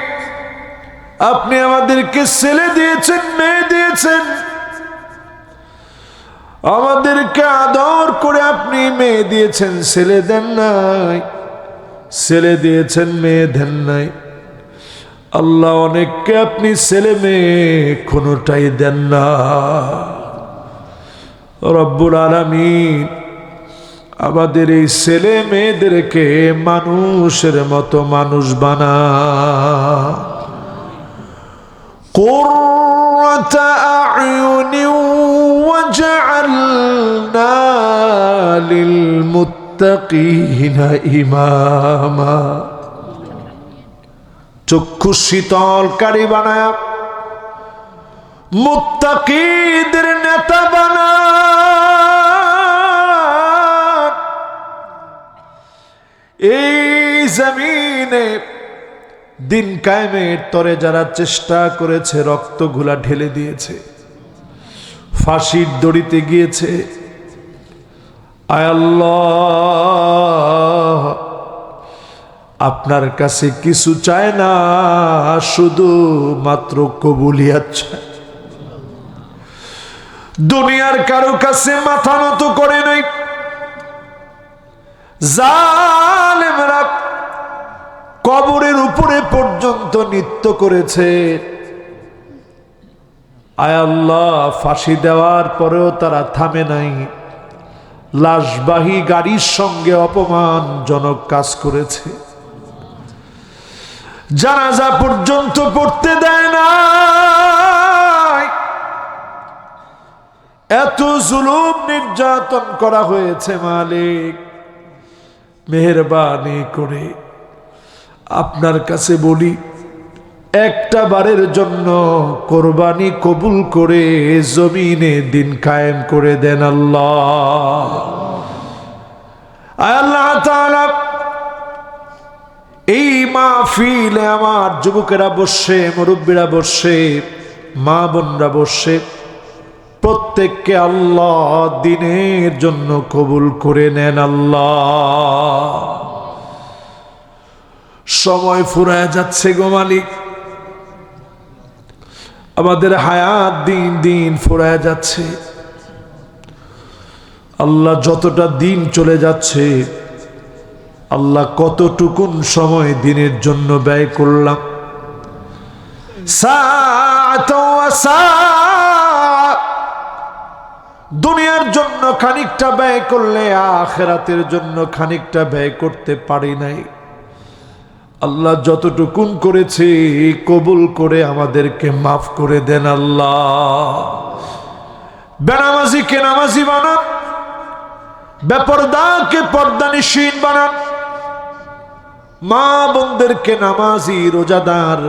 আপনি আমাদেরকে ছেলে দিয়েছেন, মেয়ে দিয়েছেন, আমাদেরকে আদর করে আপনি মেয়ে দিয়েছেন, ছেলে দেন নাই। ছেলে দিয়েছেন, মেয়ে দেন নাই। আল্লাহ, অনেককে আপনি ছেলে মেয়ে কোনোটাই দেন না। রব্বুল আলামিন, আমাদের এই ছেলে মেয়েদেরকে মানুষের মতো মানুষ বানা। কুররাতা আ'য়ুনি ওয়াজআলনা লিল মুত্তাকিনা ইমামা। চক্ষু শীতলকারী বানায়া মুত্তাকিদের নেতা বানা। এই জমিনে দিন কায়েমের তরে যারা চেষ্টা করেছে, রক্তগুলা ঢেলে দিয়েছে, ফাঁসির দড়িতে গিয়েছে, আয় আল্লাহ, আপনার কাছে কিছু চায় না, শুধু মাত্র কবুলিয়াত চায়। দুনিয়ার কারো কাছে মাথা নত করে নাই। জালেমরা কবরের উপরে পর্যন্ত নৃত্য করেছে। আয় আল্লাহ, ফাঁসি দেওয়ার পরেও তারা থামে নাই। লাশবাহী গাড়ির সঙ্গে অপমানজনক কাজ করেছে। জানাজা পর্যন্ত পড়তে দেয় না। এত জুলুম নির্যাতন করা হয়েছে মালিক। মেহেরবানি করে আপনার কাছে বলি, একটা বারের জন্য কোরবানি কবুল করে জমিনে দিন কায়েম করে দেন আল্লাহ। আল্লাহ তাআলা এই মাহফিলে আমার যুবকেরা বসে, মুরব্বীরা বসে, মা বোনরা বসে, প্রত্যেককে আল্লাহ দিনের জন্য কবুল করে নেন আল্লাহ। সময় ফুরায় যাচ্ছে গো মালিক, আমাদের হায়াত দিন দিন ফুরায় যাচ্ছে। আল্লাহ যতটা দিন চলে যাচ্ছে, আল্লাহ কতটুকুন সময় দিনের জন্য ব্যয় করলাম। দুনিয়ার জন্য খানিকটা ব্যয় করলে আখিরাতের জন্য খানিকটা ব্যয় করতে পারি নাই। আল্লাহ যতটুকুন করেছে কবুল করে আমাদেরকে মাফ করে দেন আল্লাহ। বেনামাজিকে নামাজি বানান, বেপরদাকে পর্দানিশীন বানান, মা বোনদেরকে নামাজি, রোজাদার,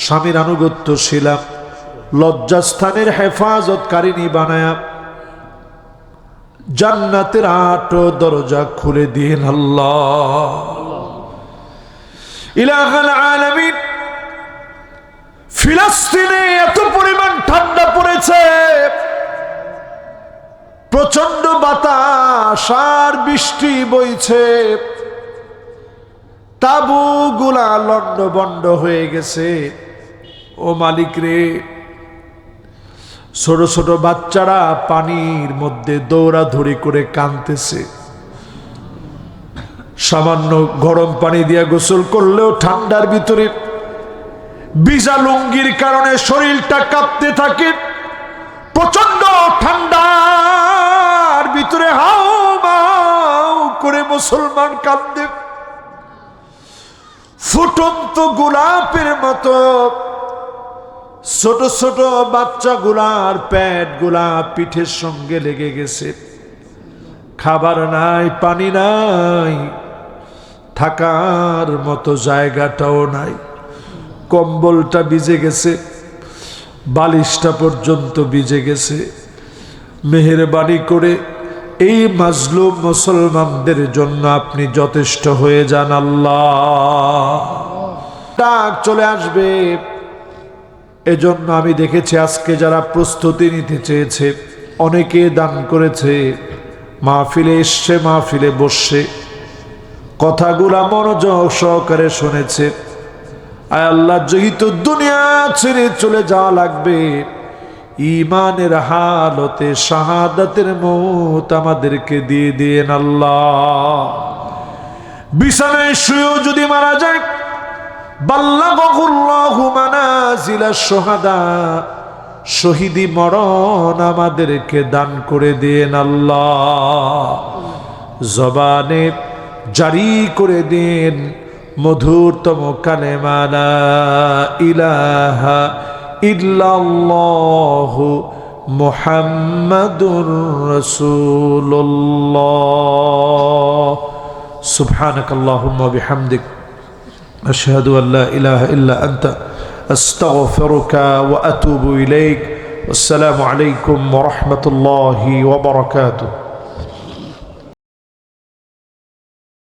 স্বামীর আনুগত্যশীলা, লজ্জাস্থানের হেফাজতকারিনী বানায়া জান্নাতের ৮ দরজা খুলে দিন আল্লাহ। ইলাহুল আলামিন, ফিলিস্তিনে এত পরিমাণ ঠান্ডা পড়েছে, প্রচন্ড বাতাস আর বৃষ্টি বইছে, তাঁবুগুলা লন্ডভন্ড হয়ে গেছে। ও মালিক রে, ছোট ছোট বাচ্চারা পানির মধ্যে দৌড়াদৌড়ি করে কাঁদতেছে। সামান্য গরম পানি দিয়ে গোসল করলেও ঠান্ডার ভিতরে ভিজা লুঙ্গির কারণে শরীরটা কাঁপতে থাকে। প্রচন্ড ঠান্ডার ভিতরে হাউ মাউ করে মুসলমান কাঁদে। ফুটন্ত গোলাপের মতো ছোট ছোট বাচ্চাগুলার পেট গুলা পিঠের সঙ্গে লেগে গেছে। খাবার নাই, পানি নাই, থাকার মতো জায়গাটাও নাই। কম্বলটা ভিজে গেছে, বালিশটা পর্যন্ত ভিজে গেছে। মেহেরবানি করে এই মাজলুম মুসলমানদের জন্য আপনি যথেষ্ট হয়ে যান আল্লাহ। ডাক চলে আসবে, এজন্য আমি দেখেছি আজকে যারা প্রস্তুতি নিতে চেয়েছে অনেকে দান করেছে, মাহফিলে এসছে, মাহফিলে বসছে, কথাগুলা মনোযোগ সহকারে শুনেছে। আয় আল্লাহ, যেহেতু দুনিয়া ছেড়ে চলে যাওয়া লাগবে, ঈমানের হালতে শাহাদাতের মওত আমাদেরকে দিয়ে দেন আল্লাহ। বিছানায় শুয়েও যদি মারা যায়, বাল্লাগাহুল্লাহু মানাজিলাশ শুহাদা, শহীদি মরণ আমাদেরকে দান করে দেন আল্লাহ। জবানে জারি করে দেন মধুরতম কালেমা লা ইলাহা ইল্লাল্লাহু মুহাম্মাদুর রাসূলুল্লাহ। সুবহানাকাল্লাহুম্মা বিহামদিক, আশহাদু আল্লা ইলাহা ইল্লা আনতা, আস্তাগফিরুকা ওয়া আতুবু ইলাইক। আসসালামু আলাইকুম ওয়া রাহমাতুল্লাহি ওয়া বারাকাতুহু।